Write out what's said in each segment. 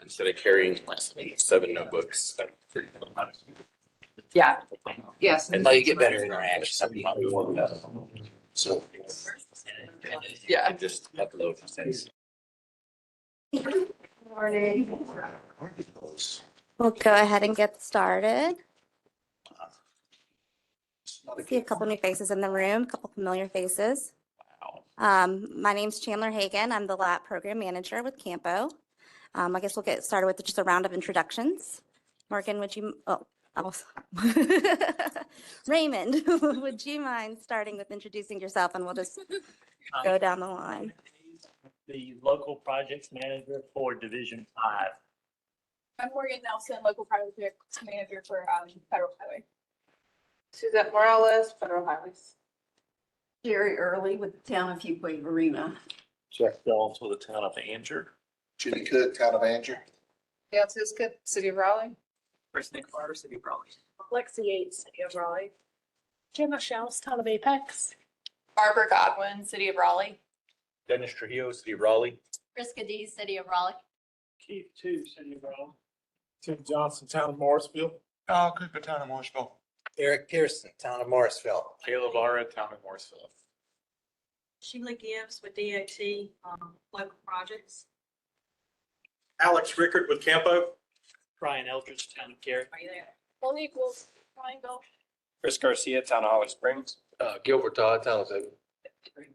Instead of carrying 7 notebooks. Yeah. Yes. And you get better interaction. So. Yeah. Just upload things. Morning. We'll go ahead and get started. See a couple new faces in the room, a couple familiar faces. My name's Chandler Hagan. I'm the LAPP program manager with Campo. I guess we'll get started with just a round of introductions. Morgan, would you, Raymond, would you mind starting with introducing yourself and we'll just go down the line. The local projects manager for Division 5. I'm Morgan Nelson, local project manager for Federal Highway. Suzette Morales, Federal Highways. Jerry Early with the town of Fuquay Varina. Jeff Jones with the town of Anger. Judy Cook, town of Anger. Gail Tiskett, City of Raleigh. Chris Nick Carter, City of Raleigh. Lexi Yates, City of Raleigh. Jenna Shells, town of Apex. Barbara Godwin, City of Raleigh. Dennis Trujillo, City of Raleigh. Friska D, City of Raleigh. Keith 2, City of Raleigh. Tim Johnson, town of Morrisville. Kyle Cooper, town of Morrisville. Eric Pearson, town of Morrisville. Caleb Lara, town of Morrisville. Sheila Gibbs with DOT, local projects. Alex Rickard with Campo. Brian Eldridge, town of Gary. Are you there? Monique Wolf, Triangle. Chris Garcia, town of Holly Springs. Gilbert Todd, town of Zebulon.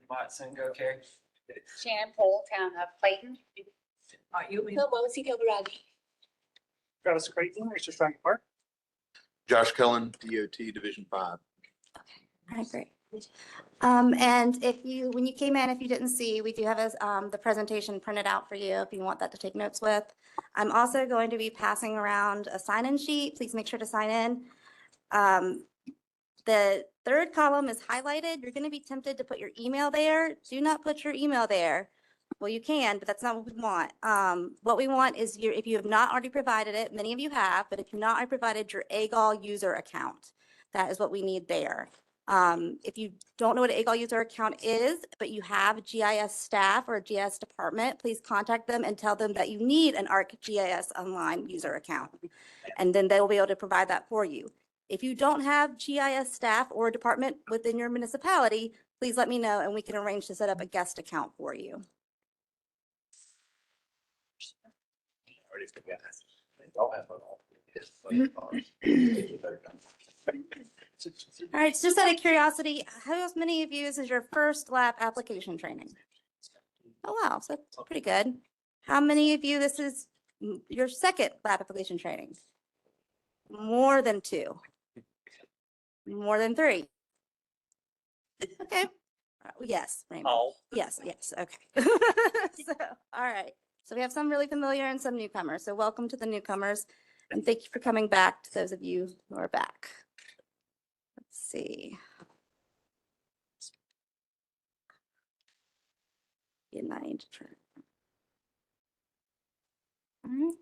Watson, go Carrie. Shannon Poole, town of Clayton. You Bill Mosi, Kilbride. Travis Creighton, Richard Frank Park. Josh Cullen, DOT, Division 5. All right, great. And when you came in, if you didn't see, we do have the presentation printed out for you if you want that to take notes with. I'm also going to be passing around a sign-in sheet. Please make sure to sign in. The third column is highlighted. You're going to be tempted to put your email there. Do not put your email there. Well, you can, but that's not what we want. What we want is if you have not already provided it, many of you have, but if you've not already provided your AGOL user account, that is what we need there. If you don't know what an AGOL user account is, but you have GIS staff or a GIS department, please contact them and tell them that you need an ArcGIS online user account. And then they will be able to provide that for you. If you don't have GIS staff or a department within your municipality, please let me know and we can arrange to set up a guest account for you. Already forgot. All right, so just out of curiosity, how many of you this is your first LAPP application training? Oh, wow, so that's pretty good. How many of you this is your second LAPP application training? More than 2. More than 3. Okay. Yes, Raymond. Oh. Yes, okay. So, all right. So we have some really familiar and some newcomers. So welcome to the newcomers and thank you for coming back to those of you who are back. Let's see. And I need to try. All right.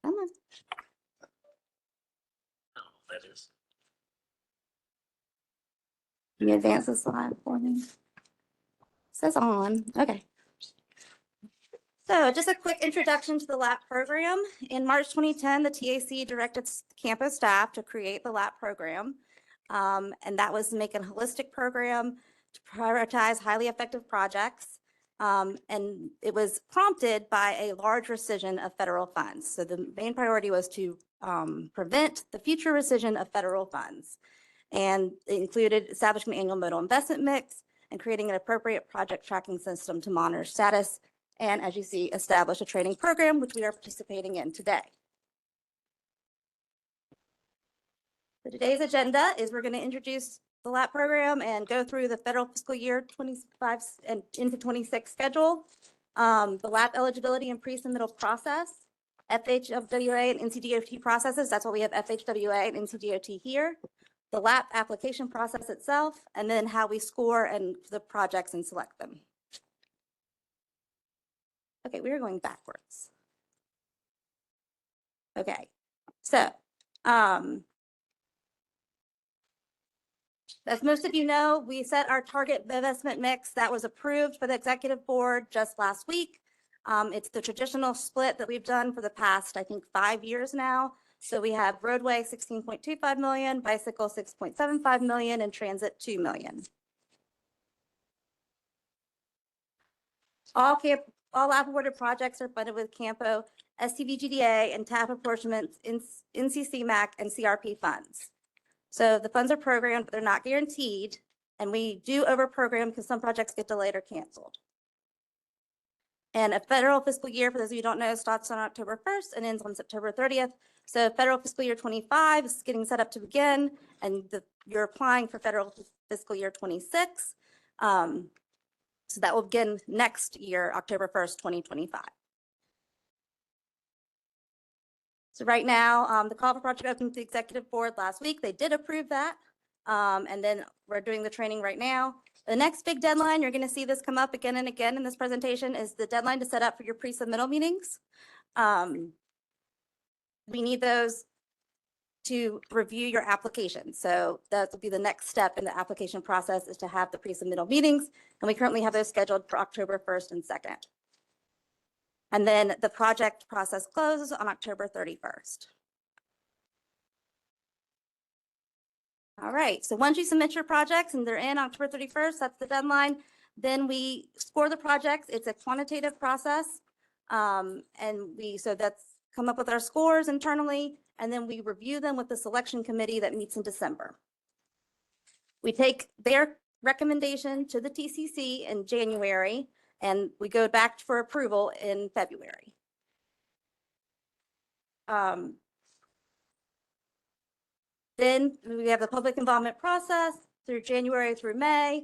Come on. That is. Can you advance the slide for me? It says on. Okay. So just a quick introduction to the LAPP program. In March 2010, the TAC directed campus staff to create the LAPP program. And that was to make a holistic program to prioritize highly effective projects. And it was prompted by a large rescission of federal funds. So the main priority was to prevent the future rescission of federal funds. And it included establishing an annual modal investment mix and creating an appropriate project tracking system to monitor status. And as you see, establish a training program, which we are participating in today. So today's agenda is we're going to introduce the LAPP program and go through the federal fiscal year 25 and into 26 schedule, the LAPP eligibility and pre-submittal process, FHWA and NCDOT processes. That's why we have FHWA and NCDOT here. The LAPP application process itself, and then how we score and the projects and select them. Okay, we are going backwards. Okay, so as most of you know, we set our target investment mix that was approved by the executive board just last week. It's the traditional split that we've done for the past, I think, 5 years now. So we have roadway 16.25 million, bicycle 6.75 million, and transit 2 million. All LAPP awarded projects are funded with Campo, STVGDA, and TAP apportionments in NCCMAC and CRP funds. So the funds are programmed, but they're not guaranteed. And we do over-program because some projects get delayed or canceled. And a federal fiscal year, for those of you who don't know, starts on October 1st and ends on September 30th. So federal fiscal year 25 is getting set up to begin, and you're applying for federal fiscal year 26. So that will begin next year, October 1st, 2025. So right now, the call for project opened to the executive board last week. They did approve that. And then we're doing the training right now. The next big deadline, you're going to see this come up again and again in this presentation, is the deadline to set up for your pre-submittal meetings. We need those to review your application. So that will be the next step in the application process, is to have the pre-submittal meetings. And we currently have those scheduled for October 1st and 2nd. And then the project process closes on October 31st. All right, so once you submit your projects and they're in October 31st, that's the deadline, then we score the projects. It's a quantitative process. So that's come up with our scores internally, and then we review them with the selection committee that meets in December. We take their recommendation to the TCC in January, and we go back for approval in February. Then we have the public involvement process through January through May.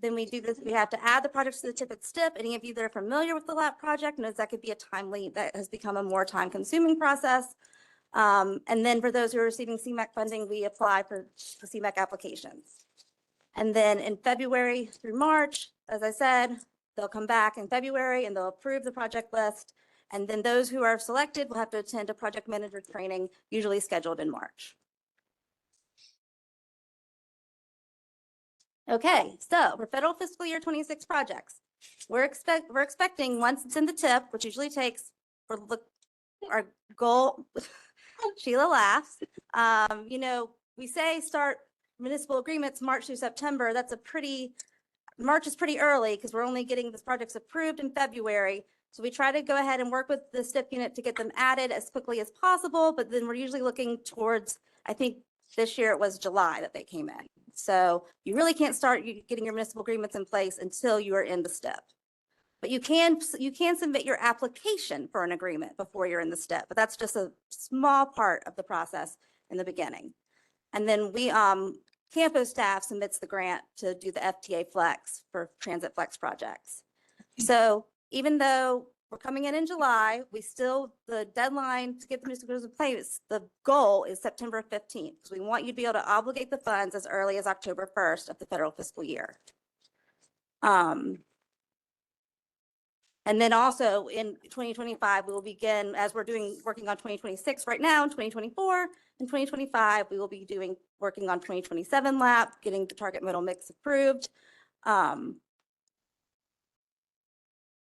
Then we do this, we have to add the projects to the TIP at STIP. Any of you that are familiar with the LAPP project knows that could be that has become a more time consuming process. And then for those who are receiving CMAQ funding, we apply for the CMAQ applications. And then in February through March, as I said, they'll come back in February and they'll approve the project list. And then those who are selected will have to attend a project manager training, usually scheduled in March. Okay, so for federal fiscal year 26 projects, we're expecting, once it's in the TIP, which usually takes, our goal, Sheila laughs. We say start municipal agreements March through September. March is pretty early because we're only getting these projects approved in February. So we try to go ahead and work with the STIP unit to get them added as quickly as possible. But then we're usually looking towards, I think this year it was July that they came in. So you really can't start getting your municipal agreements in place until you are in the STIP. But you can submit your application for an agreement before you're in the STIP, but that's just a small part of the process in the beginning. And then Campo staff submits the grant to do the FTA Flex for Transit Flex projects. So even though we're coming in July, the deadline to get the municipal agreements in place, the goal is September 15th, because we want you to be able to obligate the funds as early as October 1st of the federal fiscal year. And then also in 2025, we will begin, as we're working on 2026 right now, in 2024 and 2025, we will be working on 2027 LAPP, getting the target modal mix approved. So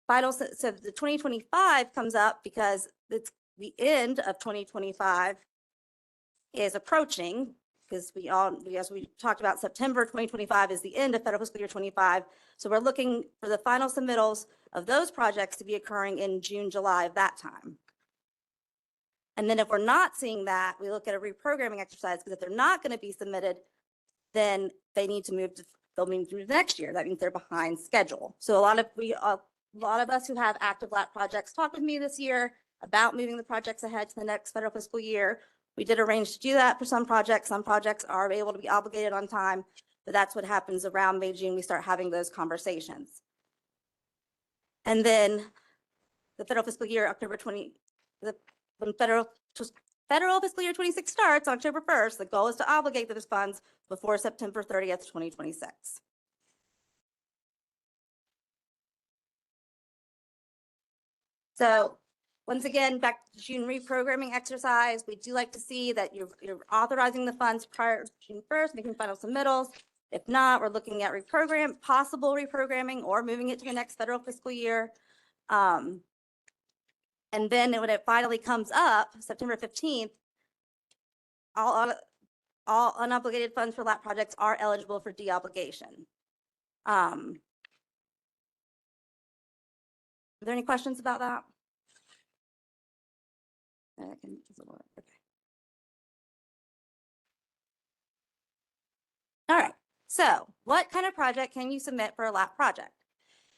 the 2025 comes up because it's the end of 2025 is approaching, because as we talked about, September 2025 is the end of federal fiscal year 25. So we're looking for the final submittals of those projects to be occurring in June, July of that time. And then if we're not seeing that, we look at a reprogramming exercise, because if they're not going to be submitted, then they'll move to next year. That means they're behind schedule. So a lot of us who have active LAPP projects talked with me this year about moving the projects ahead to the next federal fiscal year. We did arrange to do that for some projects. Some projects are able to be obligated on time, but that's what happens around May, June. We start having those conversations. And then the federal fiscal year, when federal fiscal year 26 starts on October 1st, the goal is to obligate those funds before September 30th, 2026. So once again, back to June reprogramming exercise, we do like to see that you're authorizing the funds prior to June 1st, making final submittals. If not, we're looking at possible reprogramming or moving it to the next federal fiscal year. And then when it finally comes up, September 15th, all unobligated funds for LAP projects are eligible for deobligation. Are there any questions about that? Okay. All right, so what kind of project can you submit for a LAP project?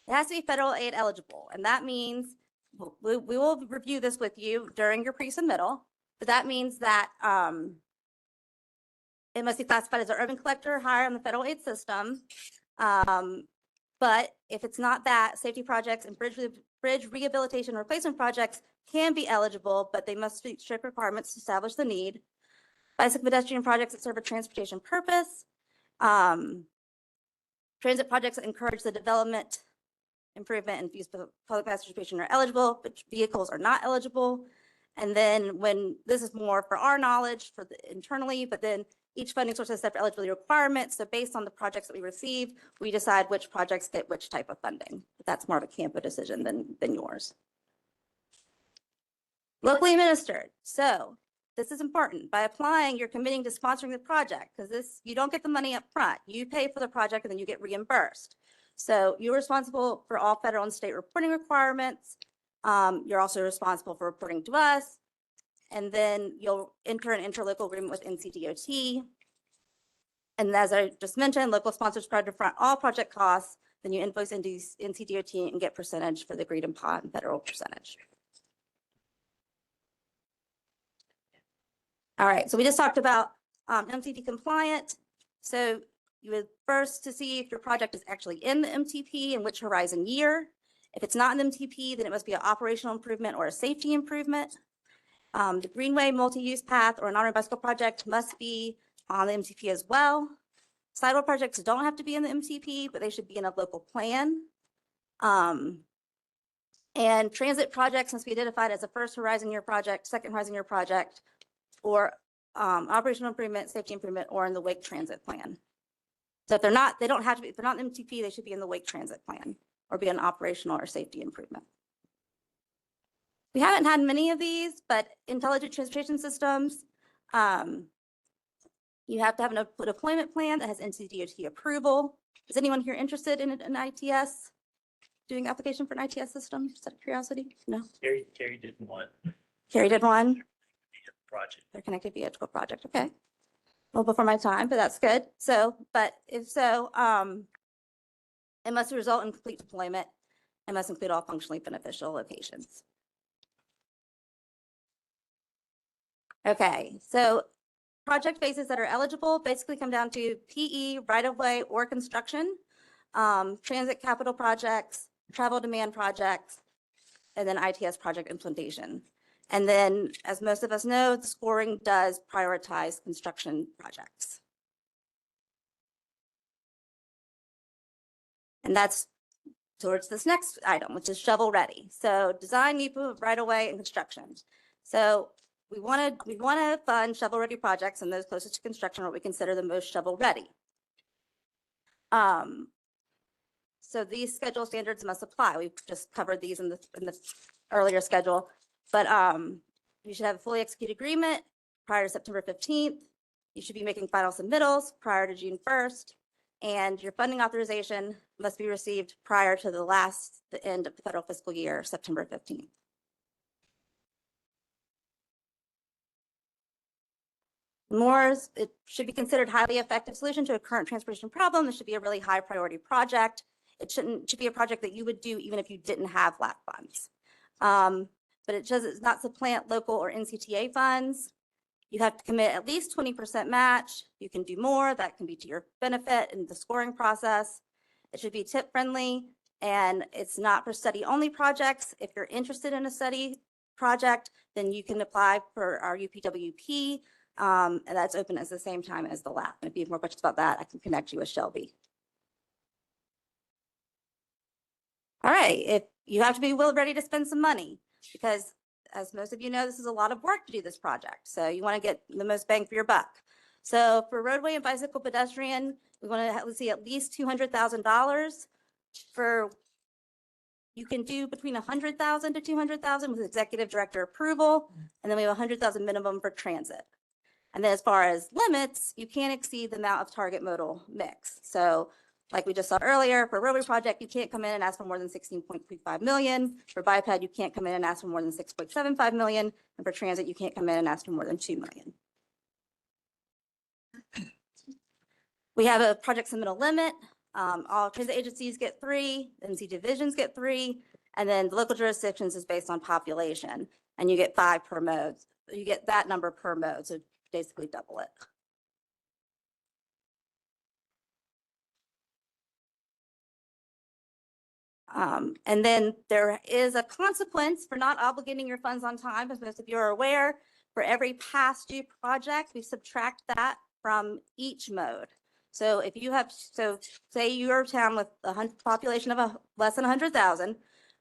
It has to be federal aid eligible, and that means we will review this with you during your pre-submittal, but that means that it must be classified as an urban collector higher on the federal aid system. But if it's not that, safety projects and bridge rehabilitation replacement projects can be eligible, but they must meet strict requirements to establish the need. Bicycle pedestrian projects that serve a transportation purpose. Transit projects that encourage the development, improvement, and use of public transportation are eligible, but vehicles are not eligible. And then when this is more for our knowledge for the internally, but then each funding source has separate eligibility requirements. So based on the projects that we receive, we decide which projects get which type of funding. But that's more of a Campo decision than yours. Locally administered. So this is important. By applying, you're committing to sponsoring the project because this, you don't get the money up front. You pay for the project and then you get reimbursed. So you're responsible for all federal and state reporting requirements. You're also responsible for reporting to us. And then you'll enter an interlocal agreement with NCDOT. And as I just mentioned, local sponsors required to front all project costs. Then you invoice into NCDOT and get percentage for the agreed upon federal percentage. All right, so we just talked about MTP compliant. So you would first to see if your project is actually in the MTP and which horizon year. If it's not in the MTP, then it must be an operational improvement or a safety improvement. The Greenway multi-use path or an on-road bicycle project must be on the MTP as well. Sidewalk projects don't have to be in the MTP, but they should be in a local plan. And transit projects must be identified as a first horizon year project, second horizon year project, or operational improvement, safety improvement, or in the Wake Transit Plan. So if they're not, they don't have to be, if they're not in the MTP, they should be in the Wake Transit Plan or be an operational or safety improvement. We haven't had many of these, but intelligent transportation systems, you have to have a deployment plan that has NCDOT approval. Is anyone here interested in an ITS, doing application for an ITS system, just out of curiosity? No? Carrie did one Carrie did one. project. They're connected vehicle project, okay. Well, before my time, but that's good. So, but if so, it must result in complete deployment and must include all functionally beneficial locations. Okay, so project phases that are eligible basically come down to PE, right-of-way, or construction, transit capital projects, travel demand projects, and then ITS project implementation. And then, as most of us know, the scoring does prioritize construction projects. And that's towards this next item, which is shovel ready. So design, NEPA, right-of-way, and construction. So we want to fund shovel ready projects and those closest to construction, what we consider the most shovel ready. So these schedule standards must apply. We've just covered these in the earlier schedule, but you should have a fully executed agreement prior to September 15th. You should be making final submittals prior to June 1st, and your funding authorization must be received prior to the end of the federal fiscal year, September 15th. MORES, it should be considered highly effective solution to a current transportation problem. This should be a really high priority project. It should be a project that you would do even if you didn't have LAP funds. But it does not supplant local or NCTA funds. You have to commit at least 20% match. You can do more. That can be to your benefit in the scoring process. It should be tip friendly, and it's not for study only projects. If you're interested in a study project, then you can apply for our UPWP. And that's open at the same time as the LAP. And if you have more questions about that, I can connect you with Shelby. All right, if you have to be ready to spend some money, because as most of you know, this is a lot of work to do this project. So you want to get the most bang for your buck. So for roadway and bicycle pedestrian, we want to see at least $200,000 for you can do between 100,000 to 200,000 with executive director approval. And then we have 100,000 minimum for transit. And then as far as limits, you can't exceed the amount of target modal mix. So like we just saw earlier, for a roadway project, you can't come in and ask for more than 16.35 million. For biped, you can't come in and ask for more than 6.75 million. And for transit, you can't come in and ask for more than 2 million. We have a project submittal limit. All transit agencies get 3, NC divisions get 3, and then the local jurisdictions is based on population, and you get 5 per mode. You get that number per mode, so basically double it. And then there is a consequence for not obligating your funds on time, as most of you are aware. For every past due project, we subtract that from each mode. So if you have, so say you're a town with a population of less than 100,000,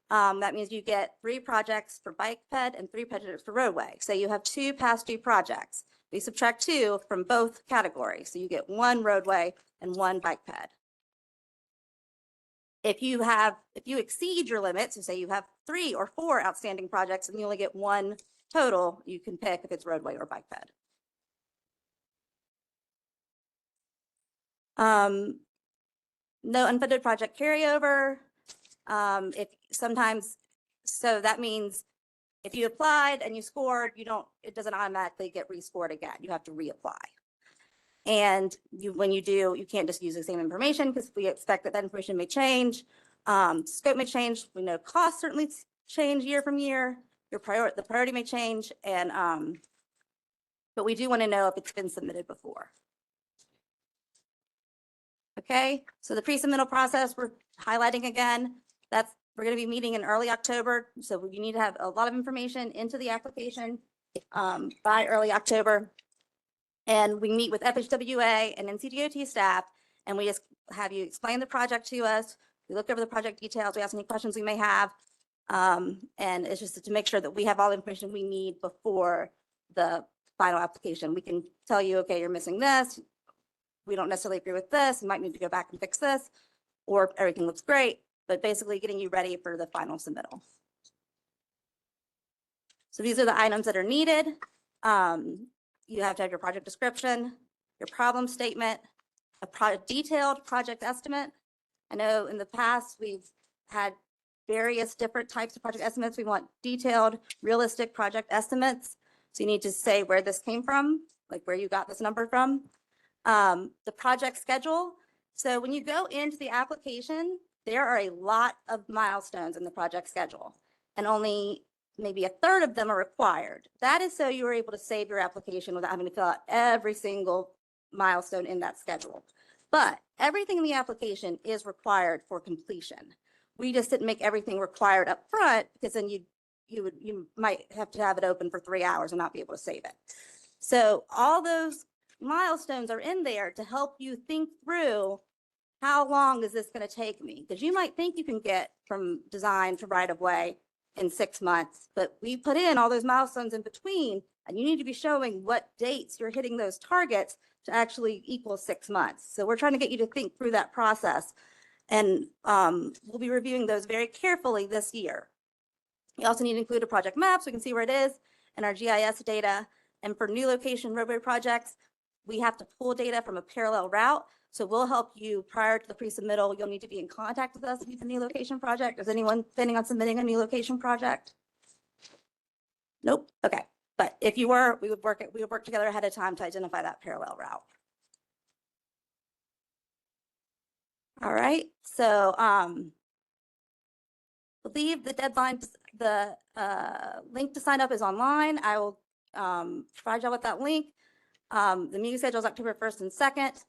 that means you get 3 projects for bike ped and 3 projects for roadway. So you have 2 past due projects. We subtract 2 from both categories. So you get 1 roadway and 1 bike ped. If you exceed your limit, so say you have 3 or 4 outstanding projects and you only get 1 total, you can pick if it's roadway or bike ped. No unfunded project carryover. If sometimes, so that means if you applied and you scored, it doesn't automatically get rescored again. You have to reapply. And when you do, you can't just use the same information because we expect that information may change. Scope may change. We know costs certainly change year from year. The priority may change, and but we do want to know if it's been submitted before. Okay, so the pre-submittal process we're highlighting again. We're going to be meeting in early October, so you need to have a lot of information into the application by early October. And we meet with FHWA and NCDOT staff, and we just have you explain the project to us. We look over the project details. We ask any questions we may have. And it's just to make sure that we have all the information we need before the final application. We can tell you, okay, you're missing this. We don't necessarily agree with this. You might need to go back and fix this, or everything looks great, but basically getting you ready for the final submittal. So these are the items that are needed. You have to have your project description, your problem statement, a detailed project estimate. I know in the past we've had various different types of project estimates. We want detailed, realistic project estimates. So you need to say where this came from, like where you got this number from. The project schedule. So when you go into the application, there are a lot of milestones in the project schedule, and only maybe a third of them are required. That is so you are able to save your application without having to fill out every single milestone in that schedule. But everything in the application is required for completion. We just didn't make everything required up front because then you might have to have it open for 3 hours and not be able to save it. So all those milestones are in there to help you think through how long is this going to take me? Because you might think you can get from design to right of way in 6 months, but we put in all those milestones in between, and you need to be showing what dates you're hitting those targets to actually equal 6 months. So we're trying to get you to think through that process, and we'll be reviewing those very carefully this year. You also need to include a project map so we can see where it is and our GIS data. And for new location roadway projects, we have to pull data from a parallel route. So we'll help you prior to the pre-submittal. You'll need to be in contact with us if you have a new location project. Is anyone planning on submitting a new location project? Nope. Okay. But if you were, we would work together ahead of time to identify that parallel route. All right. So I believe the deadline, the link to sign up is online. I will provide y'all with that link. The meeting schedule is October 1st and 2nd.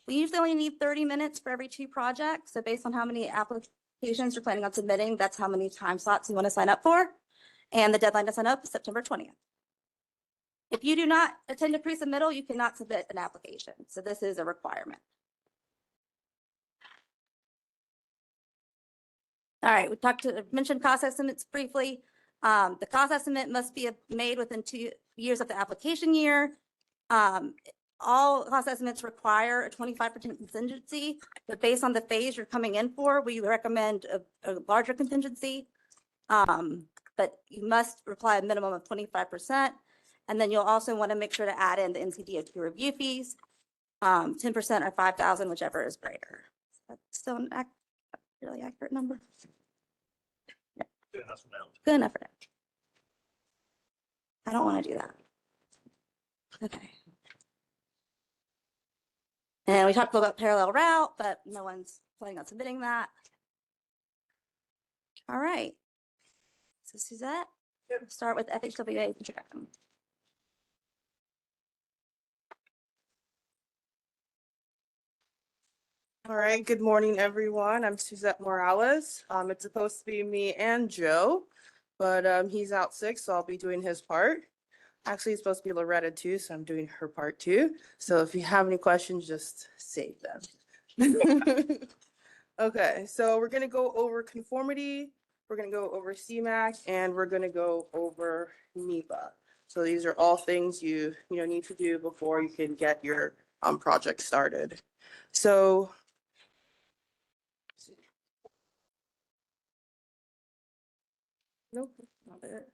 We usually only need 30 minutes for every 2 projects. So based on how many applications you're planning on submitting, that's how many time slots you want to sign up for. And the deadline to sign up is September 20th. If you do not attend a pre-submittal, you cannot submit an application. So this is a requirement. All right, mentioned cost estimates briefly. The cost estimate must be made within 2 years of the application year. all cost estimates require a 25% contingency, but based on the phase you're coming in for, we recommend a larger contingency. But you must reply a minimum of 25%. And then you'll also want to make sure to add in the NCDOT review fees, 10% or 5,000, whichever is greater. That's still an really accurate number. Good enough amount. Good enough for now. I don't want to do that. Okay. And we talked about parallel route, but no one's planning on submitting that. All right. So Suzette, start with FHWA introduction. All right, good morning, everyone. I'm Suzette Morales. It's supposed to be me and Joe, but he's out sick, so I'll be doing his part. Actually, it's supposed to be Loretta too, so I'm doing her part too. So if you have any questions, just save them. Okay, so we're gonna go over conformity, we're gonna go over CMAQ, and we're gonna go over NEPA. So these are all things you need to do before you can get your project started. So nope, not it.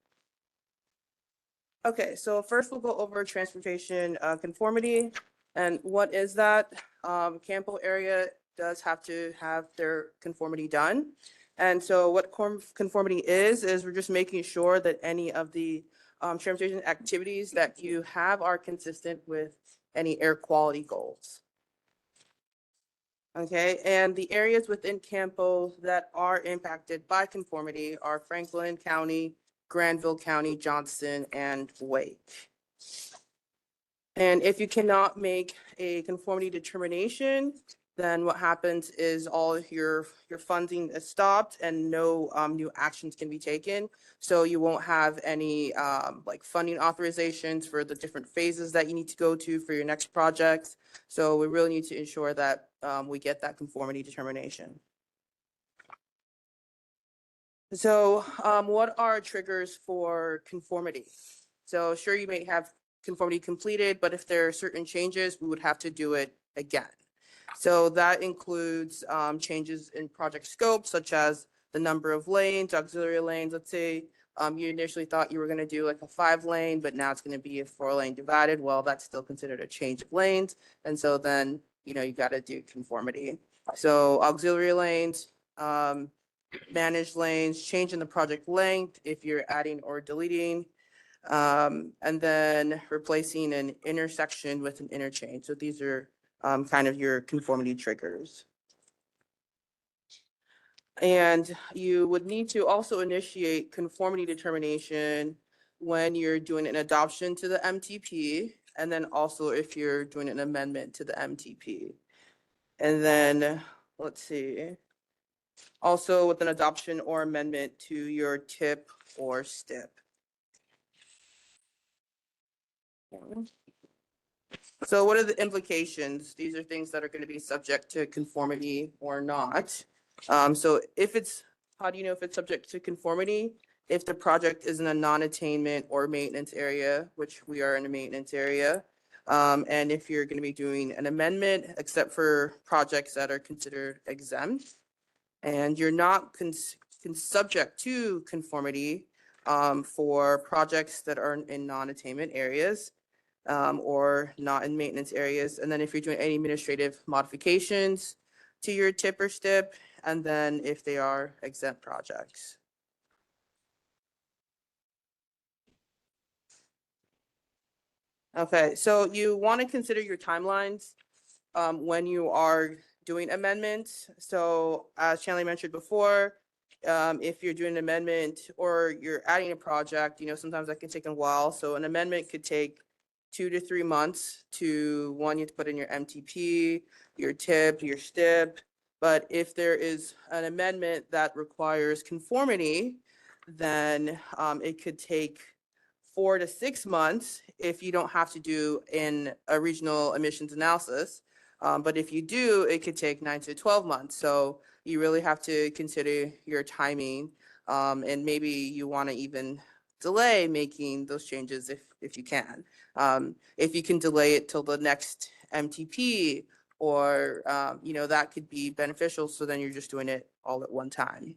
Okay, so first we'll go over transportation conformity. And what is that? Campo area does have to have their conformity done. And so what conformity is we're just making sure that any of the transportation activities that you have are consistent with any air quality goals. Okay, and the areas within Campo that are impacted by conformity are Franklin County, Granville County, Johnston, and Wake. And if you cannot make a conformity determination, then what happens is all your funding is stopped and no new actions can be taken. So you won't have any like funding authorizations for the different phases that you need to go to for your next projects. So we really need to ensure that we get that conformity determination. So what are triggers for conformity? So sure, you may have conformity completed, but if there are certain changes, we would have to do it again. So that includes changes in project scope, such as the number of lanes, auxiliary lanes. Let's say you initially thought you were going to do like a 5-lane, but now it's going to be a 4-lane divided. Well, that's still considered a change of lanes. And so then, you got to do conformity. So auxiliary lanes, managed lanes, change in the project length if you're adding or deleting, and then replacing an intersection with an interchange. So these are kind of your conformity triggers. And you would need to also initiate conformity determination when you're doing an adoption to the MTP, and then also if you're doing an amendment to the MTP. And then, let's see, also with an adoption or amendment to your TIP or STIP. So what are the implications? These are things that are going to be subject to conformity or not. So how do you know if it's subject to conformity? If the project is in a non-attainment or maintenance area, which we are in a maintenance area. And if you're going to be doing an amendment, except for projects that are considered exempt. And you're not subject to conformity for projects that are in non-attainment areas. Or not in maintenance areas. And then if you're doing any administrative modifications to your TIP or STIP, and then if they are exempt projects. Okay, so you want to consider your timelines when you are doing amendments. So as Shanley mentioned before, if you're doing an amendment or you're adding a project, sometimes that can take a while. So an amendment could take 2 to 3 months to one, you have to put in your MTP, your TIP, your STIP. But if there is an amendment that requires conformity, then it could take 4 to 6 months if you don't have to do in a regional emissions analysis. But if you do, it could take 9 to 12 months. So you really have to consider your timing. And maybe you want to even delay making those changes if you can. If you can delay it till the next MTP or, that could be beneficial. So then you're just doing it all at one time.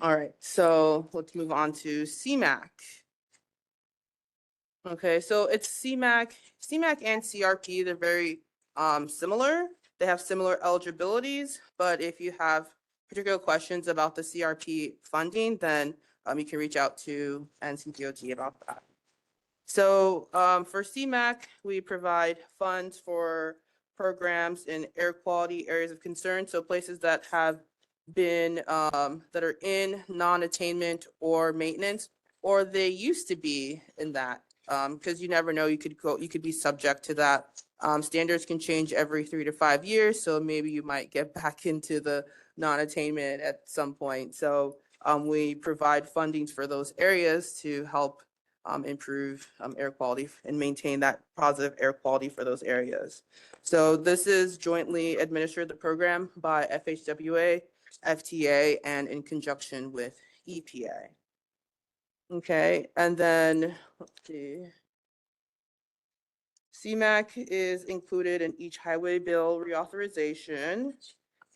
All right, so let's move on to CMAQ. Okay, so it's CMAQ and CRP, they're very similar. They have similar eligibilities, but if you have particular questions about the CRP funding, then you can reach out to NCDOT about that. So for CMAQ, we provide funds for programs in air quality areas of concern, so places that have been that are in non-attainment or maintenance, or they used to be in that, because you never know, you could be subject to that. Standards can change every 3 to 5 years, so maybe you might get back into the non-attainment at some point. So we provide fundings for those areas to help improve air quality and maintain that positive air quality for those areas. So this is jointly administered, the program, by FHWA, FTA, and in conjunction with EPA. Okay, and then let's see. CMAQ is included in each highway bill reauthorization,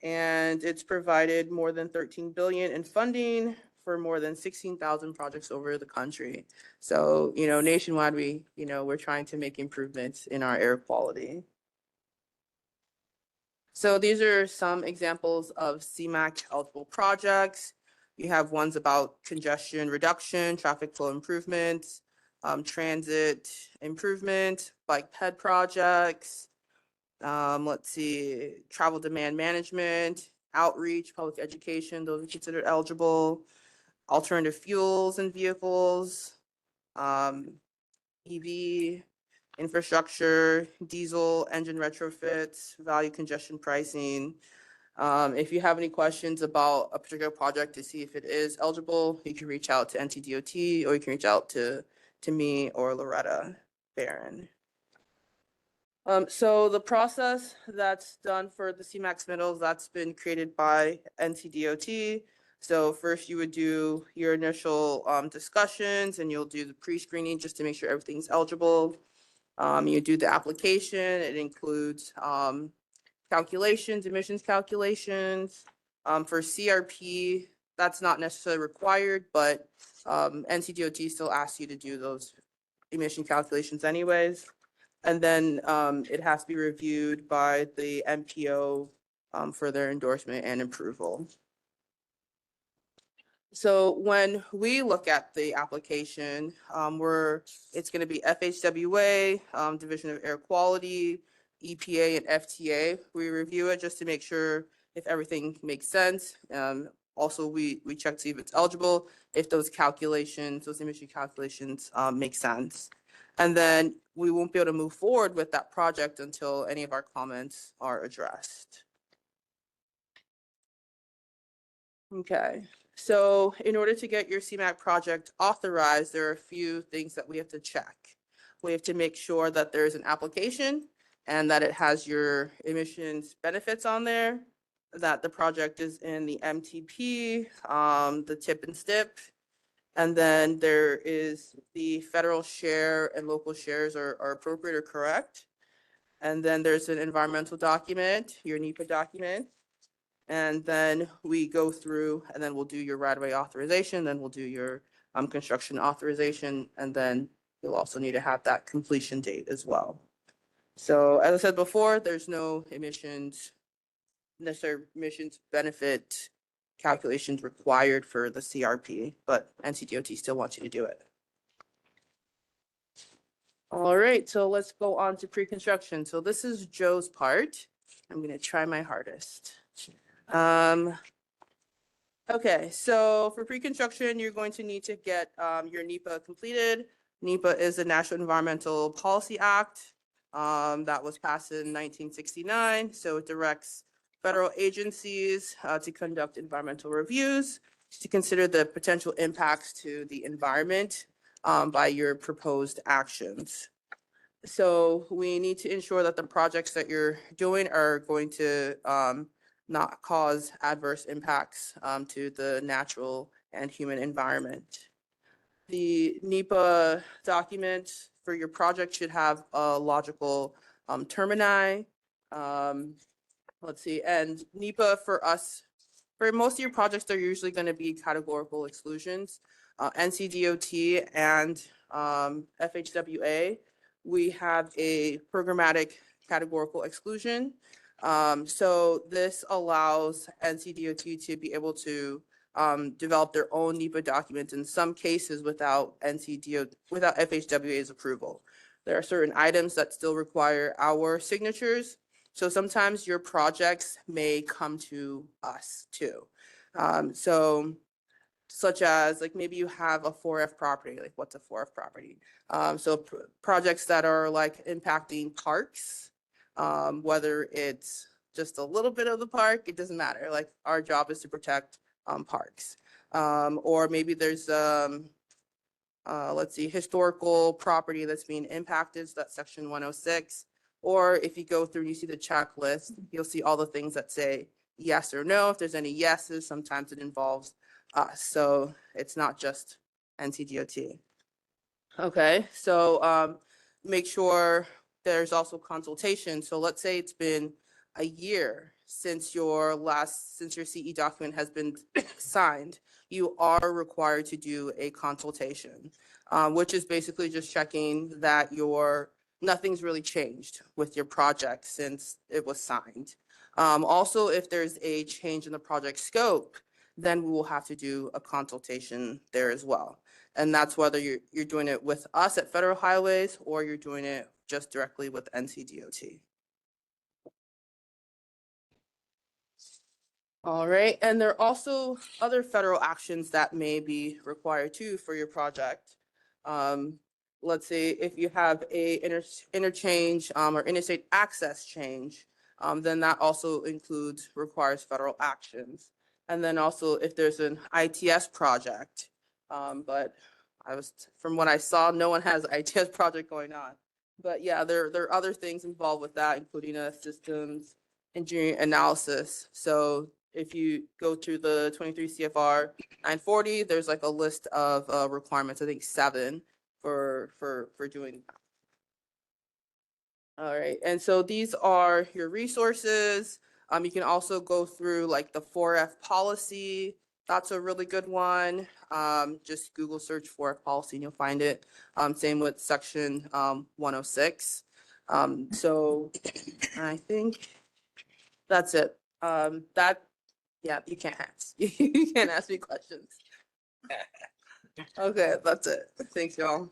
and it's provided more than 13 billion in funding for more than 16,000 projects over the country. So, nationwide, we're trying to make improvements in our air quality. So these are some examples of CMAQ eligible projects. You have ones about congestion reduction, traffic flow improvements, transit improvement, bike ped projects. Let's see, travel demand management, outreach, public education, those are considered eligible. Alternative fuels and vehicles, EV, infrastructure, diesel, engine retrofits, value congestion pricing. If you have any questions about a particular project to see if it is eligible, you can reach out to NCDOT or you can reach out to me or Loretta Barron. So the process that's done for the CMAQ submittals, that's been created by NCDOT. So first you would do your initial discussions and you'll do the pre-screening just to make sure everything's eligible. You do the application, it includes calculations, emissions calculations. For CRP, that's not necessarily required, but NCDOT still asks you to do those emission calculations anyways. And then it has to be reviewed by the MPO for their endorsement and approval. So when we look at the application, it's going to be FHWA, Division of Air Quality, EPA, and FTA. We review it just to make sure if everything makes sense. Also, we check to see if it's eligible, if those emission calculations make sense. And then we won't be able to move forward with that project until any of our comments are addressed. Okay, so in order to get your CMAQ project authorized, there are a few things that we have to check. We have to make sure that there's an application and that it has your emissions benefits on there, that the project is in the MTP, the TIP and STIP, and then there is the federal share and local shares are appropriate or correct. And then there's an environmental document, your NEPA document. And then we go through and then we'll do your right-of-way authorization, then we'll do your construction authorization, and then you'll also need to have that completion date as well. So as I said before, there's no necessary emissions benefit calculations required for the CRP, but NCDOT still wants you to do it. All right, so let's go on to pre-construction. So this is Joe's part. I'm going to try my hardest. Okay, so for pre-construction, you're going to need to get your NEPA completed. NEPA is the National Environmental Policy Act that was passed in 1969. So it directs federal agencies to conduct environmental reviews to consider the potential impacts to the environment by your proposed actions. So we need to ensure that the projects that you're doing are going to not cause adverse impacts to the natural and human environment. The NEPA document for your project should have a logical termini. Let's see, and NEPA for us, for most of your projects, they're usually going to be categorical exclusions. NCDOT and FHWA, we have a programmatic categorical exclusion. So this allows NCDOT to be able to develop their own NEPA documents in some cases without without FHWA's approval. There are certain items that still require our signatures. So sometimes your projects may come to us too. So such as like maybe you have a 4F property, like what's a 4F property? So projects that are like impacting parks, whether it's just a little bit of the park, it doesn't matter. Like our job is to protect parks. Or maybe there's let's see, historical property that's being impacted, so that's section 106. Or if you go through and you see the checklist, you'll see all the things that say yes or no. If there's any yeses, sometimes it involves us. So it's not just NCDOT. Okay, so make sure there's also consultation. So let's say it's been a year since your CE document has been signed. You are required to do a consultation, which is basically just checking that nothing's really changed with your project since it was signed. Also, if there's a change in the project scope, then we will have to do a consultation there as well. And that's whether you're doing it with us at Federal Highways or you're doing it just directly with NCDOT. All right, and there are also other federal actions that may be required too for your project. Let's say if you have a interchange or interstate access change, then that also requires federal actions. And then also if there's an ITS project, but from what I saw, no one has an ITS project going on. But yeah, there are other things involved with that, including a systems engineering analysis. So if you go to the 23 CFR 940, there's like a list of requirements, I think 7 for doing that. All right, and so these are your resources. You can also go through like the 4F policy. That's a really good one. Just Google search 4F policy and you'll find it. Same with section 106. So I think that's it. Yeah, you can't ask. You can't ask me questions. Okay, that's it. Thanks, y'all.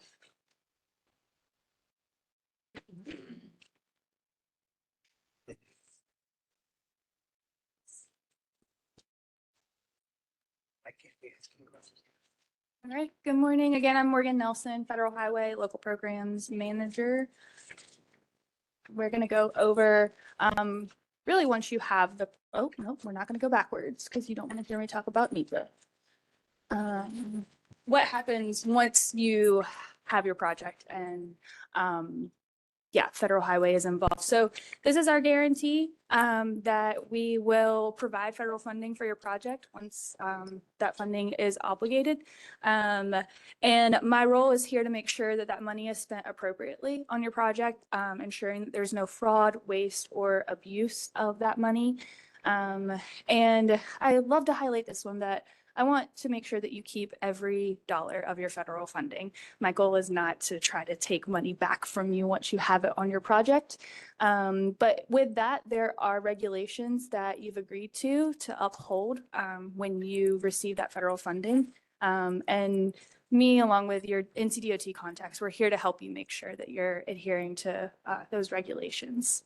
All right, good morning. Again, I'm Morgan Nelson, Federal Highway Local Programs Manager. We're gonna go over, really once you have oh, no, we're not gonna go backwards because you don't want to hear me talk about NEPA. What happens once you have your project and, yeah, Federal Highway is involved. So this is our guarantee that we will provide federal funding for your project once that funding is obligated. And my role is here to make sure that that money is spent appropriately on your project, ensuring that there's no fraud, waste, or abuse of that money. And I love to highlight this one, that I want to make sure that you keep every dollar of your federal funding. My goal is not to try to take money back from you once you have it on your project. But with that, there are regulations that you've agreed to uphold when you receive that federal funding. And me, along with your NCDOT contacts, we're here to help you make sure that you're adhering to those regulations.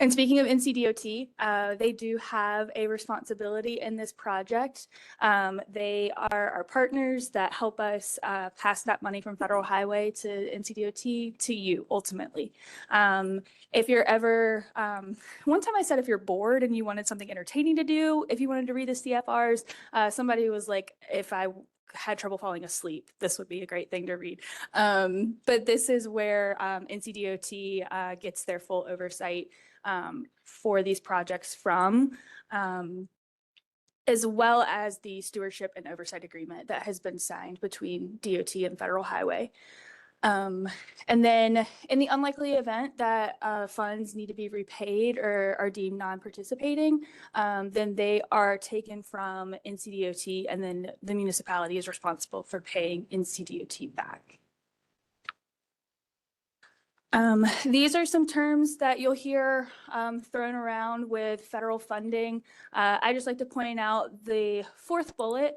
And speaking of NCDOT, they do have a responsibility in this project. They are our partners that help us pass that money from Federal Highway to NCDOT to you ultimately. If you're ever, one time I said if you're bored and you wanted something entertaining to do, if you wanted to read the CFRs, somebody was like, if I had trouble falling asleep, this would be a great thing to read. But this is where NCDOT gets their full oversight for these projects from. as well as the stewardship and oversight agreement that has been signed between DOT and Federal Highway. And then in the unlikely event that funds need to be repaid or are deemed non-participating, then they are taken from NCDOT, and then the municipality is responsible for paying NCDOT back. These are some terms that you'll hear thrown around with federal funding. I just like to point out the fourth bullet.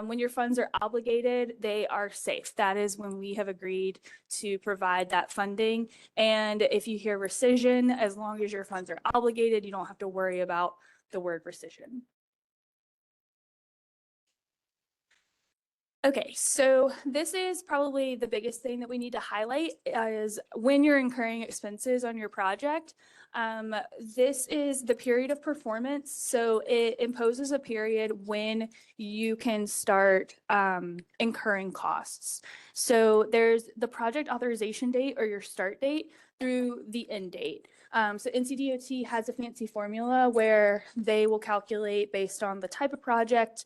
When your funds are obligated, they are safe. That is when we have agreed to provide that funding. And if you hear rescission, as long as your funds are obligated, you don't have to worry about the word rescission. Okay, so this is probably the biggest thing that we need to highlight is when you're incurring expenses on your project. This is the period of performance. So it imposes a period when you can start incurring costs. So there's the project authorization date or your start date through the end date. So NCDOT has a fancy formula where they will calculate based on the type of project,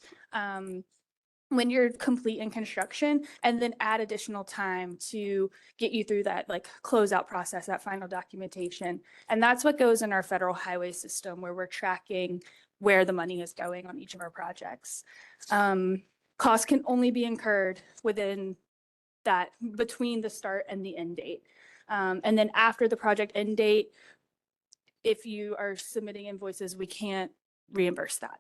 when you're complete in construction, and then add additional time to get you through that like closeout process, that final documentation. And that's what goes in our federal highway system, where we're tracking where the money is going on each of our projects. Costs can only be incurred within that, between the start and the end date. And then after the project end date, if you are submitting invoices, we can't reimburse that.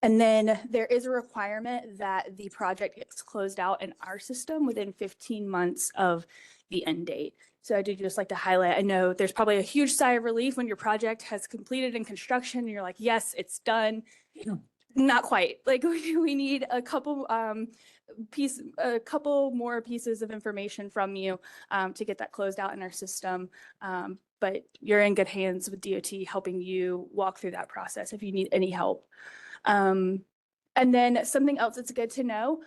And then there is a requirement that the project gets closed out in our system within 15 months of the end date. So I do just like to highlight, I know there's probably a huge sigh of relief when your project has completed in construction and you're like, yes, it's done. Not quite. Like we need a couple more pieces of information from you to get that closed out in our system. But you're in good hands with DOT helping you walk through that process if you need any help. And then something else that's good to know,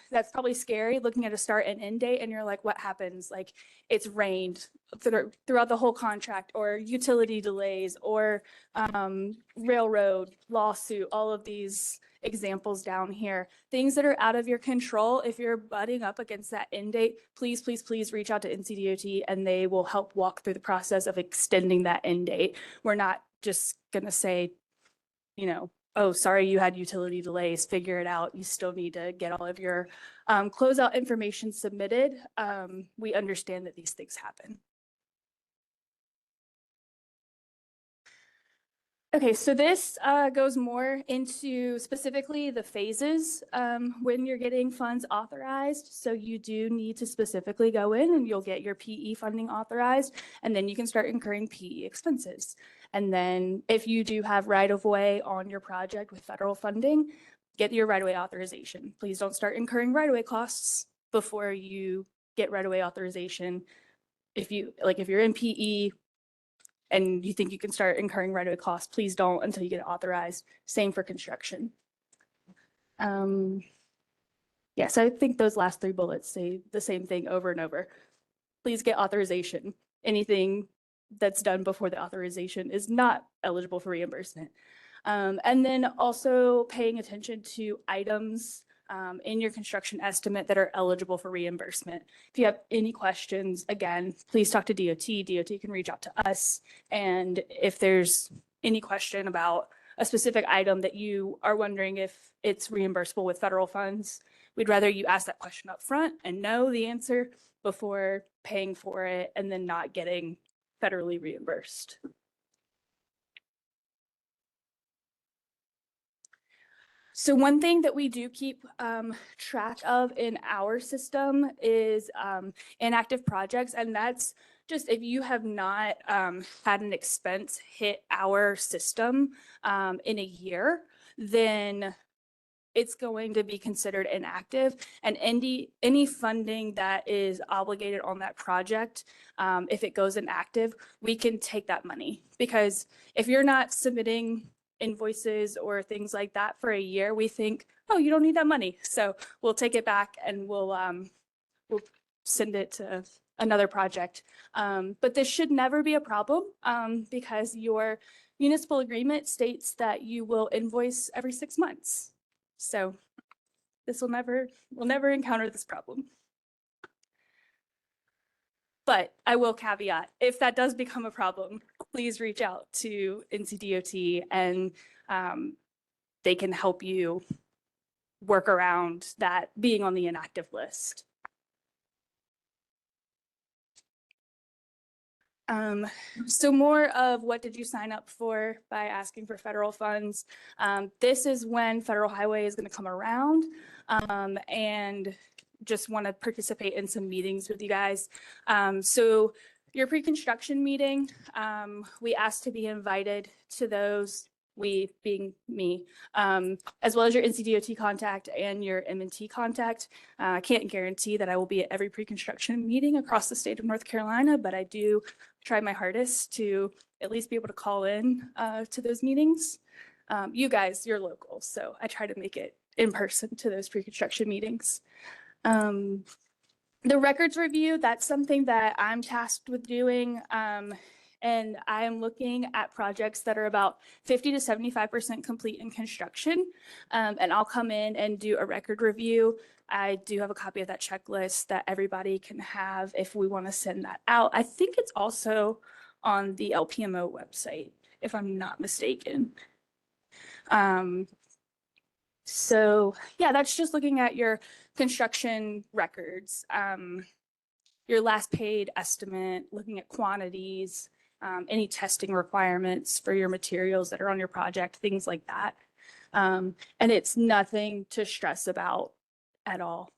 that's probably scary, looking at a start and end date and you're like, what happens? Like it's rained throughout the whole contract, or utility delays, or railroad lawsuit, all of these examples down here, things that are out of your control. If you're butting up against that end date, please, please, please reach out to NCDOT and they will help walk through the process of extending that end date. We're not just gonna say, you know, oh, sorry, you had utility delays, figure it out. You still need to get all of your closeout information submitted. We understand that these things happen. Okay, so this goes more into specifically the phases when you're getting funds authorized. So you do need to specifically go in and you'll get your PE funding authorized, and then you can start incurring PE expenses. And then if you do have right-of-way on your project with federal funding, get your right-of-way authorization. Please don't start incurring right-of-way costs before you get right-of-way authorization. If you're in PE, and you think you can start incurring right-of-way costs, please don't until you get it authorized. Same for construction. Yes, I think those last three bullets say the same thing over and over. Please get authorization. Anything that's done before the authorization is not eligible for reimbursement. And then also paying attention to items in your construction estimate that are eligible for reimbursement. If you have any questions, again, please talk to DOT. DOT can reach out to us. And if there's any question about a specific item that you are wondering if it's reimbursable with federal funds, we'd rather you ask that question up front and know the answer before paying for it and then not getting federally reimbursed. So one thing that we do keep track of in our system is inactive projects, and that's just if you have not had an expense hit our system in a year, then it's going to be considered inactive. And any funding that is obligated on that project, if it goes inactive, we can take that money. Because if you're not submitting invoices or things like that for a year, we think, oh, you don't need that money. So we'll take it back and we'll send it to another project. But this should never be a problem because your municipal agreement states that you will invoice every 6 months. So we'll never encounter this problem. But I will caveat, if that does become a problem, please reach out to NCDOT and they can help you work around that being on the inactive list. So more of what did you sign up for by asking for federal funds? This is when Federal Highway is going to come around and just want to participate in some meetings with you guys. So your pre-construction meeting, we asked to be invited to those, we being me, as well as your NCDOT contact and your M&T contact. I can't guarantee that I will be at every pre-construction meeting across the state of North Carolina, but I do try my hardest to at least be able to call in to those meetings. You guys, you're local, so I try to make it in person to those pre-construction meetings. The records review, that's something that I'm tasked with doing. And I am looking at projects that are about 50 to 75% complete in construction. And I'll come in and do a record review. I do have a copy of that checklist that everybody can have if we want to send that out. I think it's also on the LPMO website, if I'm not mistaken. So yeah, that's just looking at your construction records, your last paid estimate, looking at quantities, any testing requirements for your materials that are on your project, things like that. And it's nothing to stress about at all.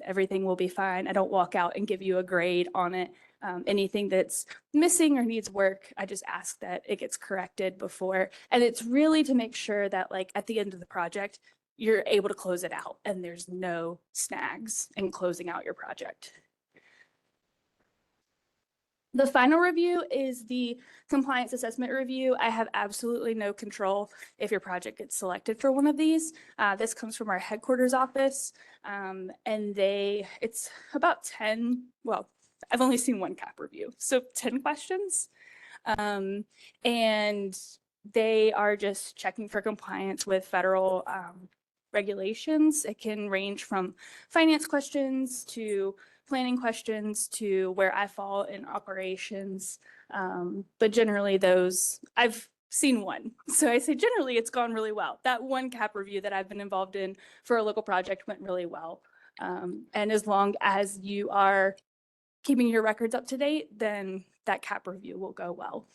Everything will be fine. I don't walk out and give you a grade on it. Anything that's missing or needs work, I just ask that it gets corrected before. And it's really to make sure that like at the end of the project, you're able to close it out and there's no snags in closing out your project. The final review is the compliance assessment review. I have absolutely no control if your project gets selected for one of these. This comes from our headquarters office, and it's about 10, well, I've only seen one CAP review, so 10 questions. And they are just checking for compliance with federal regulations. It can range from finance questions to planning questions to where I fall in operations. But generally those, I've seen one. So I say generally it's gone really well. That one CAP review that I've been involved in for a local project went really well. And as long as you are keeping your records up to date, then that CAP review will go well.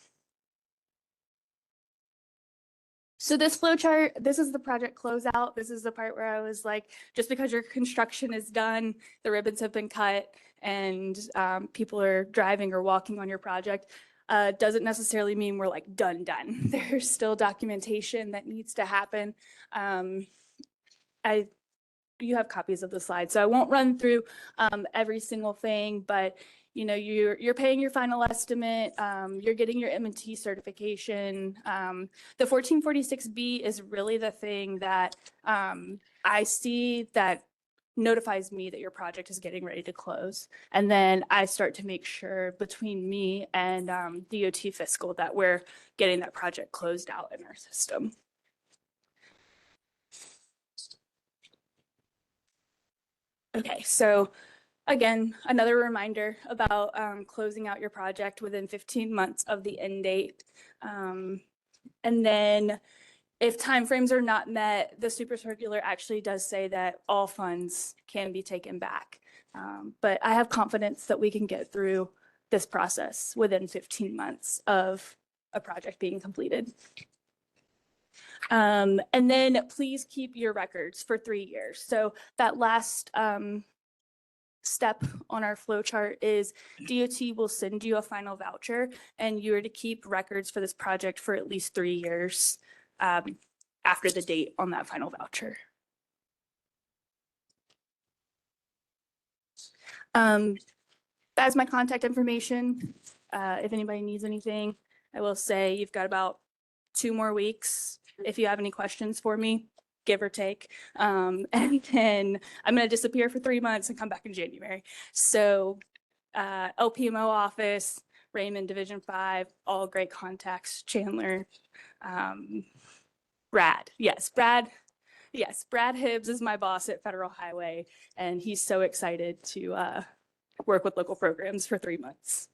So this flow chart, this is the project closeout. This is the part where I was like, just because your construction is done, the ribbons have been cut, and people are driving or walking on your project, doesn't necessarily mean we're like done. There's still documentation that needs to happen. You have copies of the slides, so I won't run through every single thing, but you know, you're paying your final estimate, you're getting your M&T certification. The 1446B is really the thing that I see that notifies me that your project is getting ready to close. And then I start to make sure between me and DOT fiscal that we're getting that project closed out in our system. Okay, so again, another reminder about closing out your project within 15 months of the end date. And then if timeframes are not met, the super circular actually does say that all funds can be taken back. But I have confidence that we can get through this process within 15 months of a project being completed. And then please keep your records for 3 years. So that last step on our flow chart is DOT will send you a final voucher and you are to keep records for this project for at least 3 years after the date on that final voucher. That's my contact information. If anybody needs anything, I will say you've got about 2 more weeks. If you have any questions for me, give or take. And then I'm going to disappear for 3 months and come back in January. So LPMO office, Raymond, Division 5, all great contacts. Chandler, Brad. Yes, Brad. Yes, Brad Hibbs is my boss at Federal Highway, and he's so excited to work with local programs for 3 months.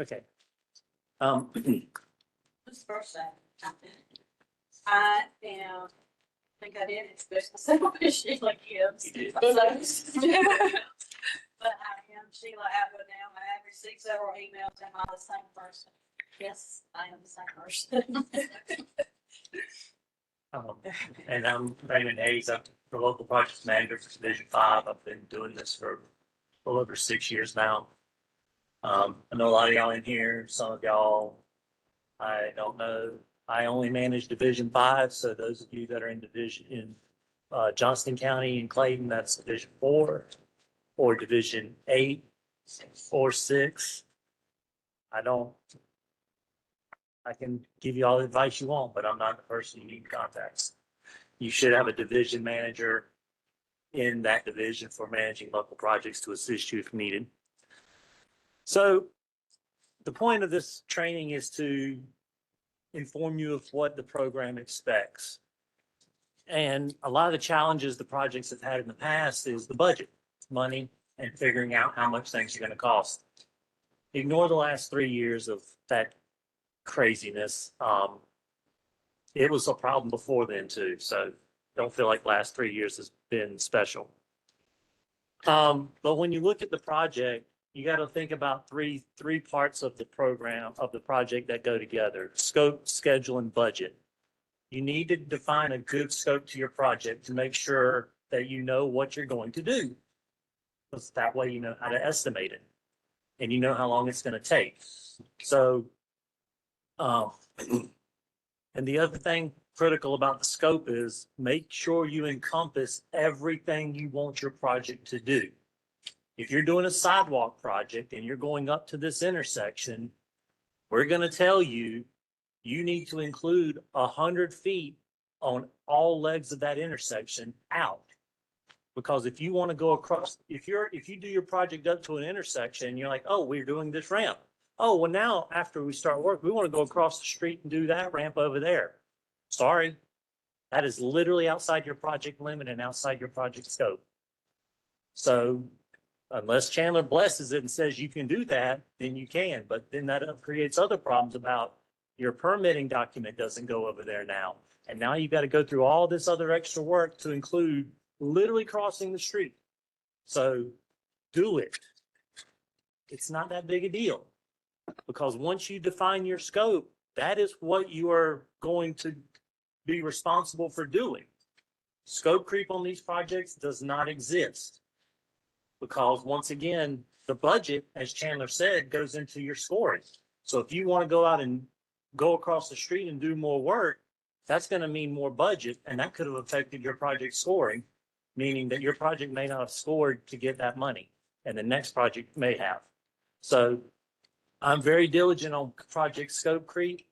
Okay. This first thing, I am, think I did, it's special celebration like Gibbs. But I am Sheila Atwood now. I have received several emails. Am I the same person? Yes, I am the same person. And I'm Raymond Hayes. I'm the local project manager for Division 5. I've been doing this for a little over 6 years now. I know a lot of y'all in here, some of y'all, I don't know. I only manage Division 5, so those of you that are in Johnston County and Clayton, that's Division 4 or Division 8 or 6. I can give you all the advice you want, but I'm not the person you need to contact. You should have a division manager in that division for managing local projects to assist you if needed. So the point of this training is to inform you of what the program expects. And a lot of the challenges the projects have had in the past is the budget, money, and figuring out how much things are going to cost. Ignore the last 3 years of that craziness. It was a problem before then too, so don't feel like last 3 years has been special. But when you look at the project, you got to think about three parts of the program, of the project that go together: scope, schedule, and budget. You need to define a good scope to your project to make sure that you know what you're going to do. Because that way you know how to estimate it and you know how long it's going to take. So, and the other thing critical about the scope is make sure you encompass everything you want your project to do. If you're doing a sidewalk project and you're going up to this intersection, we're going to tell you, you need to include 100 feet on all legs of that intersection out. Because if you want to go across, if you do your project up to an intersection and you're like, oh, we're doing this ramp. Oh, well, now after we start work, we want to go across the street and do that ramp over there. Sorry, that is literally outside your project limit and outside your project scope. So unless Chandler blesses it and says you can do that, then you can. But then that creates other problems about your permitting document doesn't go over there now. And now you've got to go through all this other extra work to include literally crossing the street. So do it. It's not that big a deal. Because once you define your scope, that is what you are going to be responsible for doing. Scope creep on these projects does not exist. Because once again, the budget, as Chandler said, goes into your scoring. So if you want to go out and go across the street and do more work, that's going to mean more budget, and that could have affected your project scoring, meaning that your project may not have scored to get that money, and the next project may have. So I'm very diligent on project scope creep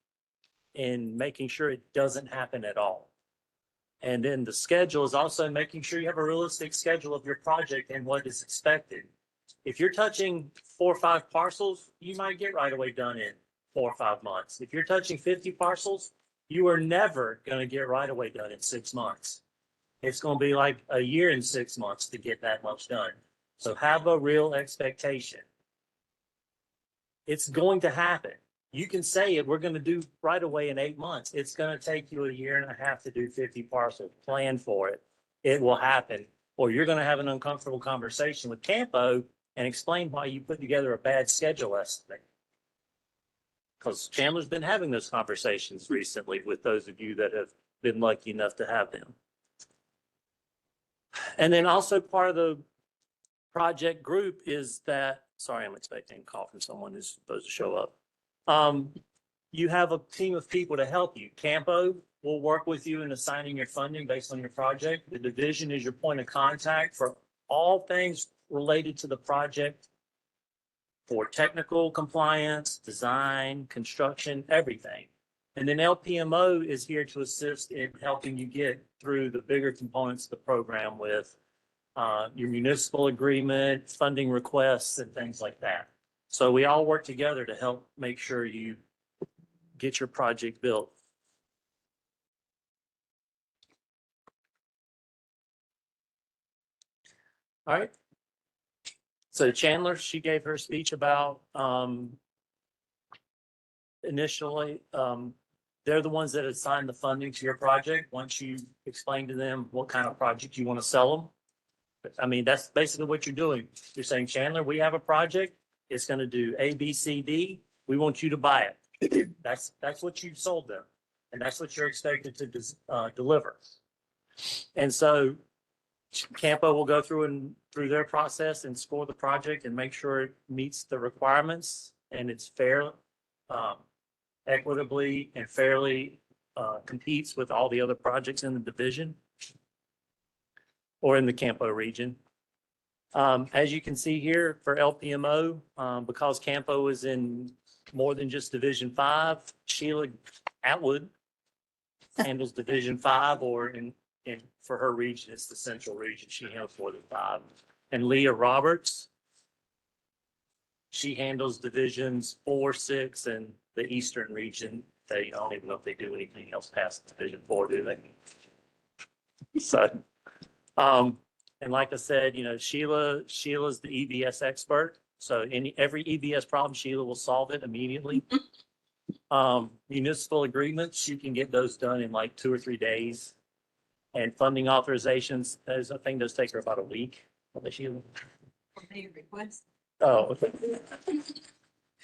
and making sure it doesn't happen at all. And then the schedule is also making sure you have a realistic schedule of your project and what is expected. If you're touching 4 or 5 parcels, you might get right away done in 4 or 5 months. If you're touching 50 parcels, you are never going to get right away done in 6 months. It's going to be like a year and 6 months to get that much done. So have a real expectation. It's going to happen. You can say it, we're going to do right away in 8 months. It's going to take you a year and a half to do 50 parcels. Plan for it. It will happen. Or you're going to have an uncomfortable conversation with Campo and explain why you put together a bad schedule estimate. Because Chandler's been having those conversations recently with those of you that have been lucky enough to have them. And then also part of the project group is that, sorry, I'm expecting a call from someone who's supposed to show up. you have a team of people to help you. Campo will work with you in assigning your funding based on your project. The division is your point of contact for all things related to the project, for technical compliance, design, construction, everything. And then LPMO is here to assist in helping you get through the bigger components of the program with your municipal agreement, funding requests, and things like that. So we all work together to help make sure you get your project built. All right. So Chandler, she gave her speech about initially, they're the ones that assign the funding to your project. Once you explain to them what kind of project you want to sell them. I mean, that's basically what you're doing. You're saying, Chandler, we have a project. It's going to do A, B, C, D. We want you to buy it. That's what you sold them. And that's what you're expected to deliver. And so Campo will go through their process and score the project and make sure it meets the requirements and it's fair, equitably and fairly competes with all the other projects in the division or in the Campo region. As you can see here for LPMO, because Campo is in more than just Division 5, Sheila Atwood handles Division 5, or in for her region, it's the central region. She handles more than 5. And Leah Roberts, she handles Divisions 4, 6, and the eastern region. They, I don't even know if they do anything else past Division 4, do they? So, and like I said, you know, Sheila's the EBS expert. So every EBS problem, Sheila will solve it immediately. Municipal agreements, you can get those done in like 2 or 3 days. And funding authorizations, I think those take her about a week. Sheila. Oh, okay.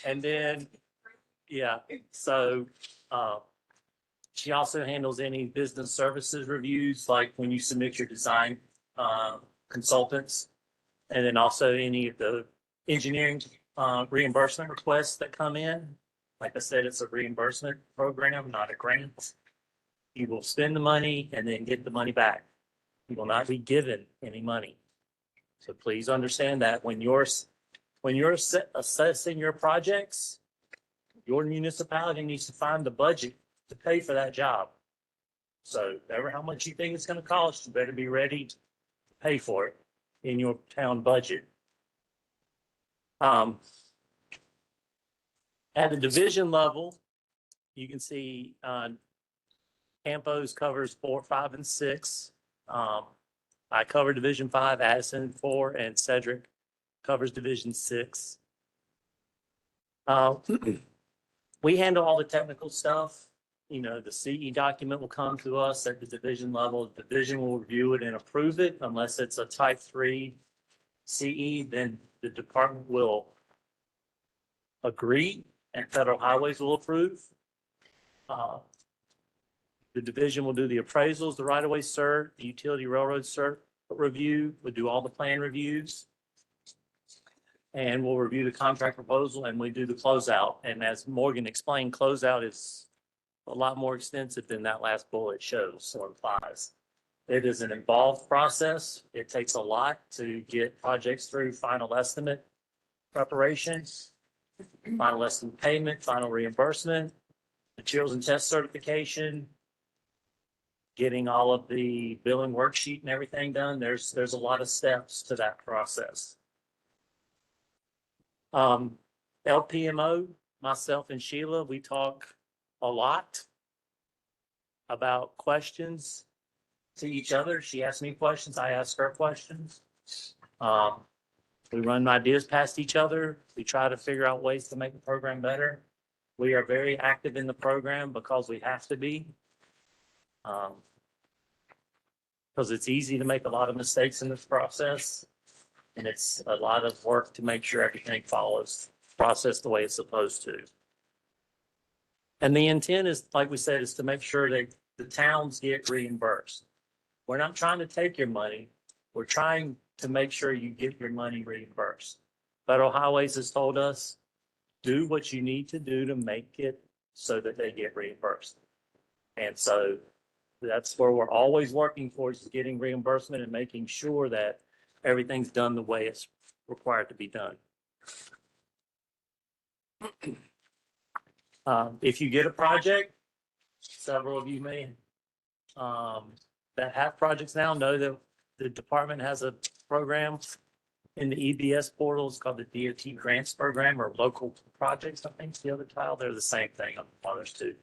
And then, yeah, so she also handles any business services reviews, like when you submit your design consultants, and then also any of the engineering reimbursement requests that come in. Like I said, it's a reimbursement program, not a grant. You will spend the money and then get the money back. You will not be given any money. So please understand that when you're assessing your projects, your municipality needs to find the budget to pay for that job. So ever how much you think it's going to cost, you better be ready to pay for it in your town budget. At the division level, you can see Campos covers 4, 5, and 6. I cover Division 5, Addison 4, and Cedric covers Division 6. We handle all the technical stuff. You know, the CE document will come to us at the division level. The division will review it and approve it. Unless it's a type 3 CE, then the department will agree and Federal Highways will approve. The division will do the appraisals, the right-of-way cert, the utility railroad cert review. We'll do all the plan reviews. And we'll review the contract proposal and we do the closeout. And as Morgan explained, closeout is a lot more extensive than that last bullet shows or implies. It is an involved process. It takes a lot to get projects through final estimate preparations, final estimate payment, final reimbursement, materials and test certification, getting all of the billing worksheet and everything done. There's a lot of steps to that process. LPMO, myself and Sheila, we talk a lot about questions to each other. She asks me questions, I ask her questions. We run ideas past each other. We try to figure out ways to make the program better. We are very active in the program because we have to be. Because it's easy to make a lot of mistakes in this process. And it's a lot of work to make sure everything follows the process the way it's supposed to. And the intent is, like we said, is to make sure that the towns get reimbursed. We're not trying to take your money. We're trying to make sure you get your money reimbursed. Federal Highways has told us, do what you need to do to make it so that they get reimbursed. And so that's where we're always working towards getting reimbursement and making sure that everything's done the way it's required to be done. If you get a project, several of you may, that have projects now know that the department has a program in the EBS portal. It's called the DOT Grants Program, or local projects, I think is the other title. They're the same thing on others too.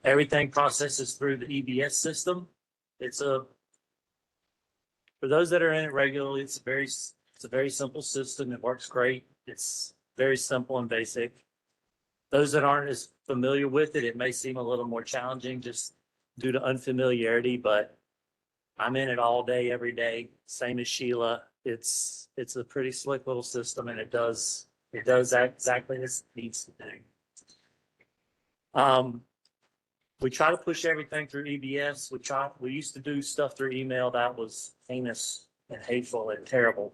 Everything processes through the EBS system. For those that are in it regularly, it's a very simple system. It works great. It's very simple and basic. Those that aren't as familiar with it, it may seem a little more challenging just due to unfamiliarity, but I'm in it all day, every day, same as Sheila. It's a pretty slick little system, and it does exactly as it needs to do. We try to push everything through EBS. We used to do stuff through email that was heinous and hateful and terrible.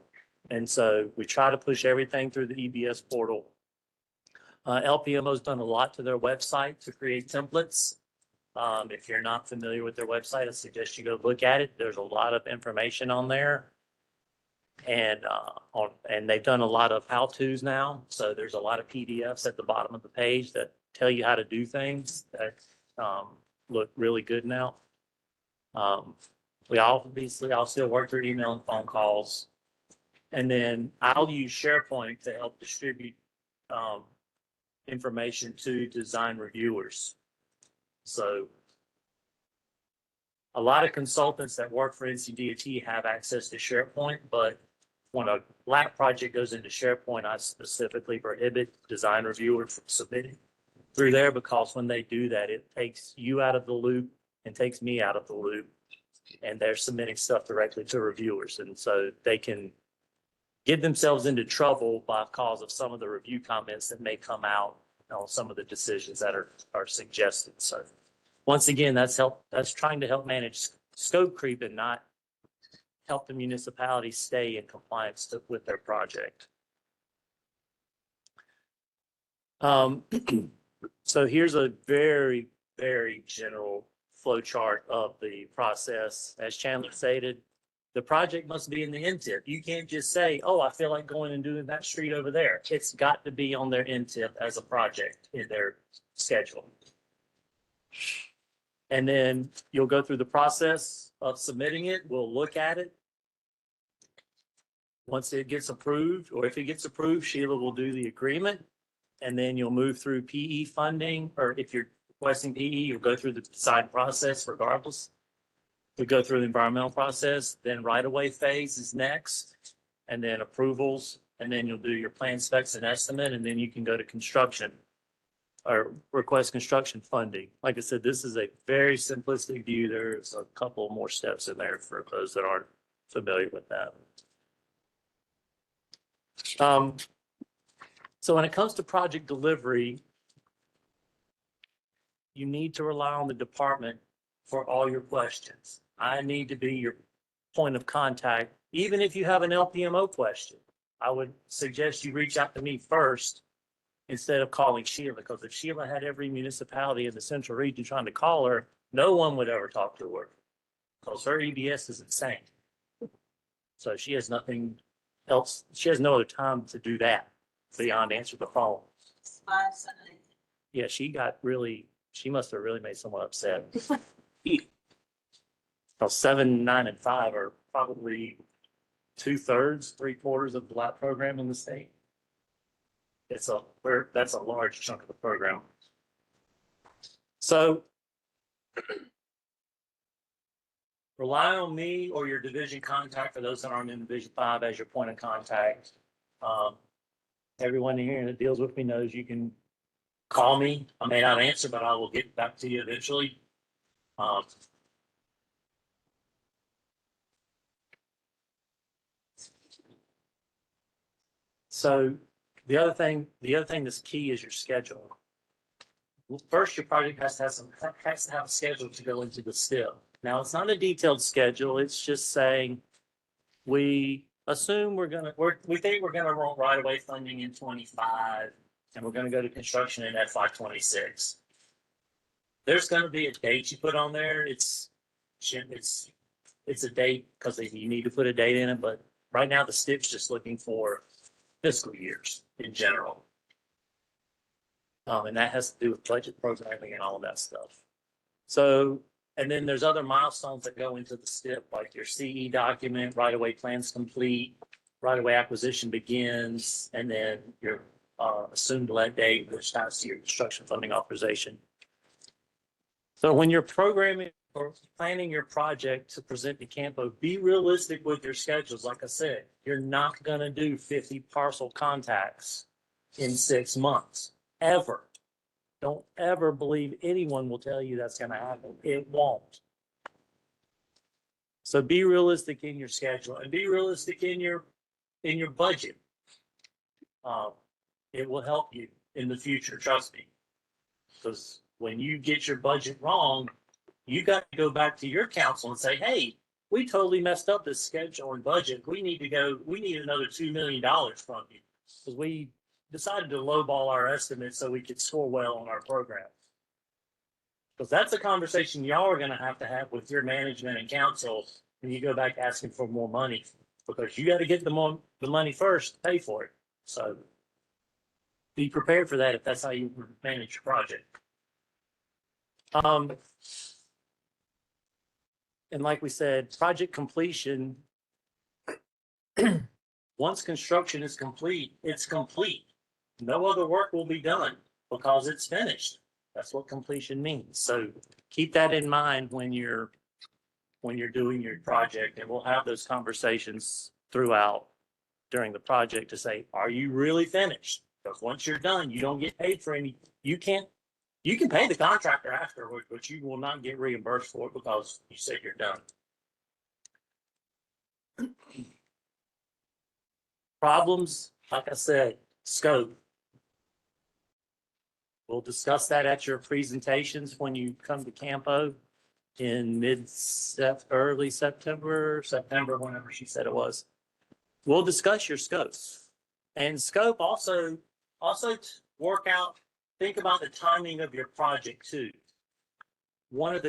And so we try to push everything through the EBS portal. LPMO's done a lot to their website to create templates. If you're not familiar with their website, I suggest you go look at it. There's a lot of information on there. And they've done a lot of how-tos now. So there's a lot of PDFs at the bottom of the page that tell you how to do things that look really good now. We obviously all still work through email and phone calls. And then I'll use SharePoint to help distribute information to design reviewers. So a lot of consultants that work for NCDOT have access to SharePoint, but when a LAPP project goes into SharePoint, I specifically prohibit design reviewers from submitting through there, because when they do that, it takes you out of the loop and takes me out of the loop, and they're submitting stuff directly to reviewers. And so they can get themselves into trouble by cause of some of the review comments that may come out on some of the decisions that are suggested. So once again, that's trying to help manage scope creep and not help the municipality stay in compliance with their project. So here's a very, very general flow chart of the process. As Chandler stated, the project must be in the NTIP. You can't just say, oh, I feel like going and doing that street over there. It's got to be on their NTIP as a project in their schedule. And then you'll go through the process of submitting it. We'll look at it. Once it gets approved, or if it gets approved, Sheila will do the agreement. And then you'll move through PE funding, or if you're requesting PE, you'll go through the design process regardless. We go through the environmental process, then right-of-way phase is next, and then approvals, and then you'll do your plan specs and estimate, and then you can go to construction or request construction funding. Like I said, this is a very simplistic view. There's a couple more steps in there for those that aren't familiar with that. So when it comes to project delivery, you need to rely on the department for all your questions. I need to be your point of contact. Even if you have an LPMO question, I would suggest you reach out to me first instead of calling Sheila, because if Sheila had every municipality in the central region trying to call her, no one would ever talk to her, because her EBS is insane. So she has nothing else. She has no other time to do that beyond answer the phone. Yeah, she must have really made someone upset. Well, 7, 9, and 5 are probably 2/3, 3/4 of the LAPP program in the state. That's a large chunk of the program. So rely on me or your division contact, for those that aren't in Division 5, as your point of contact. Everyone here that deals with me knows you can call me. I may not answer, but I will get back to you eventually. So the other thing that's key is your schedule. First, your project has to have a schedule to go into the STIP. Now, it's not a detailed schedule. It's just saying we assume we think we're gonna roll right away funding in 25. and we're gonna go to construction in FY 26. There's gonna be a date you put on there. It's a date because you need to put a date in it, but right now the STIP's just looking for fiscal years in general. And that has to do with budget programming and all of that stuff. So, and then there's other milestones that go into the STIP, like your CE document, right-of-way plans complete, right-of-way acquisition begins, and then your assumed let date, which ties to your construction funding authorization. So when you're programming or planning your project to present to Campo, be realistic with your schedules. Like I said, you're not going to do 50 parcel contacts in 6 months, ever. Don't ever believe anyone will tell you that's going to happen. It won't. So be realistic in your schedule and be realistic in your budget. It will help you in the future, trust me. Because when you get your budget wrong, you got to go back to your council and say, hey, we totally messed up this schedule and budget. We need another $2 million from you. Because we decided to lowball our estimate so we could score well on our program. Because that's a conversation y'all are going to have with your management and council when you go back asking for more money. Because you got to get the money first to pay for it. So be prepared for that if that's how you manage your project. And like we said, project completion, once construction is complete, it's complete. No other work will be done because it's finished. That's what completion means. So keep that in mind when you're doing your project, and we'll have those conversations throughout during the project to say, are you really finished? Because once you're done, you don't get paid for any, you can pay the contractor afterward, but you will not get reimbursed for it because you said you're done. Problems, like I said, scope. We'll discuss that at your presentations when you come to Campo in early September, whenever she said it was. We'll discuss your scope. And scope also work out, think about the timing of your project too. What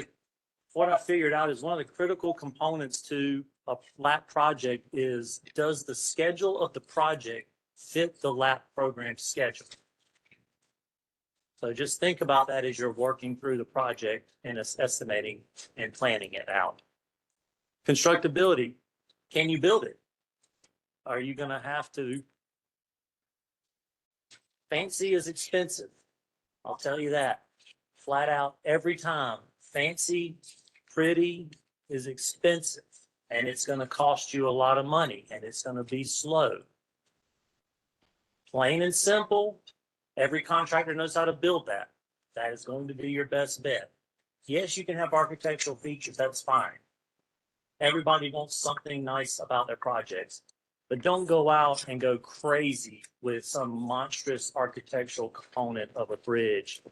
I figured out is one of the critical components to a LAPP project is, does the schedule of the project fit the LAPP program schedule? So just think about that as you're working through the project and estimating and planning it out. Constructability, can you build it? Are you going to have to? Fancy is expensive. I'll tell you that. Flat out every time. Fancy, pretty is expensive, and it's going to cost you a lot of money, and it's going to be slow. Plain and simple, every contractor knows how to build that. That is going to be your best bet. Yes, you can have architectural features, that's fine. Everybody wants something nice about their projects, but don't go out and go crazy with some monstrous architectural component of a bridge.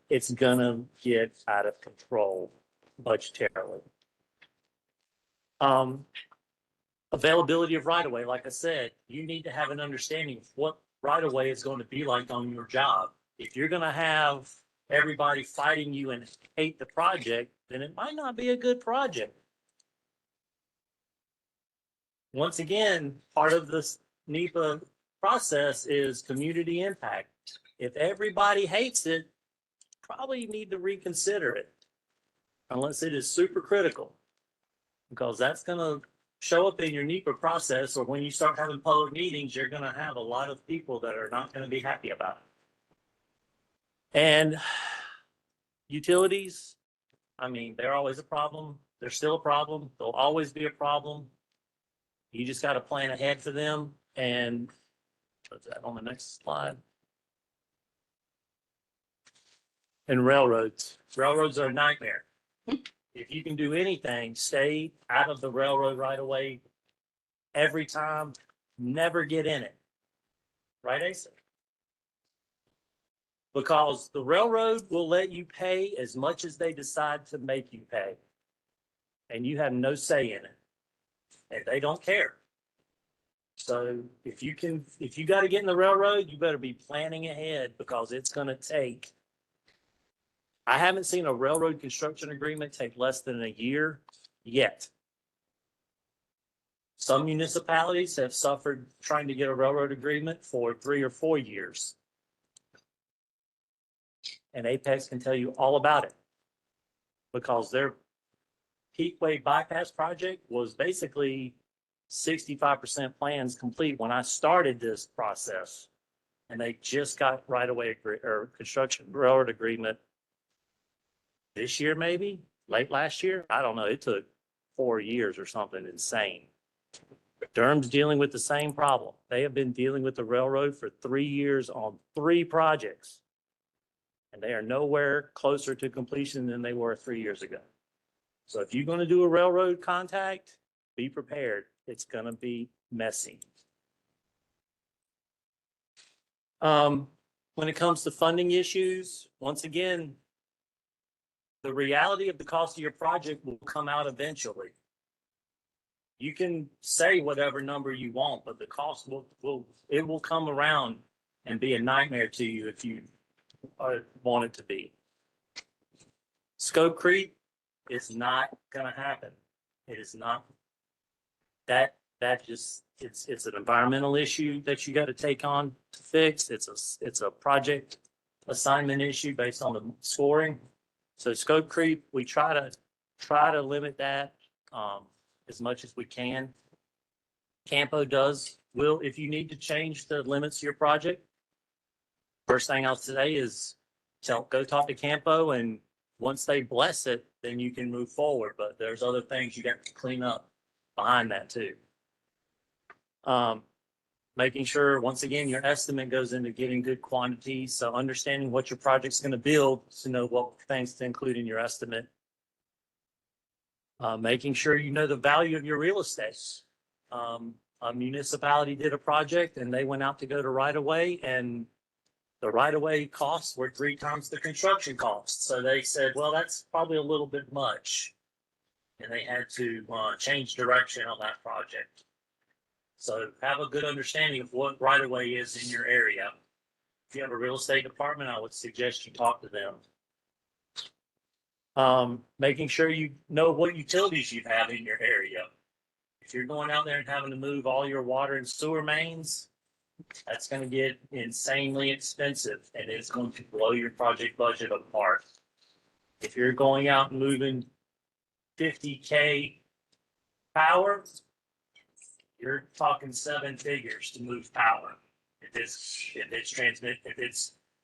It's gonna get out of control budgetarily. Availability of right-of-way, like I said, you need to have an understanding of what right-of-way is going to be like on your job. If you're gonna have everybody fighting you and hate the project, then it might not be a good project. Once again, part of this NEPA process is community impact. If everybody hates it, probably need to reconsider it, unless it is super critical, because that's going to show up in your NEPA process, or when you start having public meetings, you're going to have a lot of people that are not going to be happy about it. And utilities, I mean, they're always a problem. They're still a problem. They'll always be a problem. You just got to plan ahead for them. And put that on the next slide. And railroads. Railroads are a nightmare. If you can do anything, stay out of the railroad right away every time. Never get in it. Right, Asa? Because the railroad will let you pay as much as they decide to make you pay. And you have no say in it. And they don't care. So if you got to get in the railroad, you better be planning ahead because it's going to take. I haven't seen a railroad construction agreement take less than a year yet. Some municipalities have suffered trying to get a railroad agreement for 3 or 4 years. And Apex can tell you all about it because their Peakway bypass project was basically 65% plans complete when I started this process. And they just got construction railroad agreement this year, maybe late last year. I don't know. It took 4 years or something insane. Durham's dealing with the same problem. They have been dealing with the railroad for 3 years on 3 projects. And they are nowhere closer to completion than they were 3 years ago. So if you're going to do a railroad contact, be prepared. It's going to be messy. When it comes to funding issues, once again, the reality of the cost of your project will come out eventually. You can say whatever number you want, but the cost will come around and be a nightmare to you if you want it to be. Scope creep is not going to happen. It is not. That just it's an environmental issue that you got to take on to fix. It's a project assignment issue based on the scoring. So scope creep, we try to limit that as much as we can. Campo will, if you need to change the limits to your project, first thing I'll say is go talk to Campo, and once they bless it, then you can move forward. But there's other things you got to clean up behind that too. Making sure, once again, your estimate goes into getting good quantities. So understanding what your project's going to build to know what things to include in your estimate. Making sure you know the value of your real estate. A municipality did a project and they went out to go to right of way, and the right of way costs were 3 times the construction costs. So they said, well, that's probably a little bit much. And they had to change direction on that project. So have a good understanding of what right of way is in your area. If you have a real estate department, I would suggest you talk to them. Making sure you know what utilities you have in your area. If you're going out there and having to move all your water and sewer mains, that's going to get insanely expensive, and it's going to blow your project budget apart. If you're going out and moving 50K power, you're talking 7 figures to move power. If it's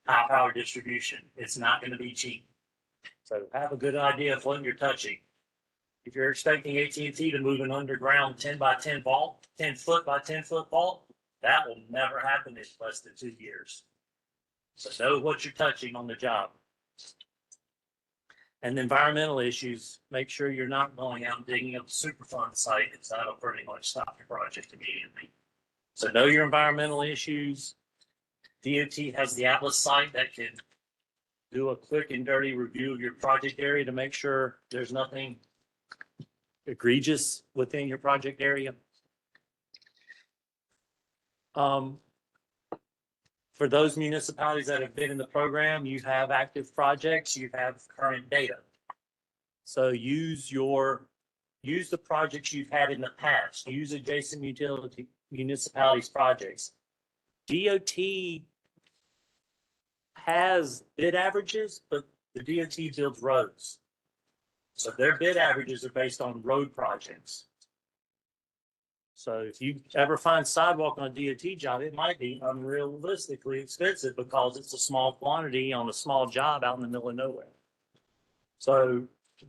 high power distribution, it's not going to be cheap. So have a good idea of what you're touching. If you're expecting AT&T to move an underground 10 by 10 vault, 10 foot by 10 foot vault, that will never happen in less than 2 years. So know what you're touching on the job. And environmental issues, make sure you're not going out and digging up the Superfund site, because that'll pretty much stop your project immediately. So know your environmental issues. DOT has the Atlas site that can do a quick and dirty review of your project area to make sure there's nothing egregious within your project area. For those municipalities that have been in the program, you have active projects, you have current data. So use the projects you've had in the past, use adjacent municipalities projects. DOT has bid averages, but the DOT builds roads. So their bid averages are based on road projects. So if you ever find sidewalk on a DOT job, it might be unrealistically expensive because it's a small quantity on a small job out in the middle of nowhere. So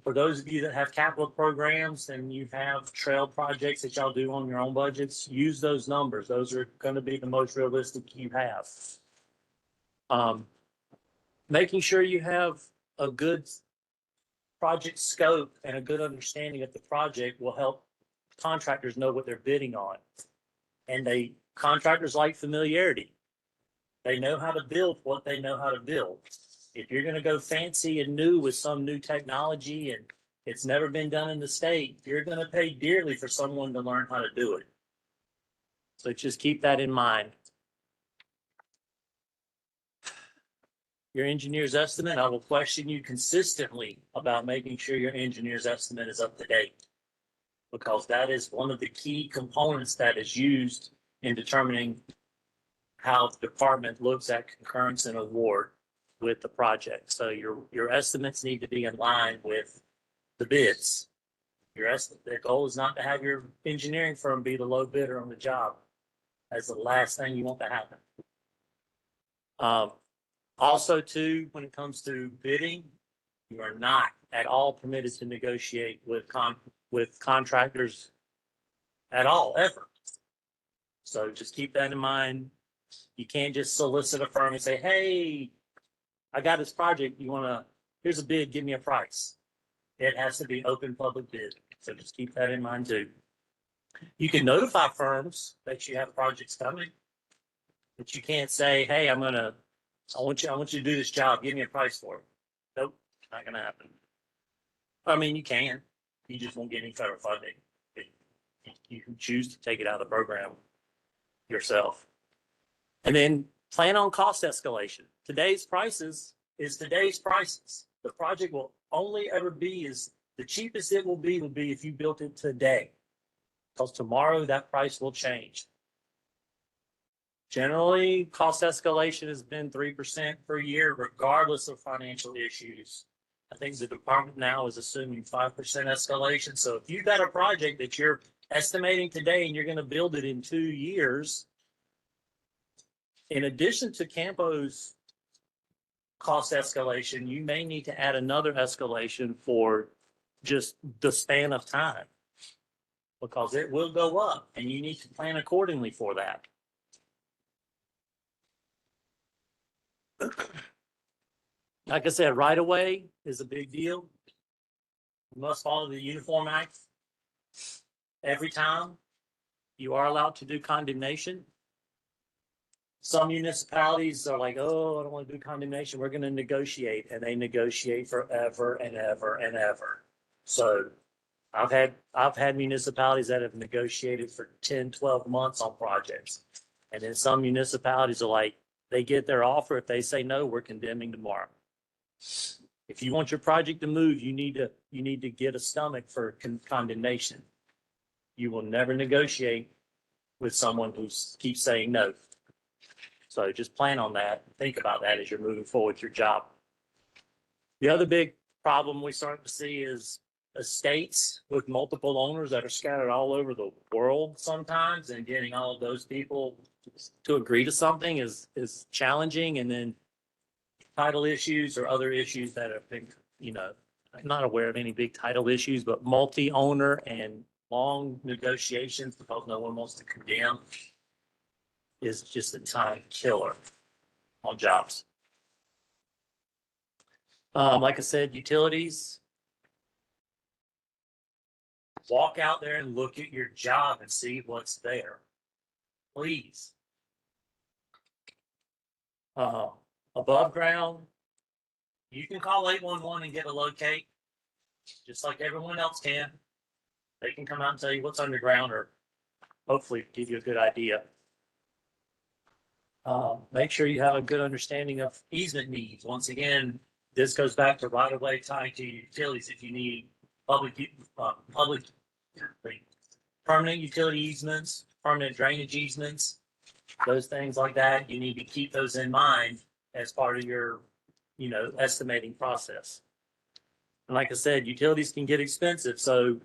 for those of you that have capital programs and you have trail projects that y'all do on your own budgets, use those numbers. Those are going to be the most realistic you have. Making sure you have a good project scope and a good understanding of the project will help contractors know what they're bidding on. And contractors like familiarity. They know how to build what they know how to build. If you're going to go fancy and new with some new technology and it's never been done in the state, you're going to pay dearly for someone to learn how to do it. So just keep that in mind. Your engineer's estimate, I will question you consistently about making sure your engineer's estimate is up to date. Because that is one of the key components that is used in determining how the department looks at concurrence and award with the project. So your estimates need to be in line with the bids. Your estimate, the goal is not to have your engineering firm be the low bidder on the job. That's the last thing you want to happen. Also, too, when it comes to bidding, you are not at all permitted to negotiate with contractors at all, ever. So just keep that in mind. You can't just solicit a firm and say, hey, I got this project. Here's a bid, give me a price. It has to be open public bid. So just keep that in mind too. You can notify firms that you have projects coming, but you can't say, hey, I want you to do this job. Give me a price for it. Nope, not gonna happen. I mean, you can. You just won't get any federal funding. You can choose to take it out of the program yourself. And then plan on cost escalation. Today's prices is today's prices. The project will only ever be the cheapest it will be if you built it today. Because tomorrow that price will change. Generally, cost escalation has been 3% per year, regardless of financial issues. I think the department now is assuming 5% escalation. So if you've got a project that you're estimating today and you're going to build it in 2 years, in addition to Campo's cost escalation, you may need to add another escalation for just the span of time, because it will go up and you need to plan accordingly for that. Like I said, right away is a big deal. You must follow the Uniform Act every time. You are allowed to do condemnation. Some municipalities are like, oh, I don't want to do condemnation. We're going to negotiate, and they negotiate forever and ever and ever. So I've had municipalities that have negotiated for 10, 12 months on projects. And then some municipalities are like, they get their offer. If they say no, we're condemning tomorrow. If you want your project to move, you need to get a stomach for condemnation. You will never negotiate with someone who keeps saying no. So just plan on that. Think about that as you're moving forward with your job. The other big problem we start to see is estates with multiple owners that are scattered all over the world sometimes, and getting all of those people to agree to something is challenging. And then title issues or other issues that have been, I'm not aware of any big title issues, but multi-owner and long negotiations because no one wants to condemn is just a time killer on jobs. Like I said, utilities. Walk out there and look at your job and see what's there. Please. Above ground, you can call 811 and get a locate, just like everyone else can. They can come out and tell you what's underground, or hopefully give you a good idea. Make sure you have a good understanding of easement needs. Once again, this goes back to right-of-way tied to utilities. If you need public permanent utility easements, permanent drainage easements, those things like that, you need to keep those in mind as part of your, estimating process. And like I said, utilities can get expensive. So,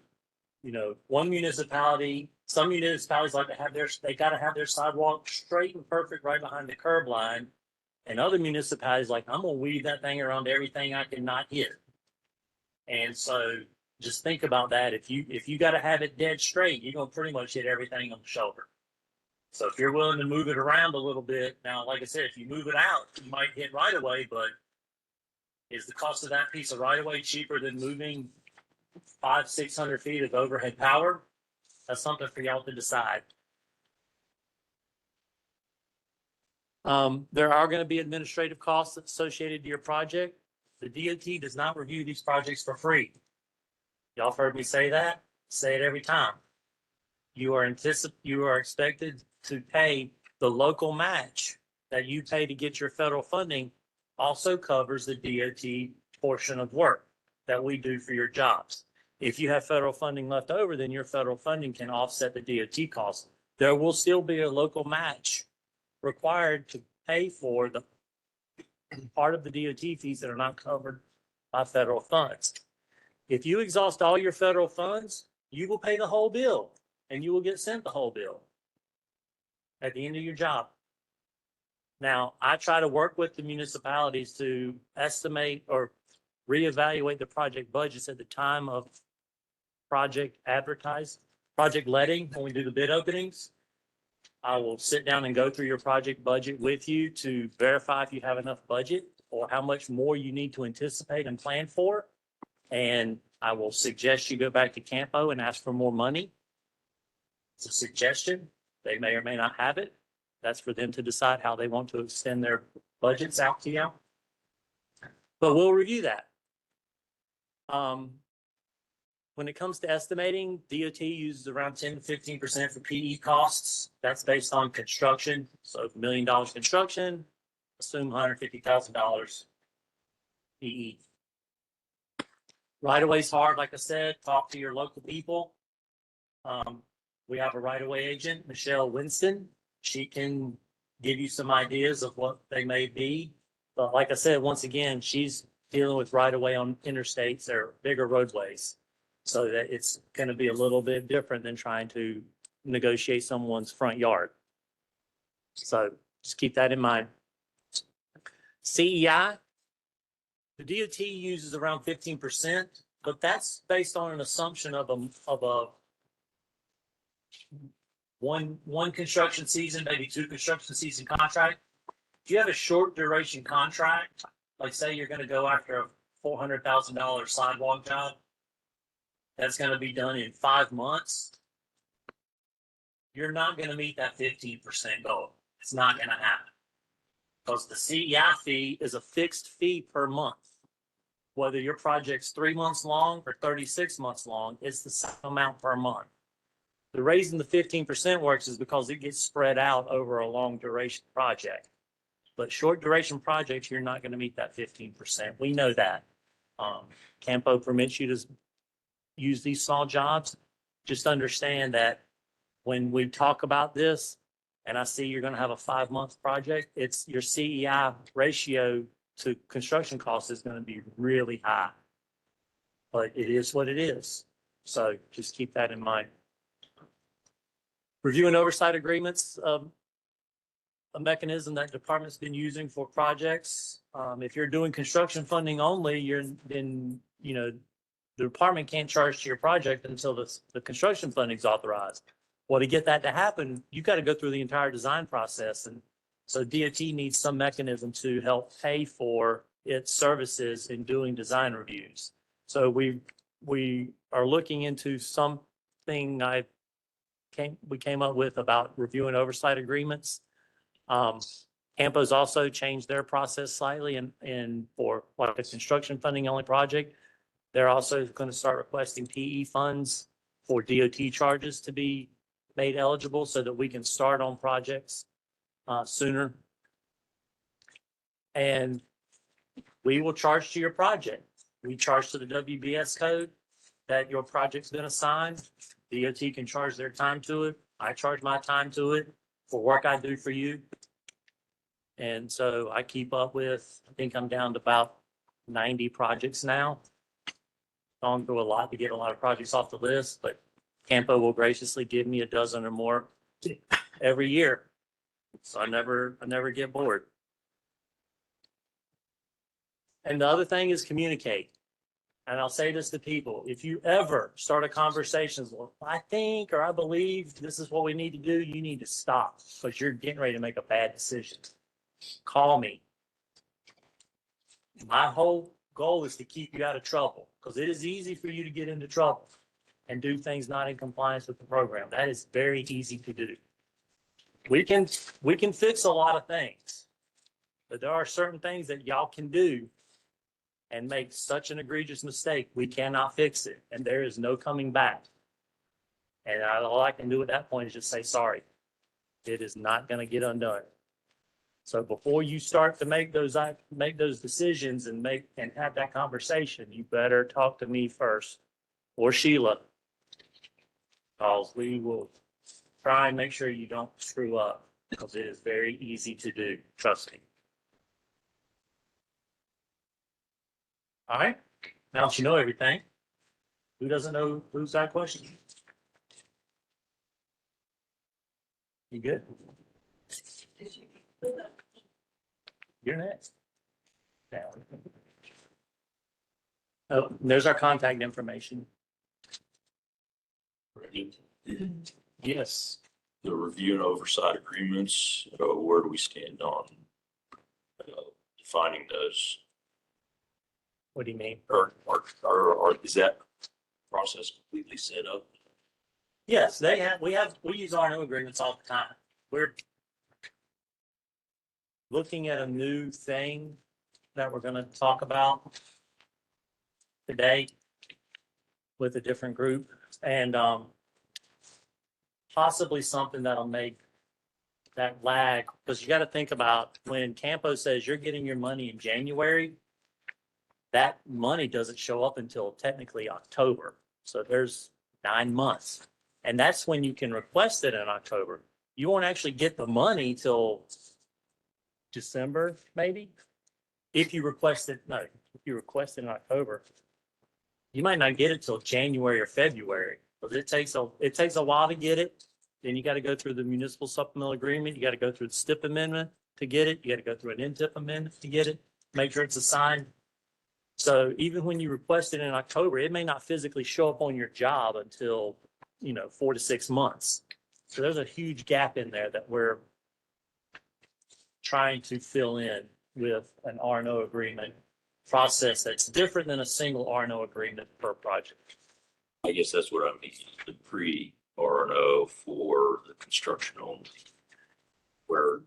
some municipalities like to have they got to have their sidewalk straight and perfect right behind the curb line. And other municipalities like, I'm going to weave that thing around everything I can not hit. And so just think about that. If you got to have it dead straight, you're going to pretty much hit everything on the shoulder. So if you're willing to move it around a little bit, now, like I said, if you move it out, you might hit right away, but is the cost of that piece of right away cheaper than moving 500-600 feet of overhead power? That's something for y'all to decide. There are going to be administrative costs associated to your project. The DOT does not review these projects for free. Y'all have heard me say that. Say it every time. You are expected to pay the local match that you pay to get your federal funding also covers the DOT portion of work that we do for your jobs. If you have federal funding left over, then your federal funding can offset the DOT costs. There will still be a local match required to pay for the part of the DOT fees that are not covered by federal funds. If you exhaust all your federal funds, you will pay the whole bill and you will get sent the whole bill at the end of your job. Now, I try to work with the municipalities to estimate or reevaluate the project budgets at the time of project letting, when we do the bid openings. I will sit down and go through your project budget with you to verify if you have enough budget or how much more you need to anticipate and plan for. And I will suggest you go back to Campo and ask for more money. It's a suggestion. They may or may not have it. That's for them to decide how they want to extend their budgets out to you. But we'll review that. When it comes to estimating, DOT uses around 10 to 15% for PE costs. That's based on construction. So $1 million construction, assume $150,000 PE. Right away is hard, like I said. Talk to your local people. We have a right-of-way agent, Michelle Winston. She can give you some ideas of what they may be. But like I said, once again, she's dealing with right-of-way on interstates or bigger roadways. So that it's going to be a little bit different than trying to negotiate someone's front yard. So just keep that in mind. CEI, the DOT uses around 15%, but that's based on an assumption of a one construction season, maybe 2 construction season contract. If you have a short duration contract, like say you're going to go after a $400,000 sidewalk job, that's going to be done in 5 months, you're not going to meet that 15% goal. It's not going to happen because the CEI fee is a fixed fee per month. Whether your project's 3 months long or 36 months long, it's the same amount per month. The reason the 15% works is because it gets spread out over a long duration project. But short duration projects, you're not going to meet that 15%. We know that. Campo permits you to use these small jobs. Just understand that when we talk about this and I see you're going to have a 5-month project, it's your CEI ratio to construction costs is going to be really high. But it is what it is. So just keep that in mind. Review and oversight agreements, a mechanism that department's been using for projects. If you're doing construction funding only, then the department can't charge to your project until the construction funding's authorized. Well, to get that to happen, you've got to go through the entire design process. And so DOT needs some mechanism to help pay for its services in doing design reviews. So we are looking into something we came up with about review and oversight agreements. Campo's also changed their process slightly and for like a construction funding only project. They're also going to start requesting PE funds for DOT charges to be made eligible so that we can start on projects sooner. And we will charge to your project. We charge to the WBS code that your project's been assigned. DOT can charge their time to it. I charge my time to it for work I do for you. And so I keep up with, I think I'm down to about 90 projects now. Gone through a lot to get a lot of projects off the list, but Campo will graciously give me a dozen or more every year. So I never get bored. And the other thing is communicate. And I'll say this to people, if you ever start a conversation, well, I think, or I believe this is what we need to do, you need to stop because you're getting ready to make a bad decision. Call me. My whole goal is to keep you out of trouble because it is easy for you to get into trouble and do things not in compliance with the program. That is very easy to do. We can fix a lot of things, but there are certain things that y'all can do and make such an egregious mistake, we cannot fix it, and there is no coming back. And all I can do at that point is just say sorry. It is not going to get undone. So before you start to make those decisions and have that conversation, you better talk to me first or Sheila. Because we will try and make sure you don't screw up, because it is very easy to do, trust me. All right, now that you know everything, who doesn't know, who's got questions? You good? You're next. Now. Oh, there's our contact information. Ready? Yes. The review and oversight agreements, where do we stand on defining those? What do you mean? Or is that process completely set up? Yes, we use R&O agreements all the time. We're looking at a new thing that we're gonna talk about today with a different group, and possibly something that'll make that lag, because you got to think about when Campo says you're getting your money in January, that money doesn't show up until technically October. So there's 9 months. And that's when you can request it in October. You won't actually get the money till December, maybe. If you request it in October, you might not get it till January or February. Because it takes a while to get it. Then you got to go through the municipal supplemental agreement. You got to go through the STIP amendment to get it. You got to go through an NTIP amendment to get it. Make sure it's assigned. So even when you request it in October, it may not physically show up on your job until, 4 to 6 months. So there's a huge gap in there that we're trying to fill in with an R&O agreement process that's different than a single R&O agreement per project. I guess that's what I mean, the pre-R&O for the construction only. Where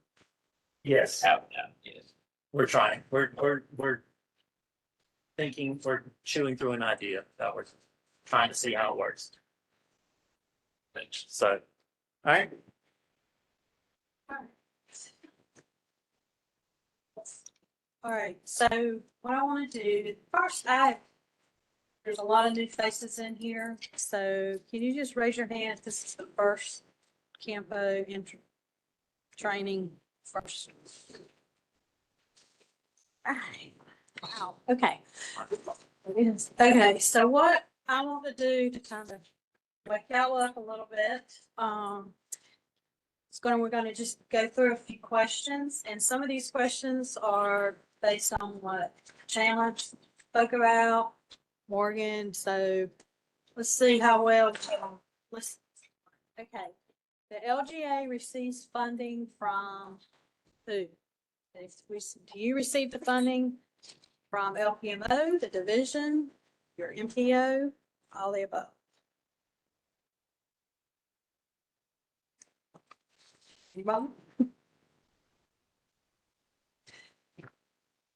Yes, have that, yes. we're trying. We're thinking, we're chewing through an idea that we're trying to see how it works. Thanks. So, all right. All right, so what I want to do, first, there's a lot of new faces in here, so can you just raise your hand? This is the first Campo training first. All right, wow, okay. Okay, so what I want to do to kind of wake y'all up a little bit, we're gonna just go through a few questions, and some of these questions are based on what Chandler spoke about, Morgan, so let's see how well, let's, okay. The LGA receives funding from who? Do you receive the funding from LPMO, the division, your MPO, all the above? Anybody?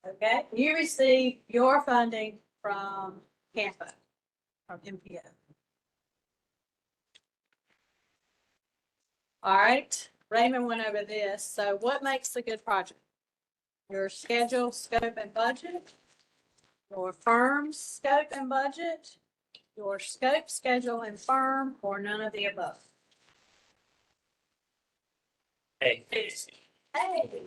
Okay, you receive your funding from Campo, from MPO. All right, Raymond went over this. So what makes a good project? Your schedule, scope, and budget, your firm's scope and budget, your scope, schedule, and firm, or none of the above? Hey. Hey.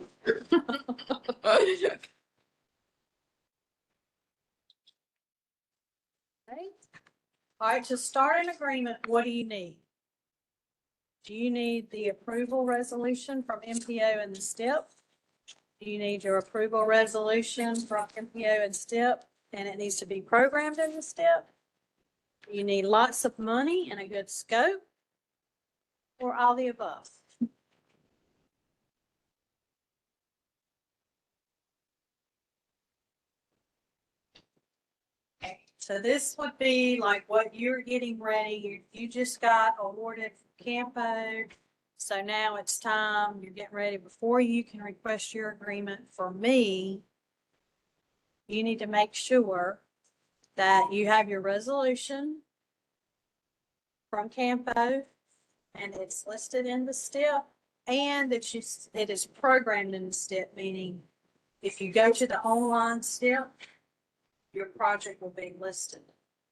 Okay. All right, to start an agreement, what do you need? Do you need the approval resolution from MPO and the STIP? Do you need your approval resolution from MPO and STIP, and it needs to be programmed in the STIP? You need lots of money and a good scope, or all the above? Okay, so this would be like what you're getting ready. You just got awarded Campo. So now it's time, you're getting ready. Before you can request your agreement for me, you need to make sure that you have your resolution from Campo and it's listed in the STIP and that it is programmed in the STIP, meaning if you go to the online STIP, your project will be listed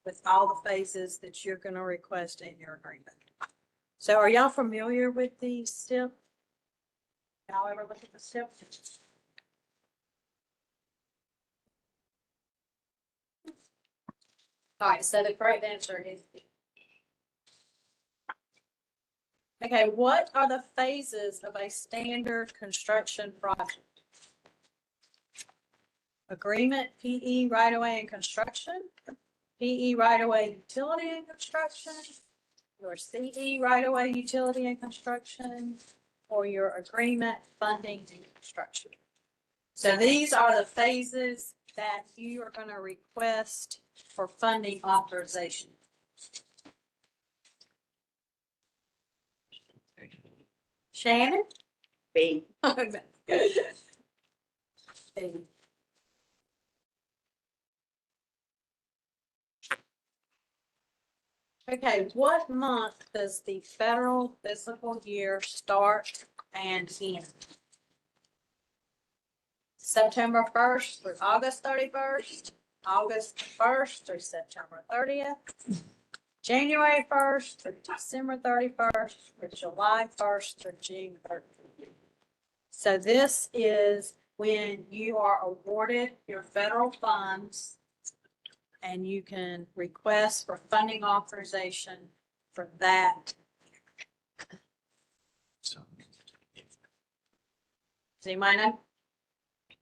with all the phases that you're going to request in your agreement. So are y'all familiar with the STIP? Y'all ever look at the STIP? All right, so the correct answer is B. Okay, what are the phases of a standard construction project? Agreement, PE, right-of-way and construction, PE, right-of-way, utility and construction, your CE, right-of-way, utility and construction, or your agreement, funding and construction. So these are the phases that you are going to request for funding authorization. Shannon? B. B. Okay, what month does the federal fiscal year start and end? September 1st through August 31st, August 1st through September 30th, January 1st through December 31st, or July 1st through June 30th. So this is when you are awarded your federal funds and you can request for funding authorization for that. Does anybody know?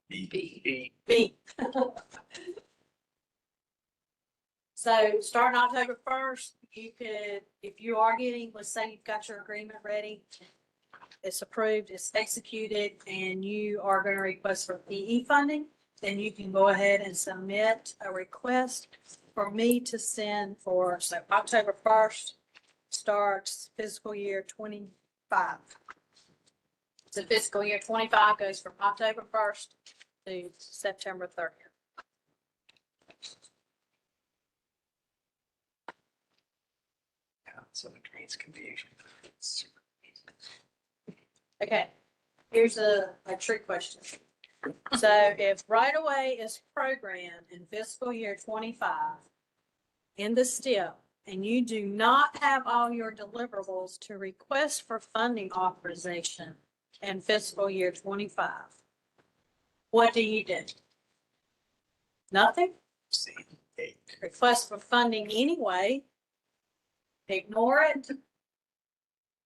B. B. So starting October 1st, you could, if you are getting, let's say you've got your agreement ready, it's approved, it's executed, and you are going to request for PE funding, then you can go ahead and submit a request for me to send for, so October 1st starts fiscal year 25. So fiscal year 25 goes from October 1st to September 30th. So it creates confusion. Okay, here's a trick question. So if right-of-way is programmed in fiscal year 25 in the STIP, and you do not have all your deliverables to request for funding authorization in fiscal year 25, what do you do? Nothing? Request for funding anyway, ignore it,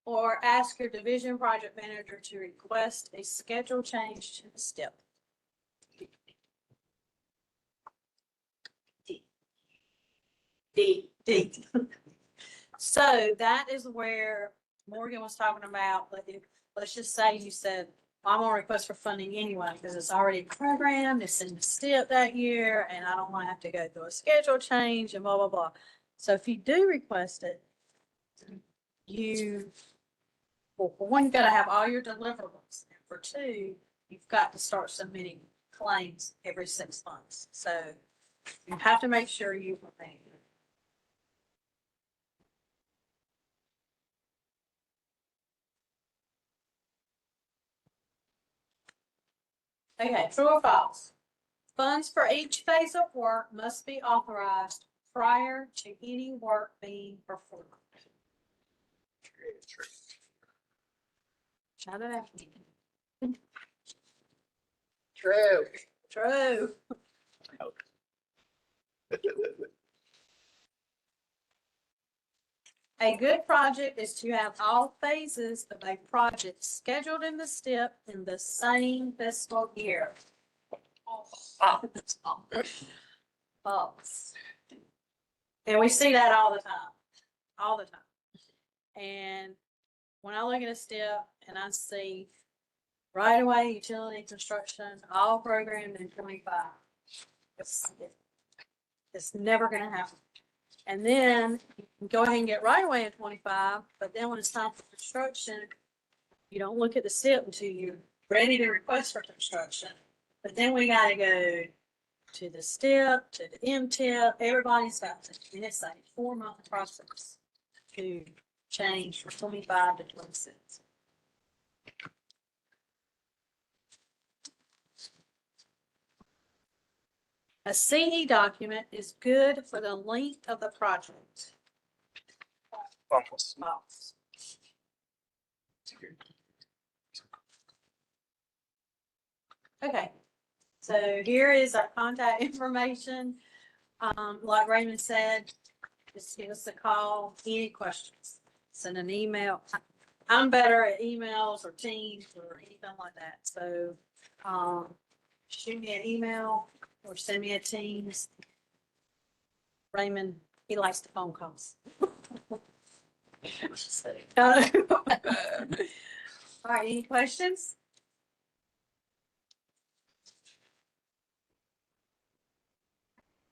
or ask your division project manager to request a schedule change to the STIP. D. So that is where Morgan was talking about, but if, let's just say you said, well, I'm gonna request for funding anyway, because it's already programmed, it's in the STIP that year, and I don't wanna have to go through a schedule change and blah, blah, blah. So if you do request it, well, for one, you've gotta have all your deliverables. And for two, you've got to start submitting claims every 6 months. So you have to make sure you prepare. Okay, true or false? Funds for each phase of work must be authorized prior to any work being performed. Shout it out. True. True. A good project is to have all phases of a project scheduled in the STIP in the same fiscal year. False. And we see that all the time. And when I look at a STIP and I see right away, utility, construction, all programmed in 25, it's never going to happen. And then you can go ahead and get right away in 25, but then when it's time for construction, you don't look at the STIP until you're ready to request for construction. But then we got to go to the STIP, to the MTIP, everybody's got to, and it's a 4-month process to change from 25 to 26. A CE document is good for the length of the project. False. Okay, so here is our contact information. Like Raymond said, just give us a call, any questions, send an email. I'm better at emails or Teams or anything like that, so, shoot me an email or send me a Teams. Raymond, he likes the phone calls. All right, any questions?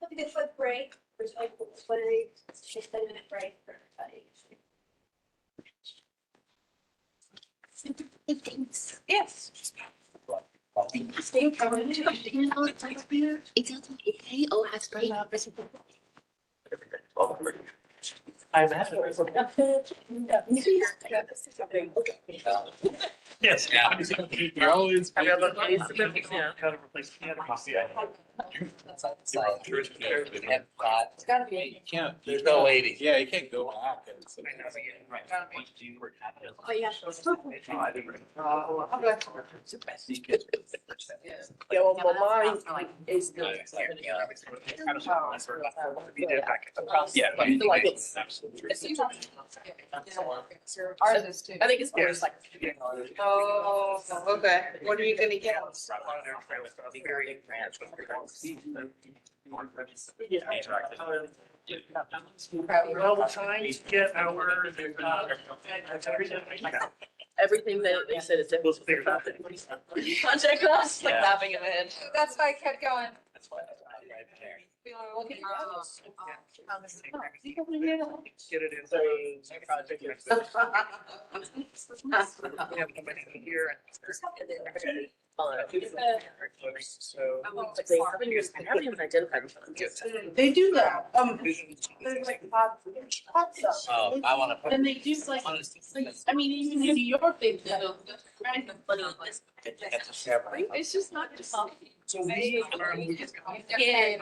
Have a good foot break, there's like, what a 10-minute break for everybody. Thanks. Yes. Oh, that's great. I've had Yes. You're always. Kind of replace It's gotta be. There's no lady. Yeah, you can't go back. Oh, yeah. Yeah, well, mine is good. Yeah. I feel like it's. Ours is too. I think it's more like. Oh, okay. What are you gonna get? Well, we're trying to get our. Everything that they said is We'll figure it out. Contact us, like Yeah. laughing at it. That's why I kept going. That's why I'm right there. Get it in. Here. So. They haven't even identified. They do that. There's like hot stuff. Oh, I wanna put. And they do like, I mean, even in New York, they do. Right? It's just not just. So we. Yeah.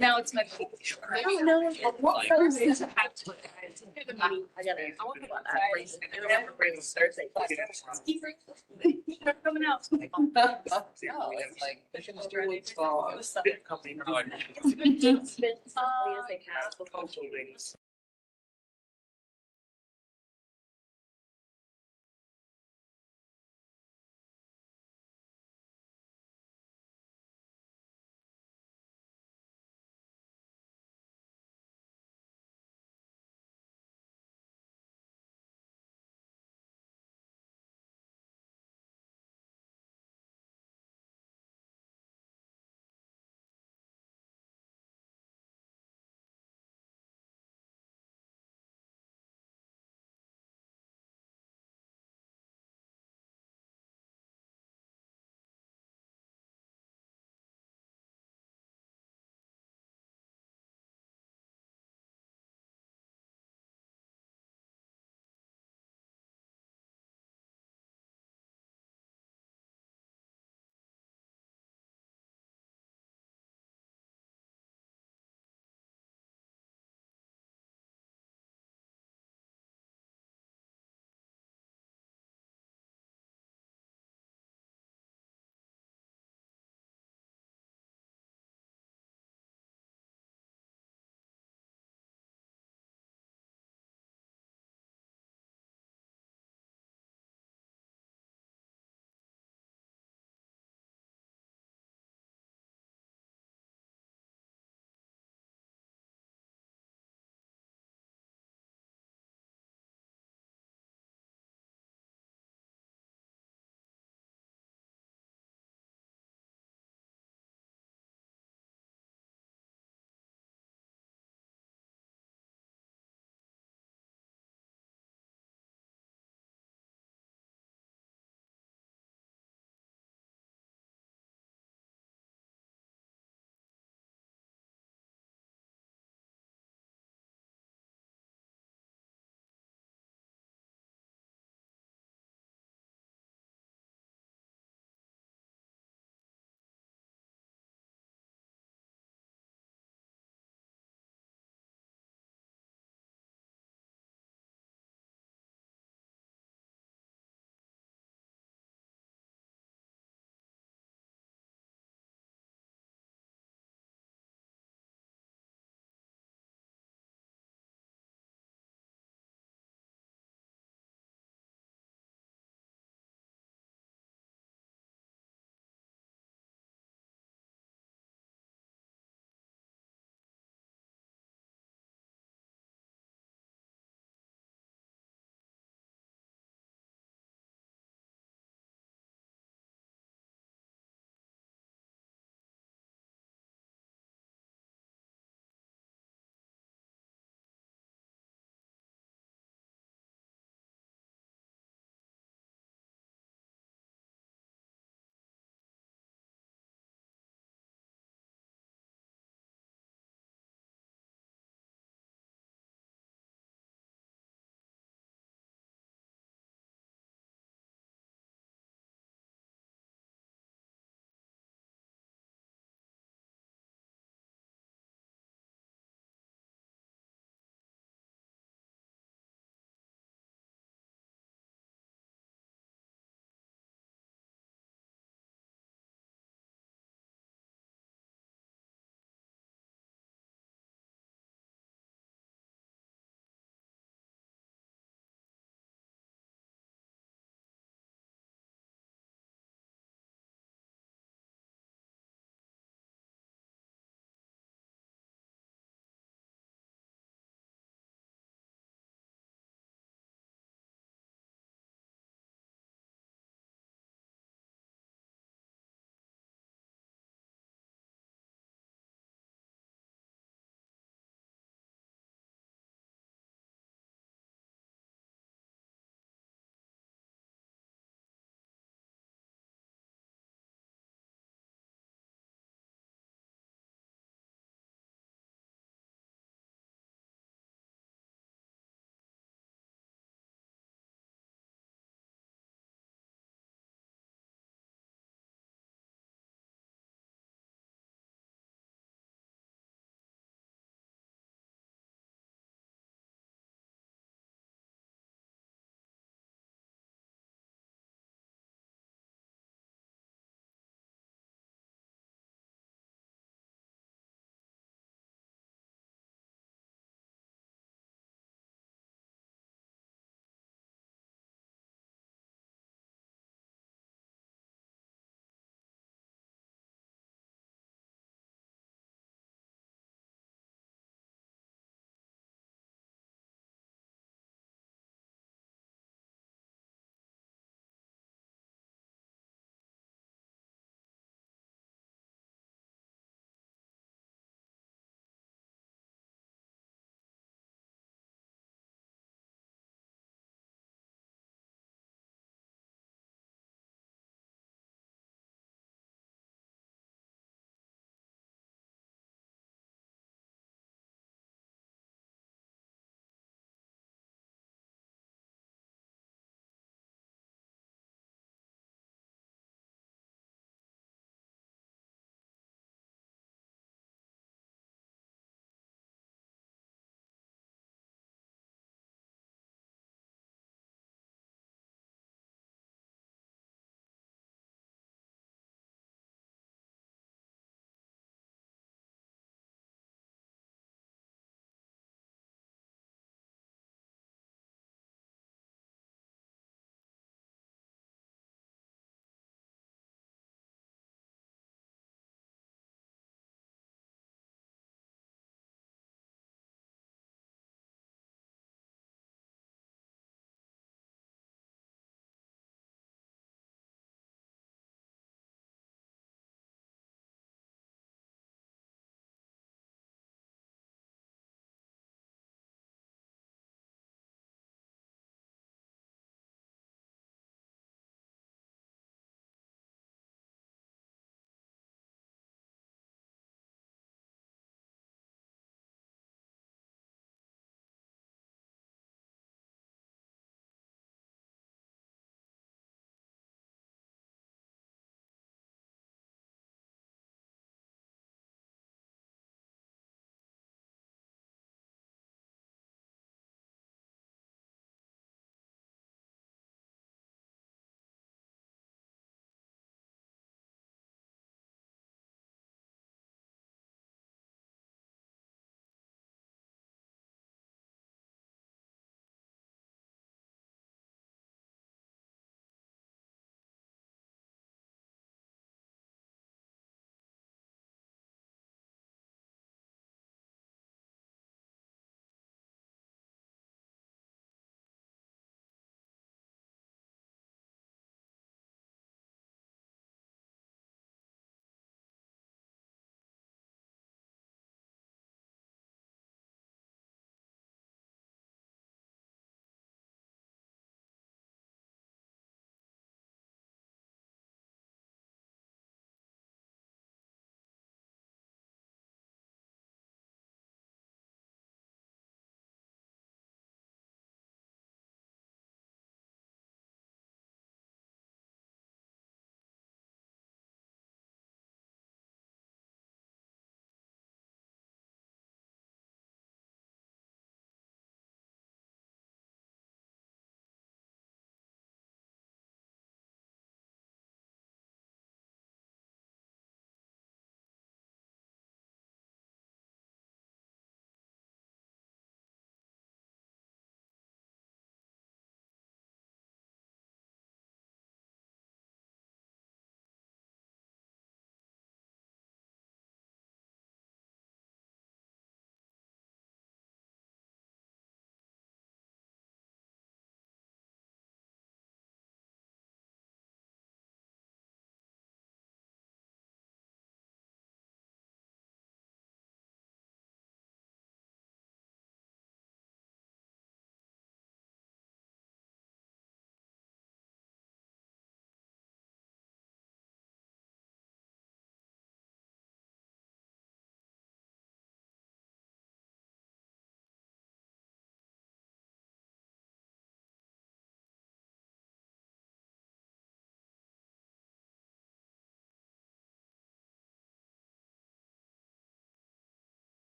Now it's my. I don't know what colors is it. I gotta. I want to go on that. I remember Brandon Thursday. They're coming out. No, it's like, they should just do it small. Company. It's been some ways they have.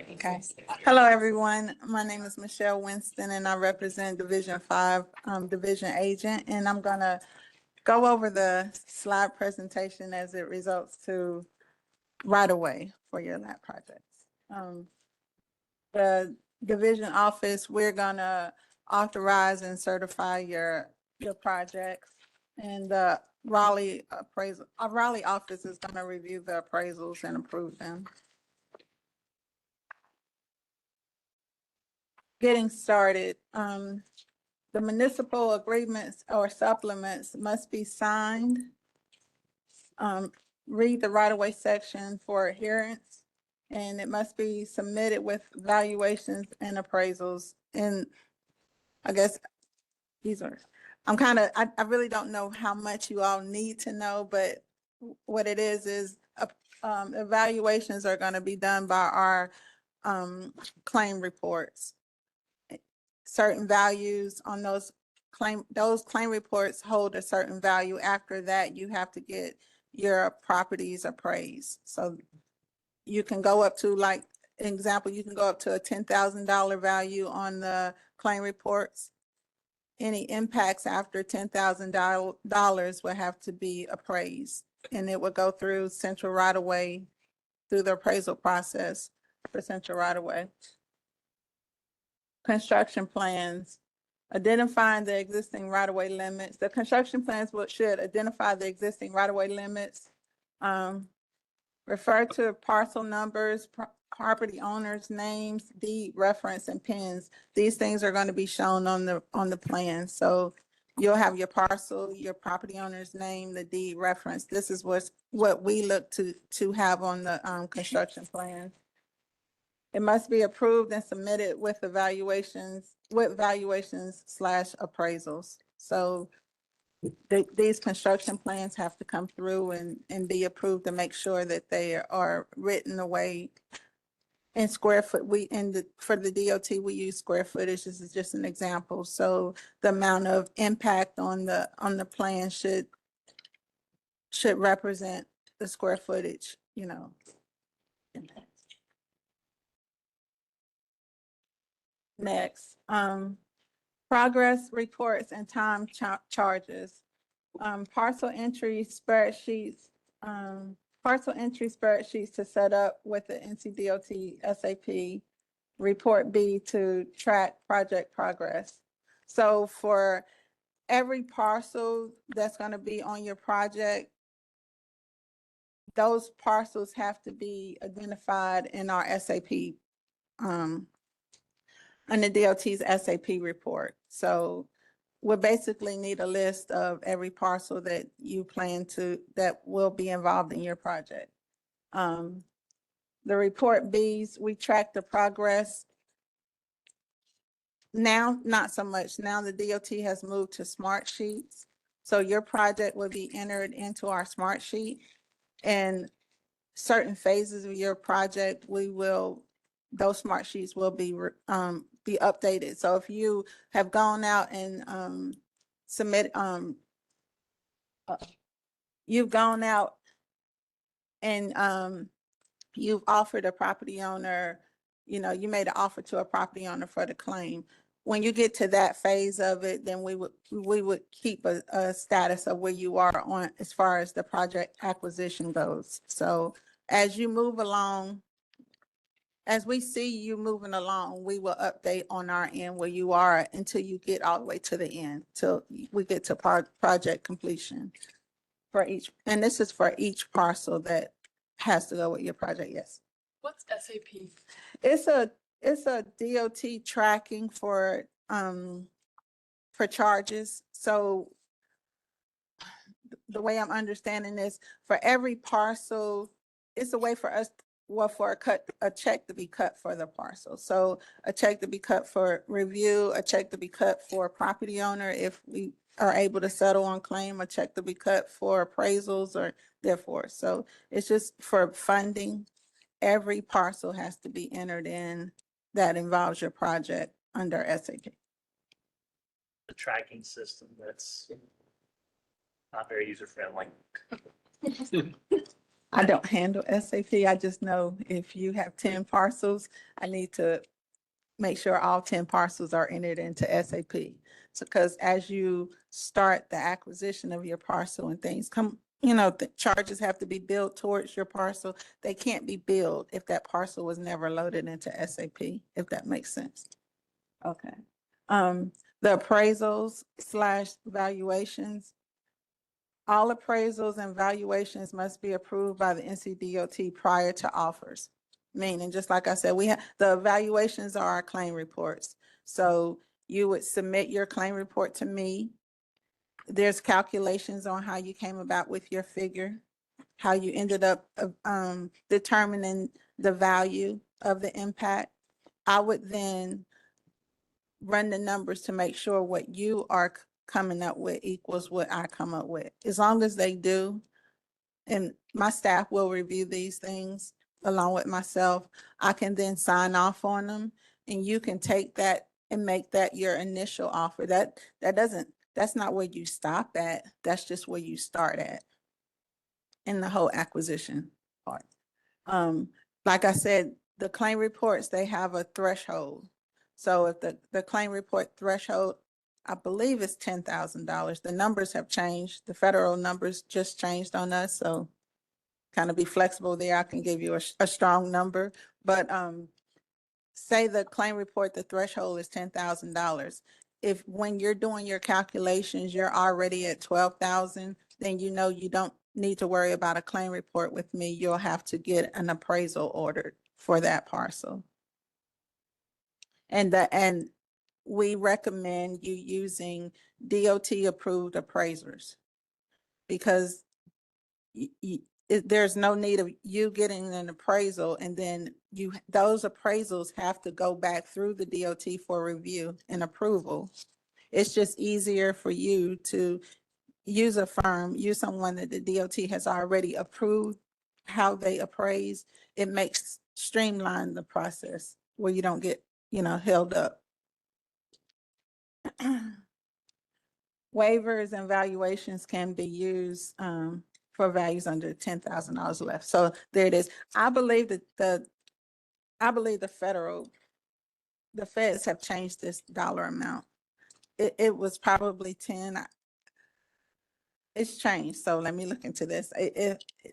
Okay. Hello, everyone. My name is Michelle Winston, and I represent Division 5, Division Agent, and I'm gonna go over the slide presentation as it results to right away for your lab projects. The division office, we're gonna authorize and certify your projects. And the Raleigh appraisal, our Raleigh office is gonna review the appraisals and approve them. Getting started, the municipal agreements or supplements must be signed. Read the right-of-way section for adherence, and it must be submitted with valuations and appraisals. And I guess these are, I really don't know how much you all need to know, but what it is evaluations are gonna be done by our claim reports. Certain values on those claim reports hold a certain value. After that, you have to get your properties appraised. So you can go up to, like, example, you can go up to a $10,000 value on the claim reports. Any impacts after $10,000 will have to be appraised, and it will go through central right-of-way through the appraisal process for central right-of-way. Construction plans, identifying the existing right-of-way limits. The construction plans should identify the existing right-of-way limits. Refer to parcel numbers, property owners' names, deed reference, and pins. These things are going to be shown on the plan. So you'll have your parcel, your property owner's name, the deed reference. This is what we look to have on the construction plan. It must be approved and submitted with valuations / appraisals. So these construction plans have to come through and be approved to make sure that they are written away in square foot. For the DOT, we use square footage. This is just an example. So the amount of impact on the plan should represent the square footage, impact. Next, progress reports and time charges. Parcel entry spreadsheets to set up with the NCDOT SAP. Report B to track project progress. So for every parcel that's going to be on your project, those parcels have to be identified in our SAP, on the DOT's SAP report. So we'll basically need a list of every parcel that you that will be involved in your project. The report Bs, we track the progress. Now, not so much. Now the DOT has moved to smart sheets. So your project will be entered into our smart sheet, and certain phases of your project, those smart sheets will be updated. So if you have gone out and you've gone out and you've offered a property owner, you made an offer to a property owner for the claim. When you get to that phase of it, then we would keep a status of where you are on as far as the project acquisition goes. So as you move along, as we see you moving along, we will update on our end where you are until you get all the way to the end, till we get to project completion for each. And this is for each parcel that has to go with your project. Yes. What's SAP? It's a DOT tracking for charges. So the way I'm understanding this, for every parcel, it's a way for us, for a check to be cut for the parcel. So a check to be cut for review, a check to be cut for property owner if we are able to settle on claim, a check to be cut for appraisals or therefore. So it's just for funding. Every parcel has to be entered in that involves your project under SAP. The tracking system that's not very user friendly. I don't handle SAP. I just know if you have 10 parcels, I need to make sure all 10 parcels are entered into SAP. So, because as you start the acquisition of your parcel and things come, the charges have to be billed towards your parcel. They can't be billed if that parcel was never loaded into SAP, if that makes sense. Okay. The appraisals / valuations. All appraisals and valuations must be approved by the NCDOT prior to offers. Meaning, just like I said, the evaluations are our claim reports. So you would submit your claim report to me. There's calculations on how you came about with your figure, how you ended up determining the value of the impact. I would then run the numbers to make sure what you are coming up with equals what I come up with. As long as they do, and my staff will review these things along with myself, I can then sign off on them, and you can take that and make that your initial offer. That's not where you stop at. That's just where you start at in the whole acquisition part. Like I said, the claim reports, they have a threshold. So if the claim report threshold, I believe it's $10,000. The numbers have changed. The federal numbers just changed on us. So kind of be flexible there. I can give you a strong number, but say the claim report, the threshold is $10,000. If when you're doing your calculations, you're already at 12,000, then you don't need to worry about a claim report with me. You'll have to get an appraisal ordered for that parcel. And we recommend you using DOT approved appraisers, because there's no need of you getting an appraisal, and then those appraisals have to go back through the DOT for review and approval. It's just easier for you to use someone that the DOT has already approved how they appraise. It makes streamline the process where you don't get, held up. Waivers and valuations can be used for values under $10,000 left. So there it is. I believe that the feds have changed this dollar amount. It was probably 10. It's changed. So let me look into this.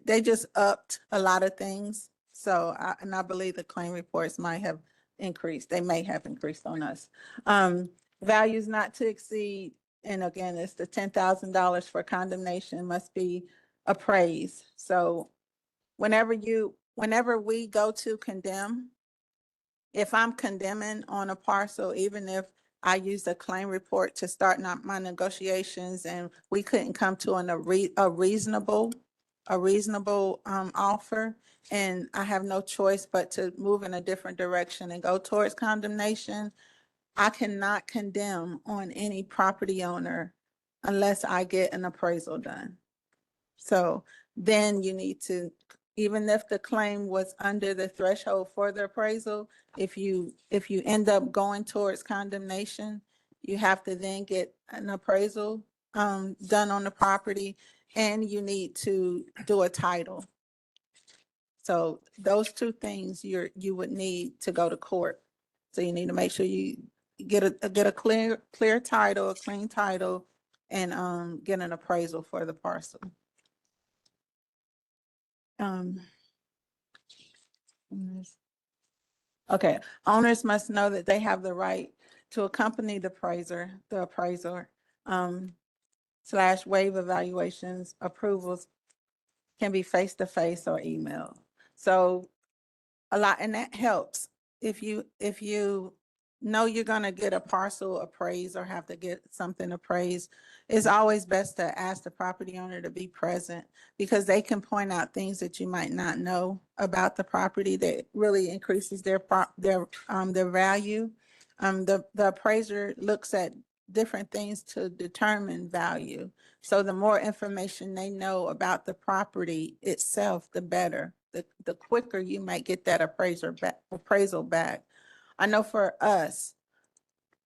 They just upped a lot of things. So I believe the claim reports might have increased. They may have increased on us. Values not to exceed, and again, it's the $10,000 for condemnation must be appraised. So whenever we go to condemn, if I'm condemning on a parcel, even if I used a claim report to start my negotiations and we couldn't come to a reasonable offer, and I have no choice but to move in a different direction and go towards condemnation, I cannot condemn on any property owner unless I get an appraisal done. So then you need to, even if the claim was under the threshold for the appraisal, if you end up going towards condemnation, you have to then get an appraisal done on the property, and you need to do a title. So those two things you would need to go to court. So you need to make sure you get a clear title, a clean title, and get an appraisal for the parcel. Okay, owners must know that they have the right to accompany the appraiser, / waive evaluations. Approvals can be face-to-face or email. So a lot, and that helps. If you know you're gonna get a parcel appraised or have to get something appraised, it's always best to ask the property owner to be present, because they can point out things that you might not know about the property that really increases their value. The appraiser looks at different things to determine value. So the more information they know about the property itself, the better. The quicker you might get that appraisal back. I know for us,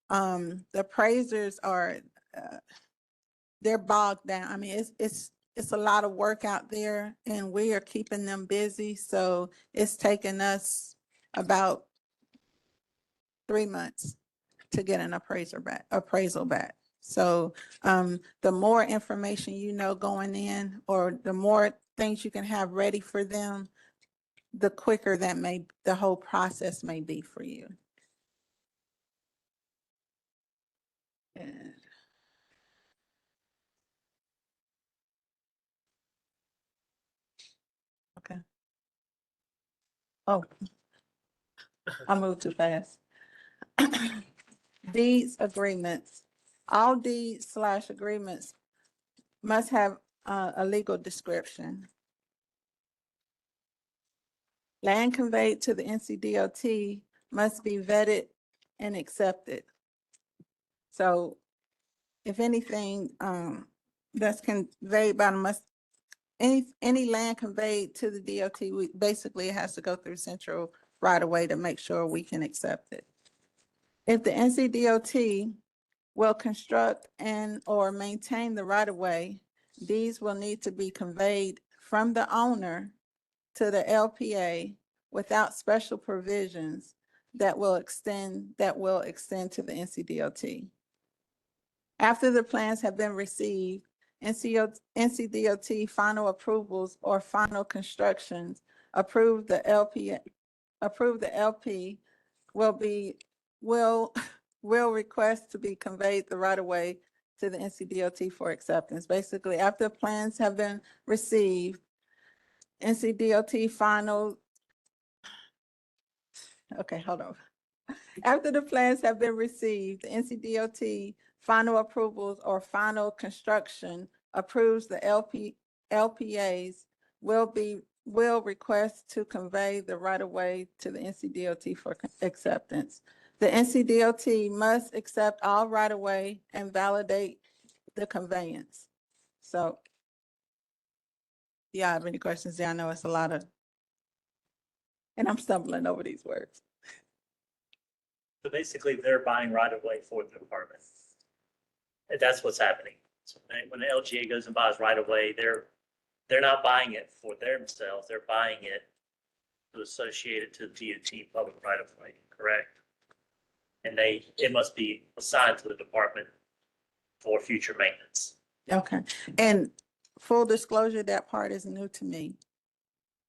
the appraisers are, they're bogged down. I mean, it's a lot of work out there and we are keeping them busy. So it's taken us about 3 months to get an appraisal back. So the more information you know going in, or the more things you can have ready for them, the quicker the whole process may be for you. And okay. Oh, I moved too fast. Deeds agreements. All deeds/agreements must have a legal description. Land conveyed to the NCDOT must be vetted and accepted. So if anything, that's conveyed by any land conveyed to the DOT, basically it has to go through central right away to make sure we can accept it. If the NCDOT will construct and or maintain the right of way, these will need to be conveyed from the owner to the LPA without special provisions that will extend to the NCDOT. After the plans have been received, NCDOT final approvals or final constructions approve the LP will request to be conveyed the right of way to the NCDOT for acceptance. Basically, after plans have been received, NCDOT final, okay, hold on. After the plans have been received, the NCDOT final approvals or final construction approves the LPAs will request to convey the right of way to the NCDOT for acceptance. The NCDOT must accept all right of way and validate the conveyance. So, yeah, I have any questions? Yeah, I know it's a lot of, and I'm stumbling over these words. So basically, they're buying right of way for the department. And that's what's happening. So when the LGA goes and buys right of way, they're not buying it for themselves. They're buying it to associate it to DOT public right of way, correct? And it must be assigned to the department for future maintenance. Okay, and full disclosure, that part is new to me.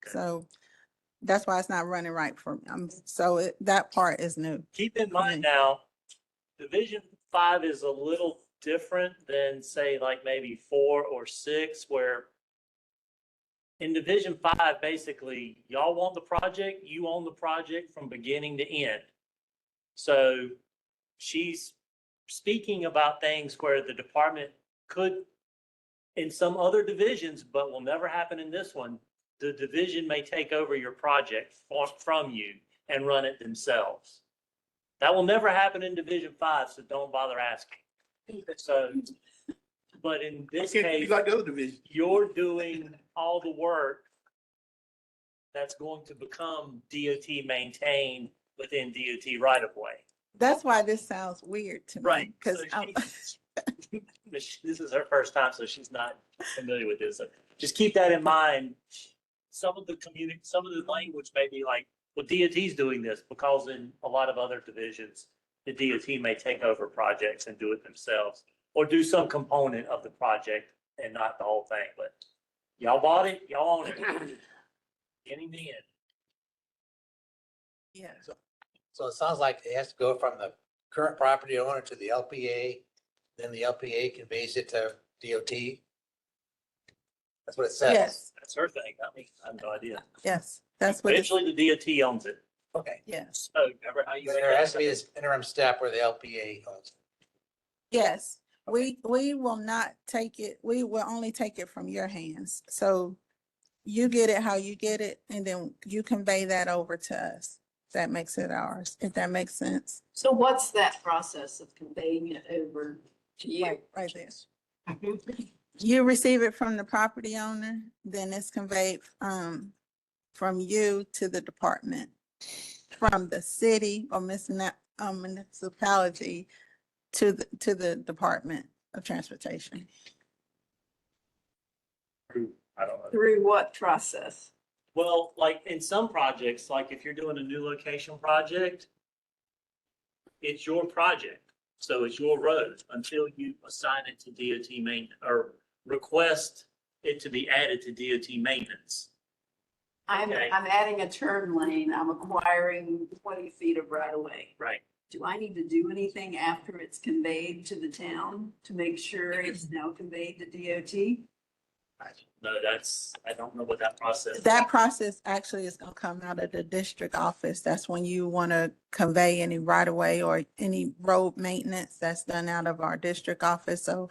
Okay. So that's why it's not running right for me. That part is new. Keep in mind now, Division 5 is a little different than say like maybe 4 or 6, where in Division 5, basically, y'all want the project, you own the project from beginning to end. So she's speaking about things where the department could, in some other divisions, but will never happen in this one, the division may take over your project from you and run it themselves. That will never happen in Division 5, so don't bother asking. So, but in this case, like the other division. you're doing all the work that's going to become DOT maintained within DOT right of way. That's why this sounds weird to me. Right. Because So this is her first time, so she's not familiar with this. So just keep that in mind. Some of the language may be like, well, DOT's doing this, because in a lot of other divisions, the DOT may take over projects and do it themselves, or do some component of the project and not the whole thing. But y'all bought it, y'all own it. Getting the end. yeah, So it sounds like it has to go from the current property owner to the LPA, then the LPA conveys it to DOT. That's what it says. yes, That's her thing. I have no idea. yes, that's what it's, Eventually, the DOT owns it. Okay. yes, So remember how you. There has to be this interim step where the LPA owns it. yes. We will not take it, we will only take it from your hands. So you get it how you get it, and then you convey that over to us. That makes it ours, if that makes sense. So what's that process of conveying it over to you? Right there. You receive it from the property owner, then it's conveyed from you to the department, from the city or municipality to the Department of Transportation. I don't know. Through what process? Well, like in some projects, like if you're doing a new location project, it's your project. So it's your road until you assign it to DOT maintenance or request it to be added to DOT maintenance. I'm Okay. adding a turn lane. I'm acquiring 20 feet of right of way. Right. Do I need to do anything after it's conveyed to the town to make sure it's now conveyed to DOT? No, I don't know what that process is. That process actually is gonna come out of the district office. That's when you want to convey any right of way or any road maintenance that's done out of our district office. So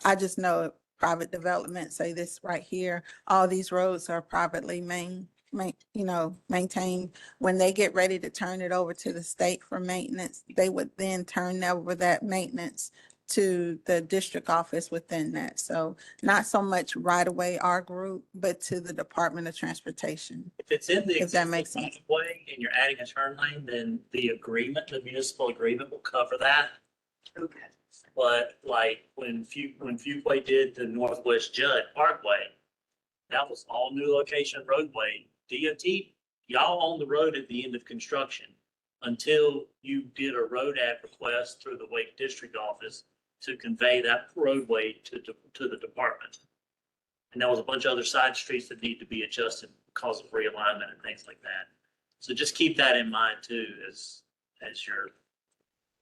I just know private development, say this right here, all these roads are privately maintained. When they get ready to turn it over to the state for maintenance, they would then turn over that maintenance to the district office within that. So not so much right away our group, but to the Department of Transportation. If it's in the If that existing makes sense. right of way and you're adding a turn lane, then the agreement, the municipal agreement will cover that. Okay. But like when Fuquay did the Northwest Judd Parkway, that was all new location roadway. DOT, y'all own the road at the end of construction until you did a road ad request through the Wake District Office to convey that roadway to the department. And there was a bunch of other side streets that need to be adjusted because of realignment and things like that. So just keep that in mind too, as you're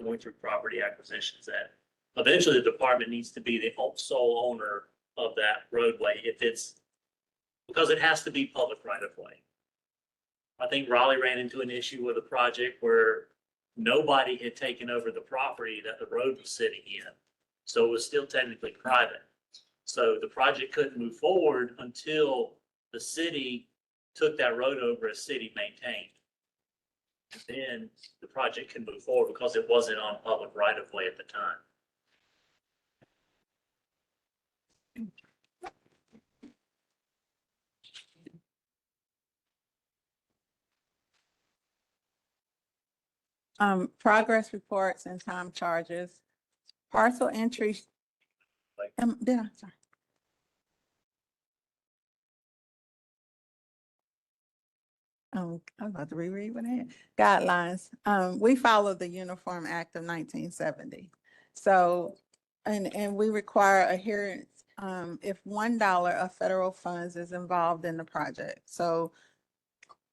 going through property acquisitions, that eventually the department needs to be the sole owner of that roadway because it has to be public right of way. I think Raleigh ran into an issue with a project where nobody had taken over the property that the road was sitting in. So it was still technically private. So the project couldn't move forward until the city took that road over as city maintained. And then the project can move forward because it wasn't on public right of way at the time. Progress reports and time charges, parcel entry. Sorry. I was about to reread what I had. Guidelines. We follow the Uniform Act of 1970. So, and we require adherence if $1 of federal funds is involved in the project. So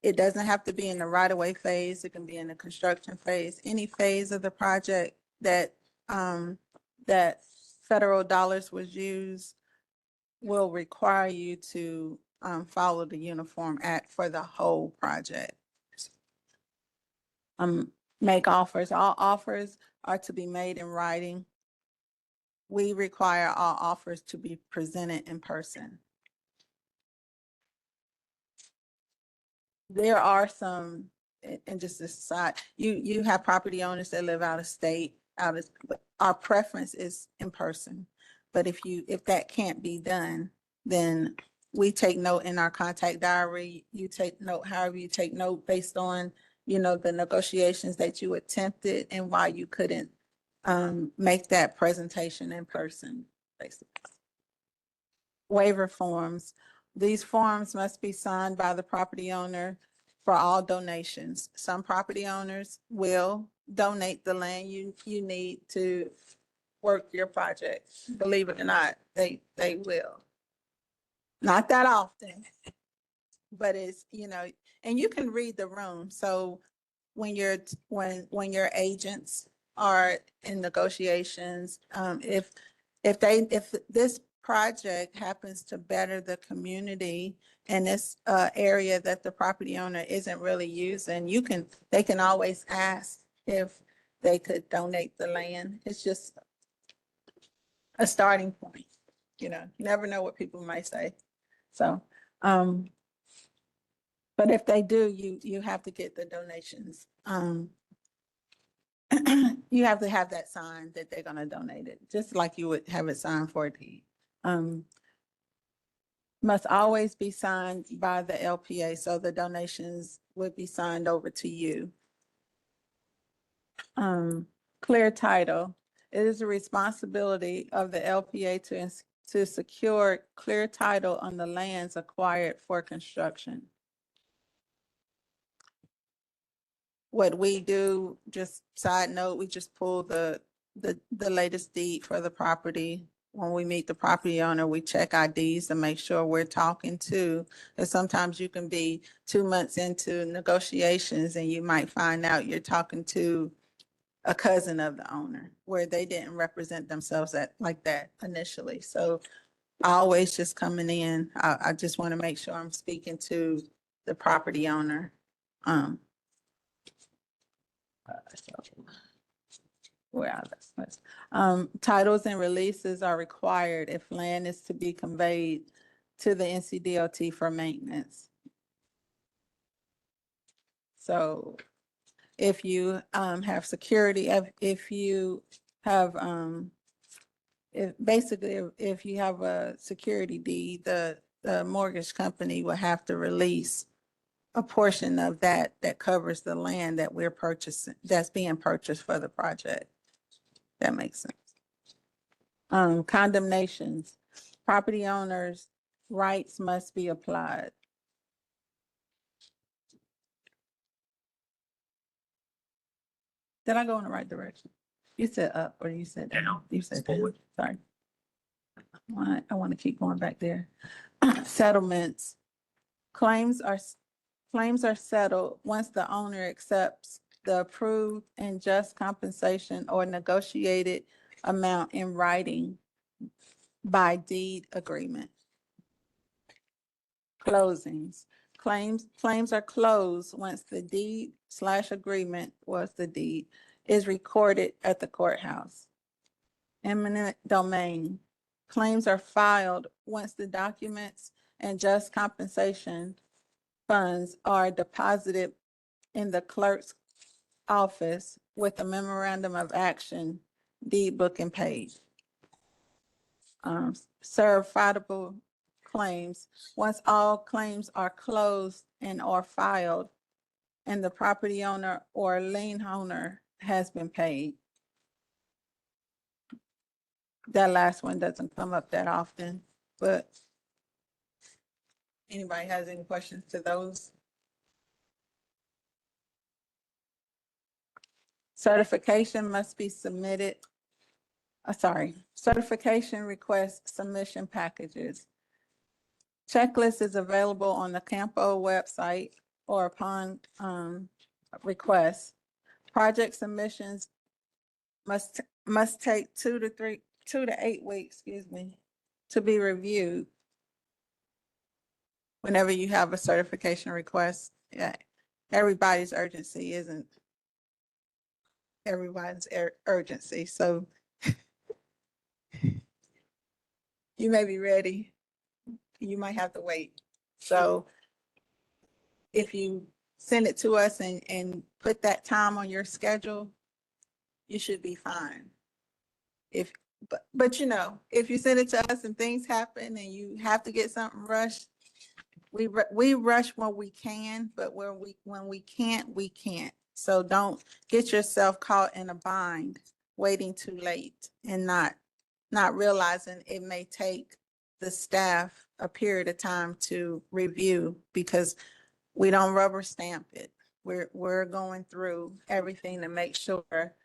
it doesn't have to be in the right-of-way phase. It can be in the construction phase. Any phase of the project that that federal dollars was used will require you to follow the Uniform Act for the whole project. Make offers. All offers are to be made in writing. We require all offers to be presented in person. There are some, and just this aside, you have property owners that live out of state, but our preference is in person. But if that can't be done, then we take note in our contact diary. You take note, however you take note based on, the negotiations that you attempted and why you couldn't make that presentation in person, basically. Waiver forms. These forms must be signed by the property owner for all donations. Some property owners will donate the land you need to work your project. Believe it or not, they will. Not that often, but it's, and you can read the room. So when your agents are in negotiations, if this project happens to better the community in this area that the property owner isn't really using, they can always ask if they could donate the land. It's just a starting point. You never know what people might say. So, but if they do, you have to get the donations. You have to have that signed that they're gonna donate it, just like you would have it signed for a deed. Must always be signed by the LPA, so the donations would be signed over to you. Clear title. It is the responsibility of the LPA to to secure clear title on the lands acquired for construction. What we do, just side note, we just pull the latest deed for the property. When we meet the property owner, we check IDs to make sure we're talking to, and sometimes you can be 2 months into negotiations and you might find out you're talking to a cousin of the owner where they didn't represent themselves like that initially. So always just coming in, I just want to make sure I'm speaking to the property owner. Where are those? Titles and releases are required if land is to be conveyed to the NCDOT for maintenance. So if you have security, if you have if you have a security deed, the mortgage company will have to release a portion of that covers the land that we're purchasing, that's being purchased for the project. That makes sense. Condemnations, property owners' rights must be applied. Did I go in the right direction? You said up or you said down? You said down, sorry. I want to keep going back there. Settlements, claims are settled once the owner accepts the approved and just compensation or negotiated amount in writing by deed agreement. Closings, claims are closed once the deed/agreement was the deed is recorded at the courthouse. Eminent domain, claims are filed once the documents and just compensation funds are deposited in the clerk's office with a memorandum of action, deed book and page. Certifiable claims, once all claims are closed and are filed and the property owner or lien owner has been paid. That last one doesn't come up that often, but anybody has any questions to those? Certification must be submitted. Certification request submission packages. Checklist is available on the Campo website or upon request. Project submissions must take 2 to 8 weeks, to be reviewed. Whenever you have a certification request, yeah, everybody's urgency isn't everybody's urgency. So you may be ready, you might have to wait. So if you send it to us and put that time on your schedule, you should be fine. But you know, if you send it to us and things happen and you have to get something rushed, we rush when we can, but when we can't, we can't. So don't get yourself caught in a bind, waiting too late and not realizing it may take the staff a period of time to review because we don't rubber stamp it. We're going through everything to make sure,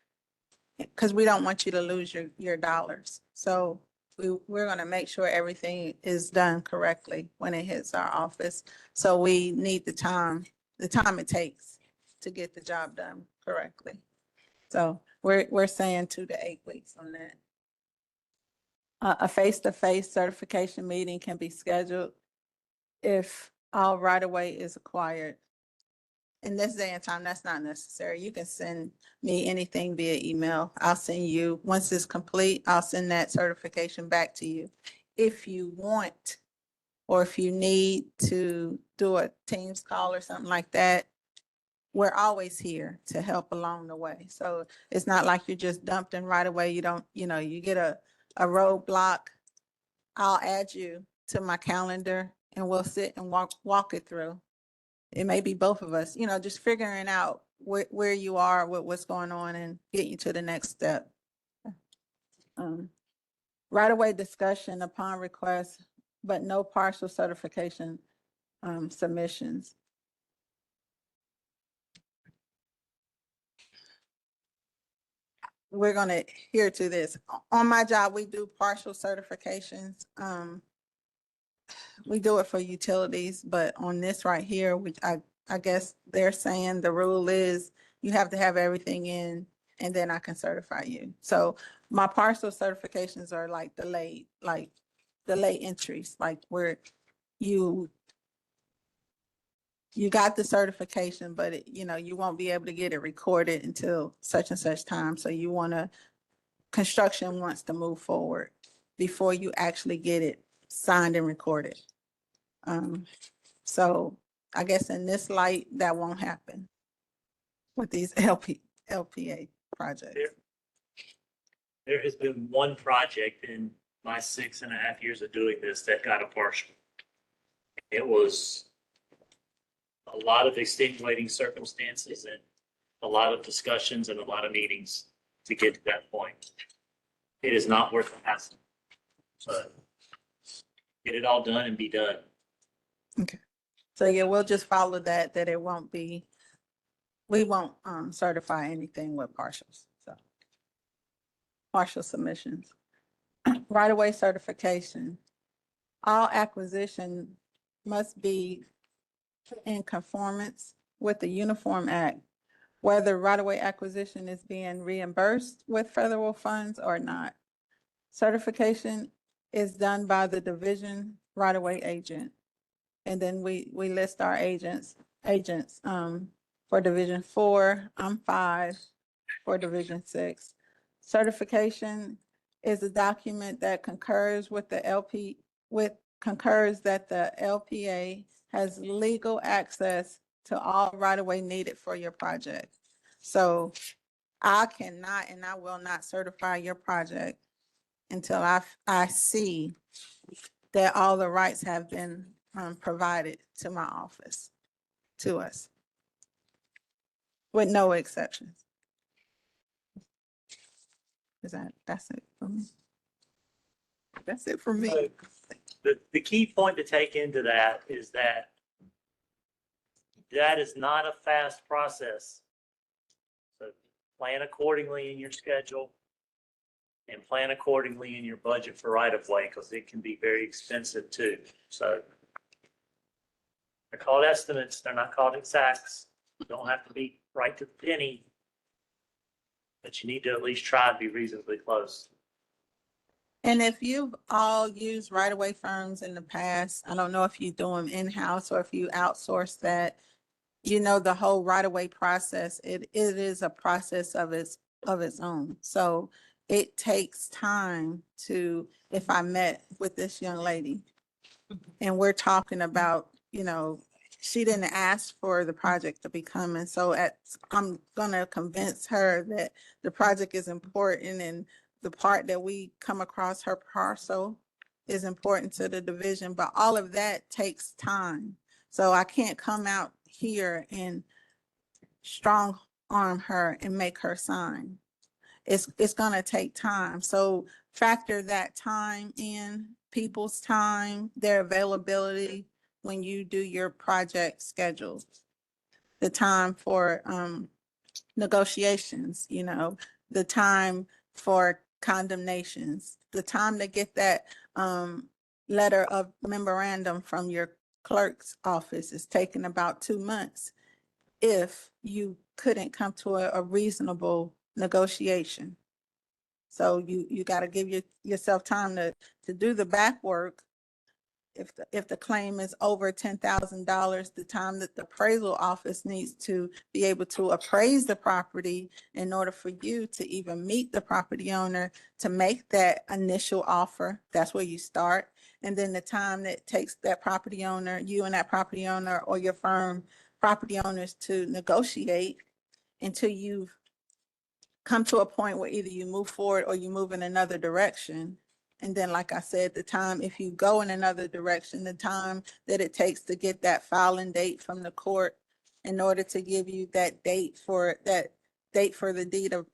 because we don't want you to lose your dollars. So we're going to make sure everything is done correctly when it hits our office. So we need the time it takes to get the job done correctly. So we're saying 2 to 8 weeks on that. A face-to-face certification meeting can be scheduled if all right-of-way is acquired. In this day and time, that's not necessary. You can send me anything via email. I'll send you, once it's complete, I'll send that certification back to you. If you want, or if you need to do a Teams call or something like that, we're always here to help along the way. So it's not like you're just dumped in right away. You don't, you get a roadblock, I'll add you to my calendar and we'll sit and walk it through. It may be both of us, just figuring out where you are, what's going on and get you to the next step. right-of-way discussion upon request, but no partial certification submissions. We're gonna adhere to this. On my job, we do partial certifications. We do it for utilities, but on this right here, I guess they're saying the rule is you have to have everything in and then I can certify you. So my partial certifications are like delayed entries, like where you got the certification, but you won't be able to get it recorded until such and such time. So construction wants to move forward before you actually get it signed and recorded. So I guess in this light, that won't happen with these LPA projects. There has been one project in my 6.5 years of doing this that got a partial. It was a lot of extenuating circumstances and a lot of discussions and a lot of meetings to get to that point. It is not worth the hassle. So get it all done and be done. Okay. So yeah, we'll just follow that it won't be, we won't certify anything with partials. So partial submissions. Right-of-way certification. All acquisition must be in conformance with the Uniform Act, whether right-of-way acquisition is being reimbursed with federal funds or not. Certification is done by the division right-of-way agent. And then we list our agents, for Division 4, I'm 5 for Division 6. Certification is a document that concurs with the concurs that the LPA has legal access to all right-of-way needed for your project. So I cannot and I will not certify your project until I see that all the rights have been provided to my office, to us, with no exceptions. That's it for me. That's it for me. So the key point to take into that is that is not a fast process. So plan accordingly in your schedule and plan accordingly in your budget for right of way, because it can be very expensive too. So they're called estimates. They're not called exacts. You don't have to be right to the penny, but you need to at least try to be reasonably close. And if you've all used right-of-way firms in the past, I don't know if you do them in-house or if you outsource that, the whole right-of-way process, it is a process of its own. So it takes time if I met with this young lady and we're talking about, she didn't ask for the project to be coming. So I'm gonna convince her that the project is important and the part that we come across her parcel is important to the division, but all of that takes time. So I can't come out here and strong arm her and make her sign. It's gonna take time. So factor that time in, people's time, their availability when you do your project schedules. The time for negotiations, the time for condemnations, the time to get that letter of memorandum from your clerk's office is taking about 2 months if you couldn't come to a reasonable negotiation. So you got to give yourself time to do the back work. If the claim is over $10,000, the time that the appraisal office needs to be able to appraise the property in order for you to even meet the property owner to make that initial offer, that's where you start. And then the time that takes that property owner, you and that property owner or your firm property owners to negotiate until you've come to a point where either you move forward or you move in another direction. And then, like I said, the time, if you go in another direction, the time that it takes to get that filing date from the court in order to give you that date for the deed of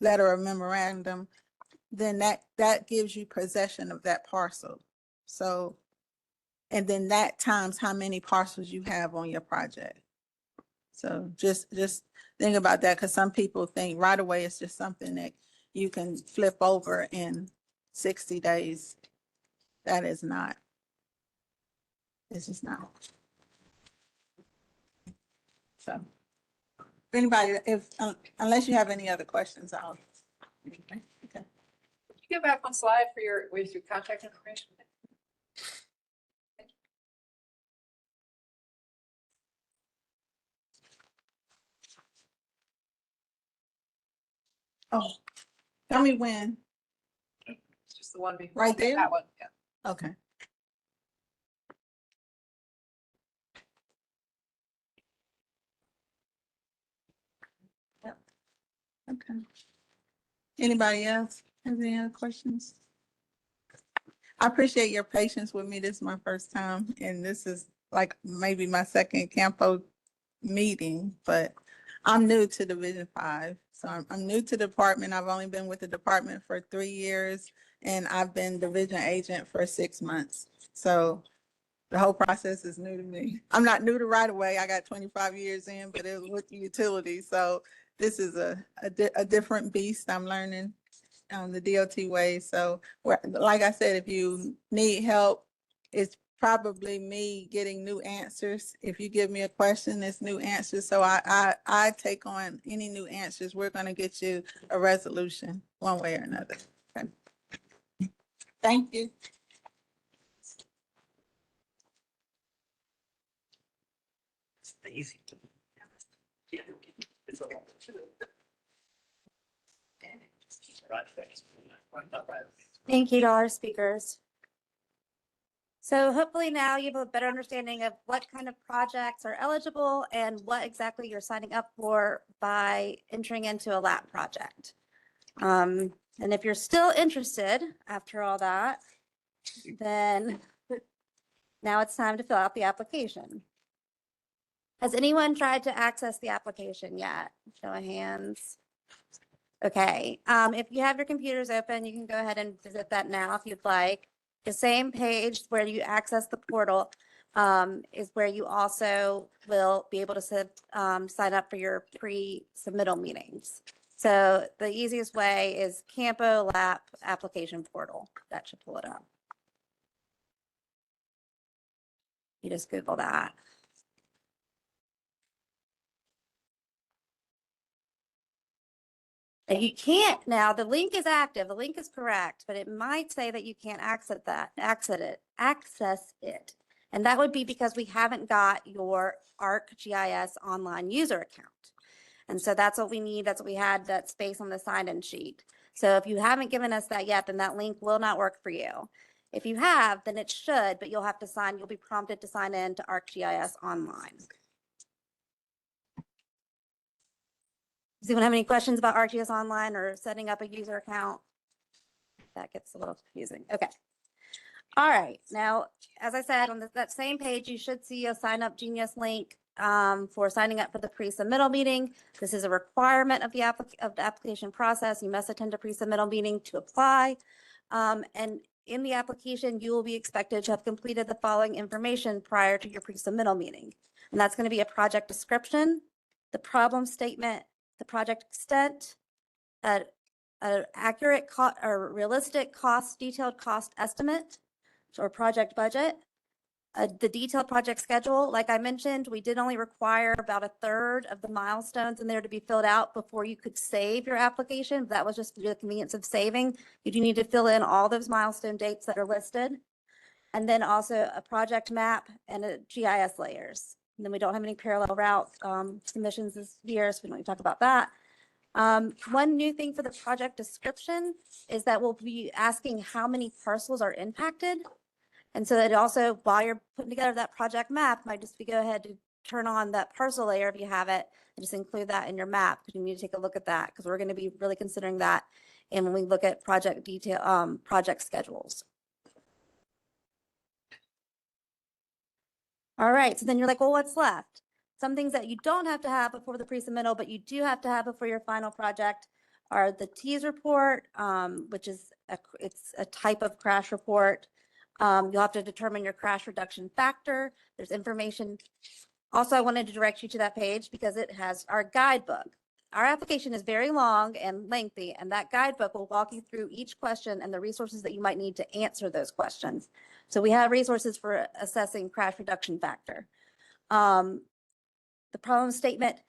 letter of memorandum, then that gives you possession of that parcel. So, and then that times how many parcels you have on your project. So just think about that, because some people think right away it's just something that you can flip over in 60 days. That is not. It's just not. So, if anybody, unless you have any other questions, I'll. Okay. Go back one slide for with your contact information. Oh, tell me when. Just the one before. Right there? That one, yeah. Okay. Yep. Okay. Anybody else have any other questions? I appreciate your patience with me. This is my first time, and this is like maybe my second Campo meeting, but I'm new to Division 5. So I'm new to the department. I've only been with the department for 3 years, and I've been division agent for 6 months. So the whole process is new to me. I'm not new to right away. I got 25 years in, but it was with the utility. So this is a different beast I'm learning the DOT way. So like I said, if you need help, it's probably me getting new answers. If you give me a question, it's new answers. So I take on any new answers. We're going to get you a resolution one way or another. Okay. Thank you. Easy. Yeah. It's a lot. Right, thanks. Thank you to our speakers. So hopefully now you have a better understanding of what kind of projects are eligible and what exactly you're signing up for by entering into a LAPP project. And if you're still interested after all that, then now it's time to fill out the application. Has anyone tried to access the application yet? Show of hands. Okay, if you have your computers open, you can go ahead and visit that now if you'd like. The same page where you access the portal is where you also will be able to sign up for your pre-submittal meetings. So the easiest way is Campo LAPP application portal. That should pull it up. You just Google that. And you can't now, the link is active, the link is correct, but it might say that you can't access it. And that would be because we haven't got your ArcGIS online user account. And so that's what we need. That's what we had, that space on the sign-in sheet. So if you haven't given us that yet, then that link will not work for you. If you have, then it should, but you'll have to you'll be prompted to sign in to ArcGIS online. Does anyone have any questions about ArcGIS Online or setting up a user account? That gets a little confusing. Okay. All right. Now, as I said, on that same page, you should see a Sign Up Genius link for signing up for the pre-submittal meeting. This is a requirement of the application process. You must attend a pre-submittal meeting to apply. And in the application, you will be expected to have completed the following information prior to your pre-submittal meeting. And that's going to be a project description, the problem statement, the project extent, an accurate or realistic detailed cost estimate or project budget, the detailed project schedule. Like I mentioned, we did only require about 1/3 of the milestones in there to be filled out before you could save your application. That was just for the convenience of saving. You do need to fill in all those milestone dates that are listed. And then also a project map and a GIS layers. And then we don't have any parallel route submissions this year, so we don't need to talk about that. One new thing for the project description is that we'll be asking how many parcels are impacted. And so that also, while you're putting together that project map, might just be go ahead to turn on that parcel layer if you have it, and just include that in your map, because you need to take a look at that, because we're going to be really considering that. And when we look at project detail, project schedules. All right, so then you're like, well, what's left? Some things that you don't have to have before the pre-submittal, but you do have to have before your final project are the T's report, which is it's a type of crash report. You'll have to determine your crash reduction factor. There's information. Also, I wanted to direct you to that page because it has our guidebook. Our application is very long and lengthy, and that guidebook will walk you through each question and the resources that you might need to answer those questions. So we have resources for assessing crash reduction factor. The problem statement,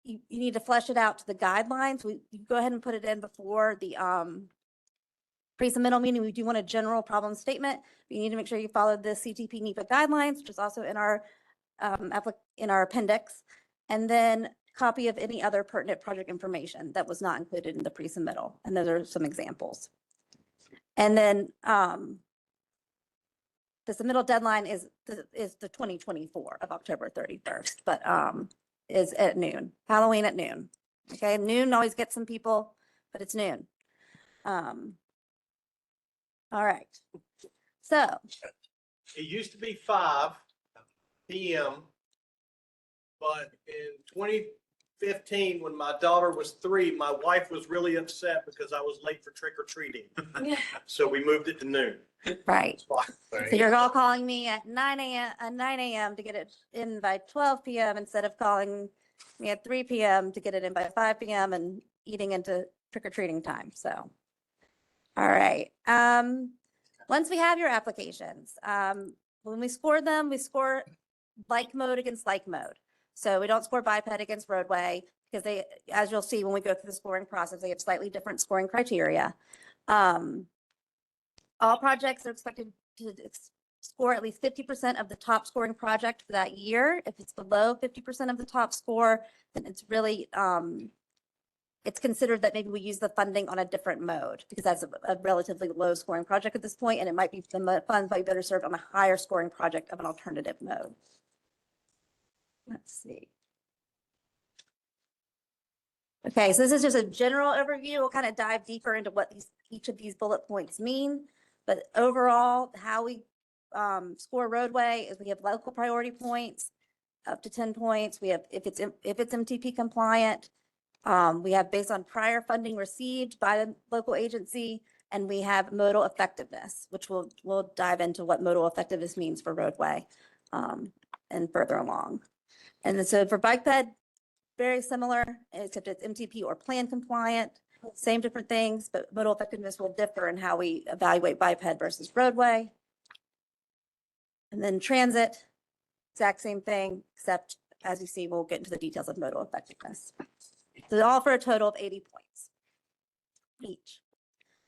you need to flesh it out to the guidelines. You go ahead and put it in before the pre-submittal meeting. We do want a general problem statement. But you need to make sure you follow the CTP NEPA guidelines, which is also in our appendix, and then copy of any other pertinent project information that was not included in the pre-submittal. And those are some examples. And then the submittal deadline is the 2024 of October 31st, but is at noon, Halloween at noon. Okay, noon always gets some people, but it's noon. All right. So It used to be 5 p.m., but in 2015, when my daughter was 3, my wife was really upset because I was late for trick or treating. So we moved it to noon. right. There So you you're all calling me at 9 a.m. to get it in by 12 p.m. instead of calling me at 3 p.m. to get it in by 5 p.m. and eating into trick-or-treating time. So, all right. Once we have your applications, when we score them, we score like mode against like mode. So we don't score biped against roadway because they, as you'll see when we go through the scoring process, they have slightly different scoring criteria. All projects are expected to score at least 50% of the top scoring project for that year. If it's below 50% of the top score, then it's really, it's considered that maybe we use the funding on a different mode because that's a relatively low scoring project at this point, and it might be the funds might be better served on a higher scoring project of an alternative mode. Let's see. Okay, so this is just a general overview. We'll kind of dive deeper into what each of these bullet points mean. But overall, how we score roadway is we have local priority points up to 10 points. We have if it's MTP compliant. We have based on prior funding received by the local agency, and we have modal effectiveness, which we'll dive into what modal effectiveness means for roadway and further along. And then so for bike ped, very similar, except it's MTP or plan compliant, same different things, but modal effectiveness will differ in how we evaluate biped versus roadway. And then transit, exact same thing, except as you see, we'll get into the details of modal effectiveness. So all for a total of 80 points each.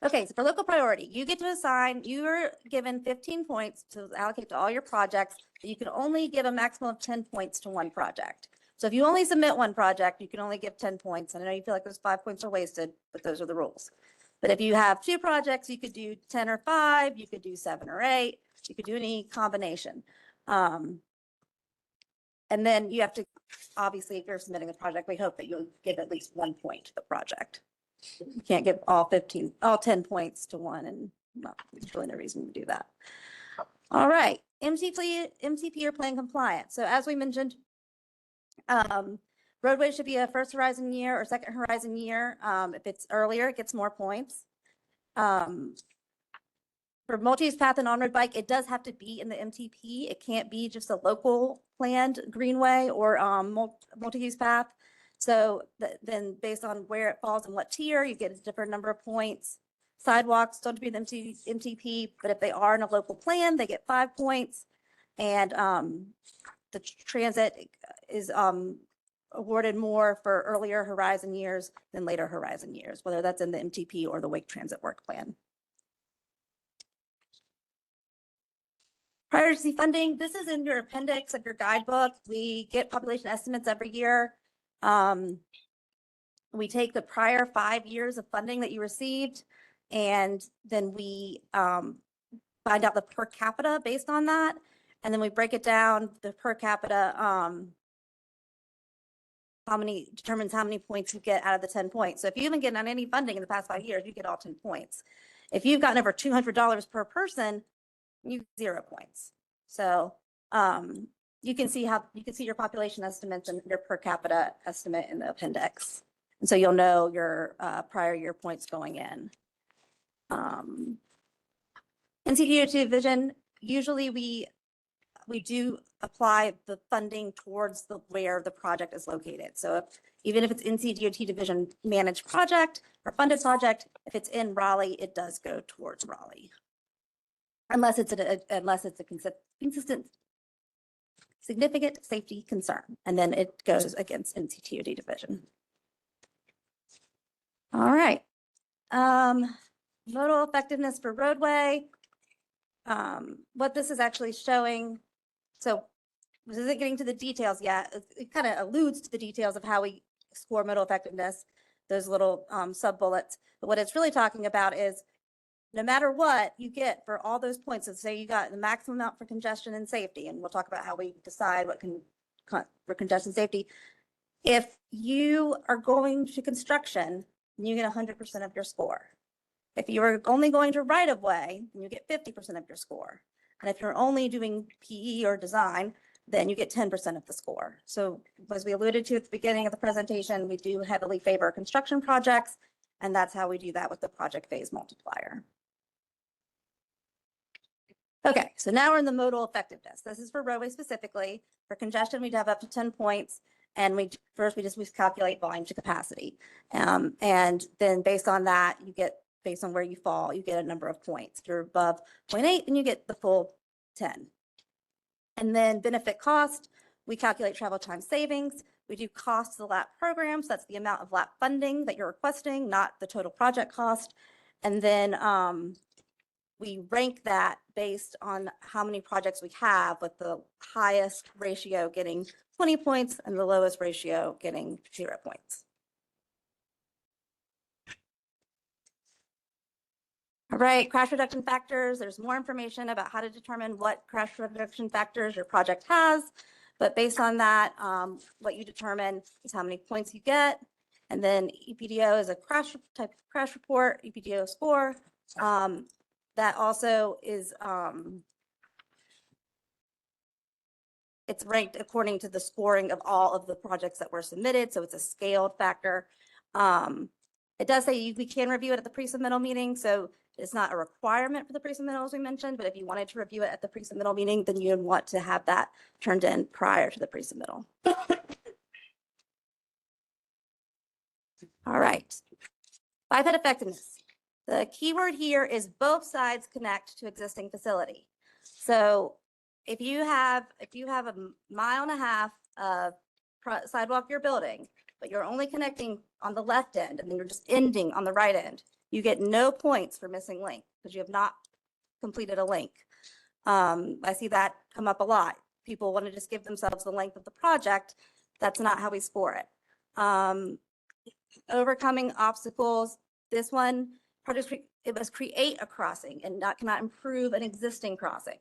Okay, so for local priority, you get to assign, you're given 15 points to allocate to all your projects. You can only give a maximum of 10 points to one project. So if you only submit one project, you can only give 10 points. And I know you feel like those 5 points are wasted, but those are the rules. But if you have 2 projects, you could do 10 or 5, you could do 7 or 8, you could do any combination. And then you have to, obviously, if you're submitting a project, we hope that you'll give at least 1 point to the project. You can't give all 10 points to one, and there's really no reason to do that. All right, MTP or plan compliant. So as we mentioned, roadway should be a first horizon year or second horizon year. If it's earlier, it gets more points. For multi-use path and on-road bike, it does have to be in the MTP. It can't be just a local planned greenway or multi-use path. So then based on where it falls and what tier, you get a different number of points. Sidewalks don't have to be in the MTP, but if they are in a local plan, they get 5 points. And the transit is awarded more for earlier horizon years than later horizon years, whether that's in the MTP or the Wake Transit Work Plan. Priority funding, this is in your appendix of your guidebook. We get population estimates every year. We take the prior 5 years of funding that you received, and then we find out the per capita based on that. And then we break it down, the per capita, determines how many points you get out of the 10 points. So if you haven't gotten any funding in the past 5 years, you get all 10 points. If you've gotten over $200 per person, you get 0 points. So you can see your population estimates and your per capita estimate in the appendix. And so you'll know your prior year points going in. NCDOT division, usually we do apply the funding towards where the project is located. So even if it's NCDOT division managed project or funded project, if it's in Raleigh, it does go towards Raleigh. Unless it's a consistent, significant safety concern, and then it goes against NCDOT division. All right. Modal effectiveness for roadway. What this is actually showing, so this isn't getting to the details yet. It kind of alludes to the details of how we score modal effectiveness, those little sub bullets. But what it's really talking about is no matter what you get for all those points, so say you got the maximum amount for congestion and safety, and we'll talk about how we decide what for congestion safety. If you are going to construction, you get 100% of your score. If you are only going to right of way, you get 50% of your score. And if you're only doing PE or design, then you get 10% of the score. So as we alluded to at the beginning of the presentation, we do heavily favor construction projects, and that's how we do that with the project phase multiplier. Okay, so now we're in the modal effectiveness. This is for roadway specifically. For congestion, we'd have up to 10 points. And we calculate volume to capacity. And then based on that, you get, based on where you fall, you get a number of points. If you're above 0.8, then you get the full 10. And then benefit cost, we calculate travel time savings. We do cost of the LAPP program, so that's the amount of LAPP funding that you're requesting, not the total project cost. And then we rank that based on how many projects we have, with the highest ratio getting 20 points and the lowest ratio getting 0 points. All right, crash reduction factors. There's more information about how to determine what crash reduction factors your project has. But based on that, what you determine is how many points you get. And then EPDO is a crash type of crash report, EPDO score. That also is, it's ranked according to the scoring of all of the projects that were submitted. So it's a scaled factor. It does say we can review it at the pre-submittal meeting. So it's not a requirement for the pre-submittal, as we mentioned, but if you wanted to review it at the pre-submittal meeting, then you'd want to have that turned in prior to the pre-submittal. All right. Biped effectiveness. The keyword here is both sides connect to existing facility. So if you have a mile and a half of sidewalk you're building, but you're only connecting on the left end and then you're just ending on the right end, you get no points for missing link because you have not completed a link. I see that come up a lot. People want to just give themselves the length of the project. That's not how we score it. Overcoming obstacles. This one, it must create a crossing and cannot improve an existing crossing.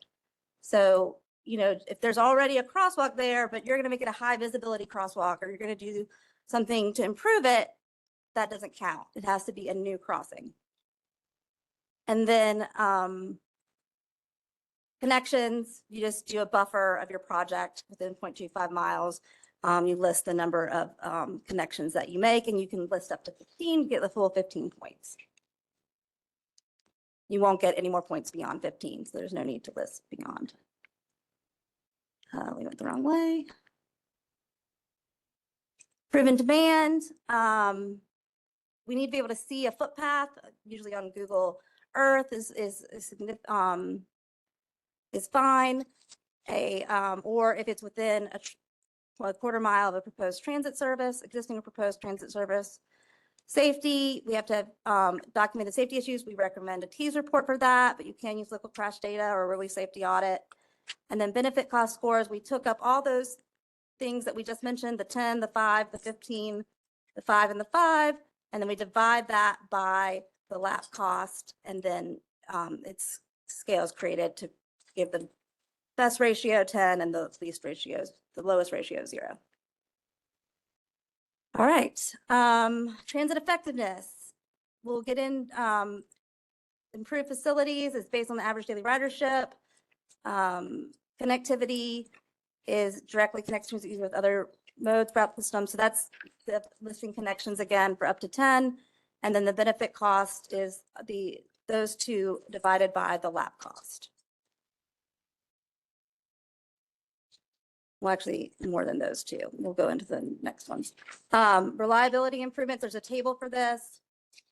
So, you know, if there's already a crosswalk there, but you're going to make it a high visibility crosswalk, or you're going to do something to improve it, that doesn't count. It has to be a new crossing. And then connections, you just do a buffer of your project within 0.25 miles. You list the number of connections that you make, and you can list up to 15 to get the full 15 points. You won't get any more points beyond 15, so there's no need to list beyond. We went the wrong way. Proven demand. We need to be able to see a footpath, usually on Google Earth is fine. Or if it's within a quarter mile of a proposed transit service, existing or proposed transit service. Safety, we have to have documented safety issues. We recommend a TEAS report for that, but you can use local crash data or a really safety audit. And then benefit cost scores, we took up all those things that we just mentioned, the 10, the 5, the 15, the 5, and the 5, and then we divide that by the LAPP cost, and then it's scales created to give the best ratio 10 and the least ratios, the lowest ratio 0. All right, transit effectiveness. We'll get in improved facilities is based on the average daily ridership. Connectivity is directly connected with other modes route system. So that's the listing connections again for up to 10. And then the benefit cost is those two divided by the LAPP cost. Well, actually more than those two. We'll go into the next ones. Reliability improvements, there's a table for this.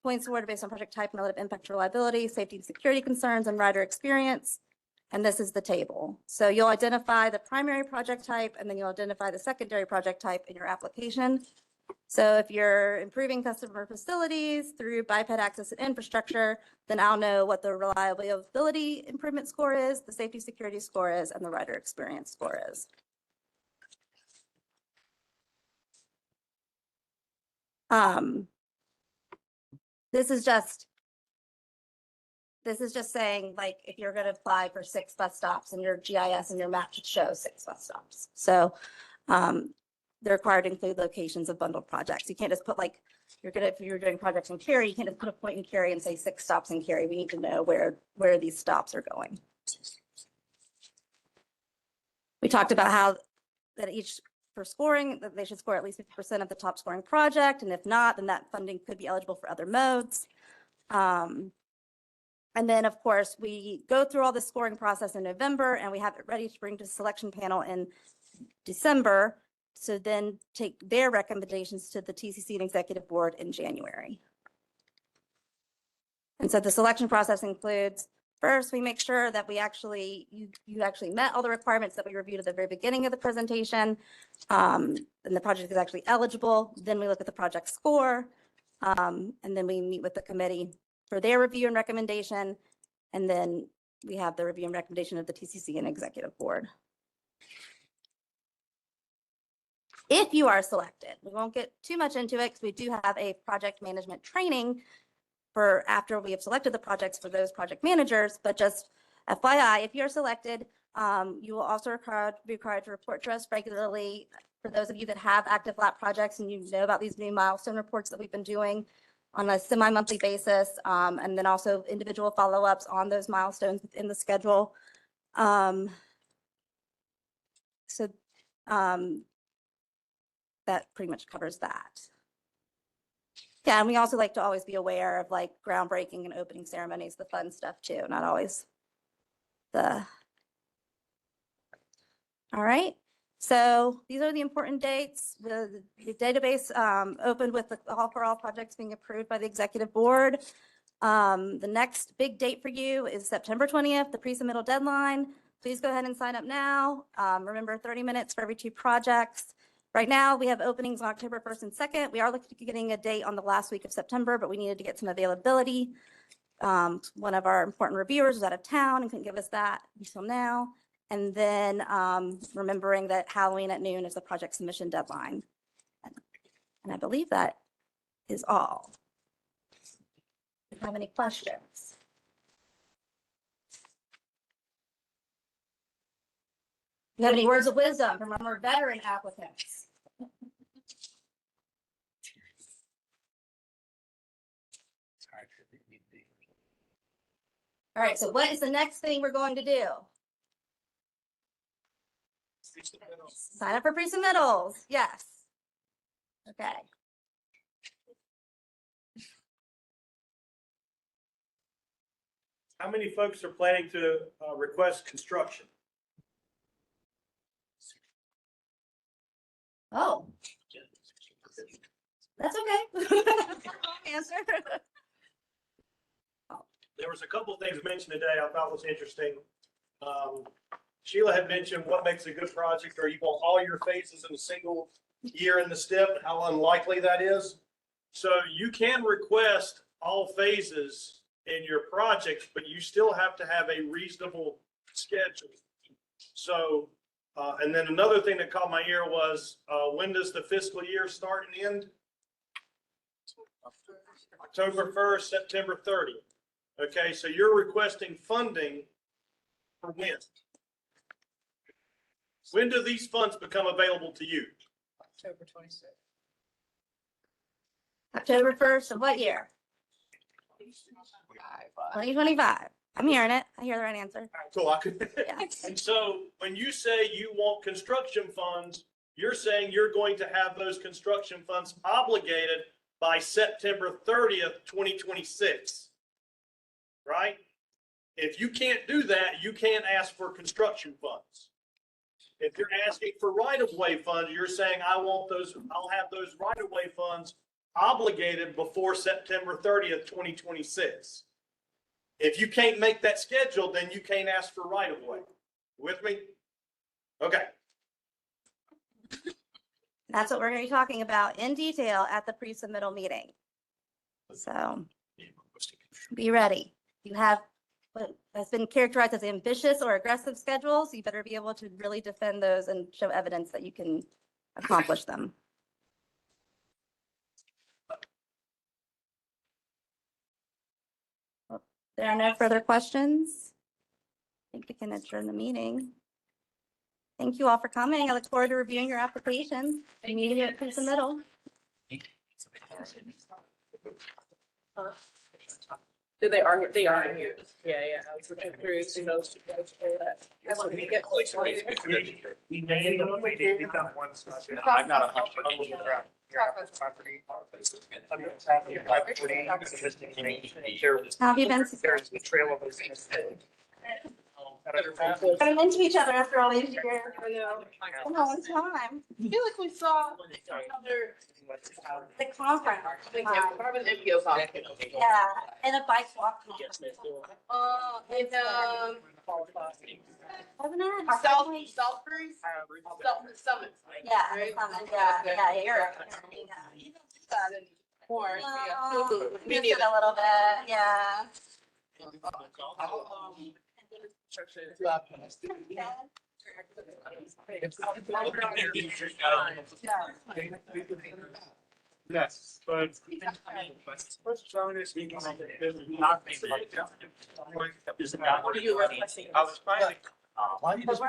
Points awarded based on project type and relative impact to reliability, safety and security concerns, and rider experience. And this is the table. So you'll identify the primary project type, and then you'll identify the secondary project type in your application. So if you're improving customer facilities through biped access and infrastructure, then I'll know what the reliability improvement score is, the safety security score is, and the rider experience score is. This is just saying, like, if you're going to apply for 6 bus stops and your GIS and your map should show 6 bus stops. So they're required to include locations of bundled projects. You can't just put like, if you're doing projects in Cary, you can't just put a point in Cary and say 6 stops in Cary. We need to know where these stops are going. We talked about how that for scoring, that they should score at least 50% of the top scoring project. And if not, then that funding could be eligible for other modes. And then, of course, we go through all the scoring process in November, and we have it ready to bring to the selection panel in December. So then take their recommendations to the TCC and executive board in January. And so the selection process includes, first, we make sure that you actually met all the requirements that we reviewed at the very beginning of the presentation, and the project is actually eligible. Then we look at the project score, and then we meet with the committee for their review and recommendation, and then we have the review and recommendation of the TCC and executive board. If you are selected, we won't get too much into it because we do have a project management training for after we have selected the projects for those project managers, but just FYI, if you're selected, you will also be required to report to us regularly. For those of you that have active LAPP projects and you know about these new milestone reports that we've been doing on a semi-monthly basis, and then also individual follow-ups on those milestones within the schedule. That pretty much covers that. Yeah, and we also like to always be aware of like groundbreaking and opening ceremonies, the fun stuff too, not always all right. So these are the important dates. The database opened with the call for all projects being approved by the executive board. The next big date for you is September 20th, the pre-submittal deadline. Please go ahead and sign up now. Remember, 30 minutes for every 2 projects. Right now, we have openings on October 1st and 2nd. We are looking at getting a date on the last week of September, but we needed to get some availability. One of our important reviewers was out of town and couldn't give us that until now. And then remembering that Halloween at noon is the project submission deadline. And I believe that is all. Do you have any questions? Do you have any words of wisdom from our veteran applicants? All right, so what is the next thing we're going to do? Sign up for pre-submittals, yes. Okay. How many folks are planning to request construction? Oh. That's okay. Answer. There was a couple of things mentioned today I thought was interesting. Sheila had mentioned what makes a good project, or you want all your phases in a single year in the STIP, and how unlikely that is. So you can request all phases in your project, but you still have to have a reasonable schedule. So, and then another thing that caught my ear was, when does the fiscal year start and end? October 1st, September 30th. Okay, so you're requesting funding for when? When do these funds become available to you? October 26th. October 1st of what year? 2025. I'm hearing it. I hear the right answer. Cool. I could. Yeah. And so when you say you want construction funds You're saying you're going to have those construction funds obligated by September 30th, 2026, right? If you can't do that, you can't ask for construction funds. If you're asking for right-of-way funds, you're saying I'll have those right-of-way funds obligated before September 30th, 2026. If you can't make that schedule, then you can't ask for right-of-way. With me? Okay. That's what we're going to be talking about in detail at the pre-submittal meeting. So be ready. You have what has been characterized as ambitious or aggressive schedules. You better be able to really defend those and show evidence that you can accomplish them. There are no further questions. I think we can adjourn the meeting. Thank you all for coming. I look forward to reviewing your applications. Meeting you at pre-submittal. They are here. Yeah. I was looking through, so those. I want to get. I'm not a hunter. How have you been? Running into each other after all these years. A long time. I feel like we saw another. The conference. Carbon MPO conference. Yeah, and a bike walk. In Wasn't it? Salisbury? Summit. Yeah, yeah, you're right. Missed it a little bit, yeah. Yes, but. What are you requesting? I was finding. Why do you just?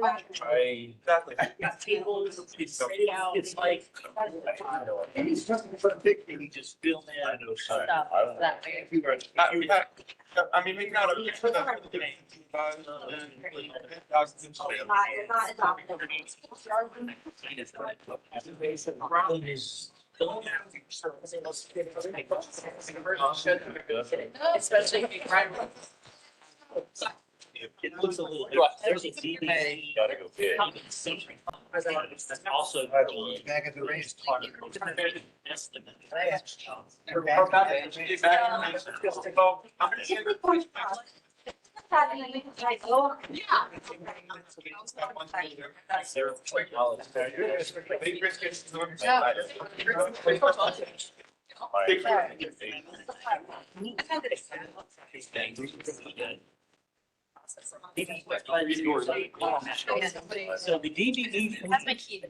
Exactly. It's like. He just built in. I know, sorry. I mean, we got a picture of the. Problem is. Especially right. It looks a little, there's a DBA. Gotta go pay. That's also. Back at the race. Estimate. So the DBE. That's my key.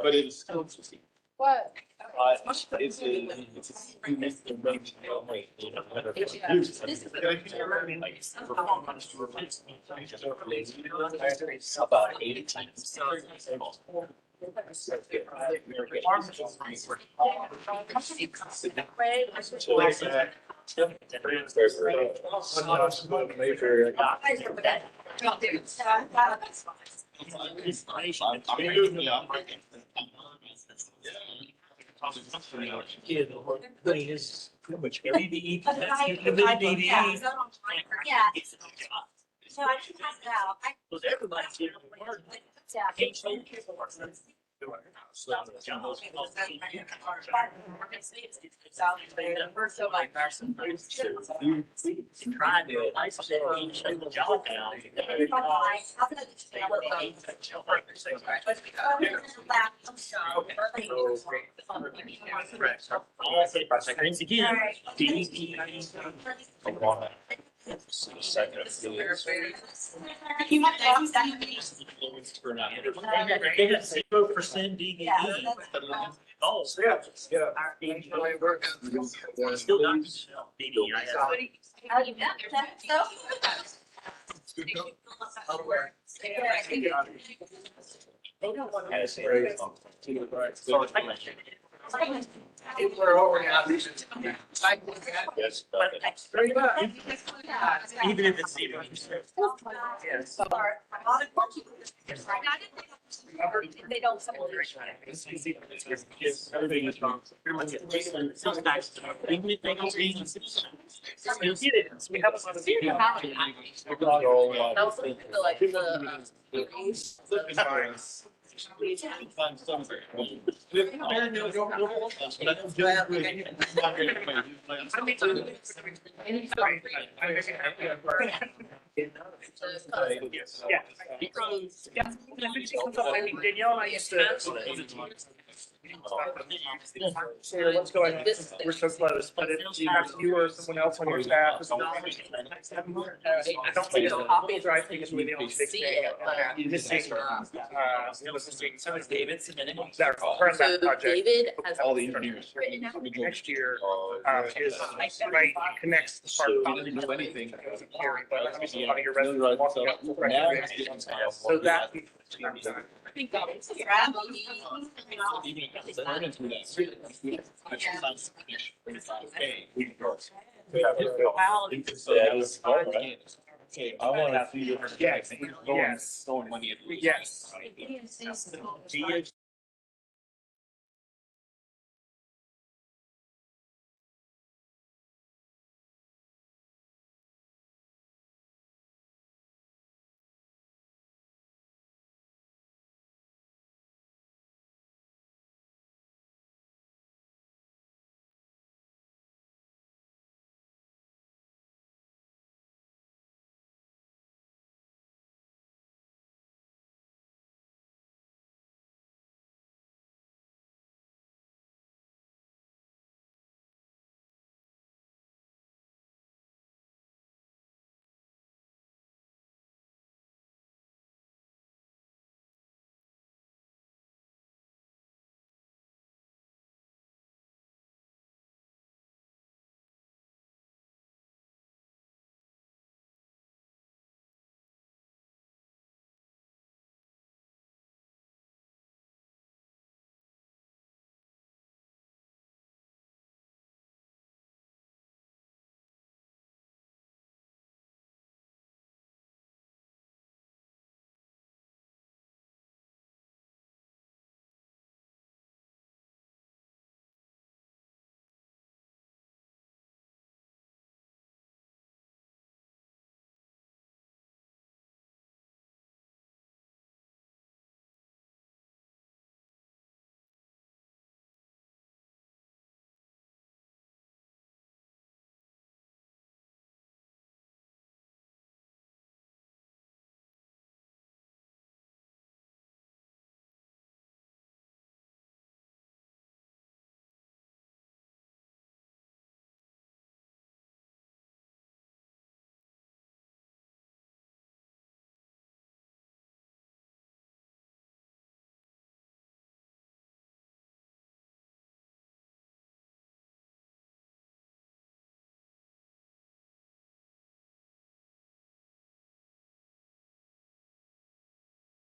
But it's. What? About 80 times. Putting his pretty much every DE. Yeah. So I just passed it out. Because everybody's here. Trying to isolate the job down. Once again, You want We're not. They got 0% DDE. Oh, yeah. Still not DDE. So. We're over now. Yes. Even if it's zero. Yes. They don't. Everything is wrong. We have a lot of. Yeah. Danielle and I used to. So what's going on? We're so close, but if you or someone else on your staff. I don't think it's copies, or I think it's really only missing, missing some of David's that are that project. David has. All the engineers. Next year, is right, connects the park. Didn't do anything. But let me see how your residents walking up. So that. I think that was. Okay, I want to see your. Yes. Going money. Yes.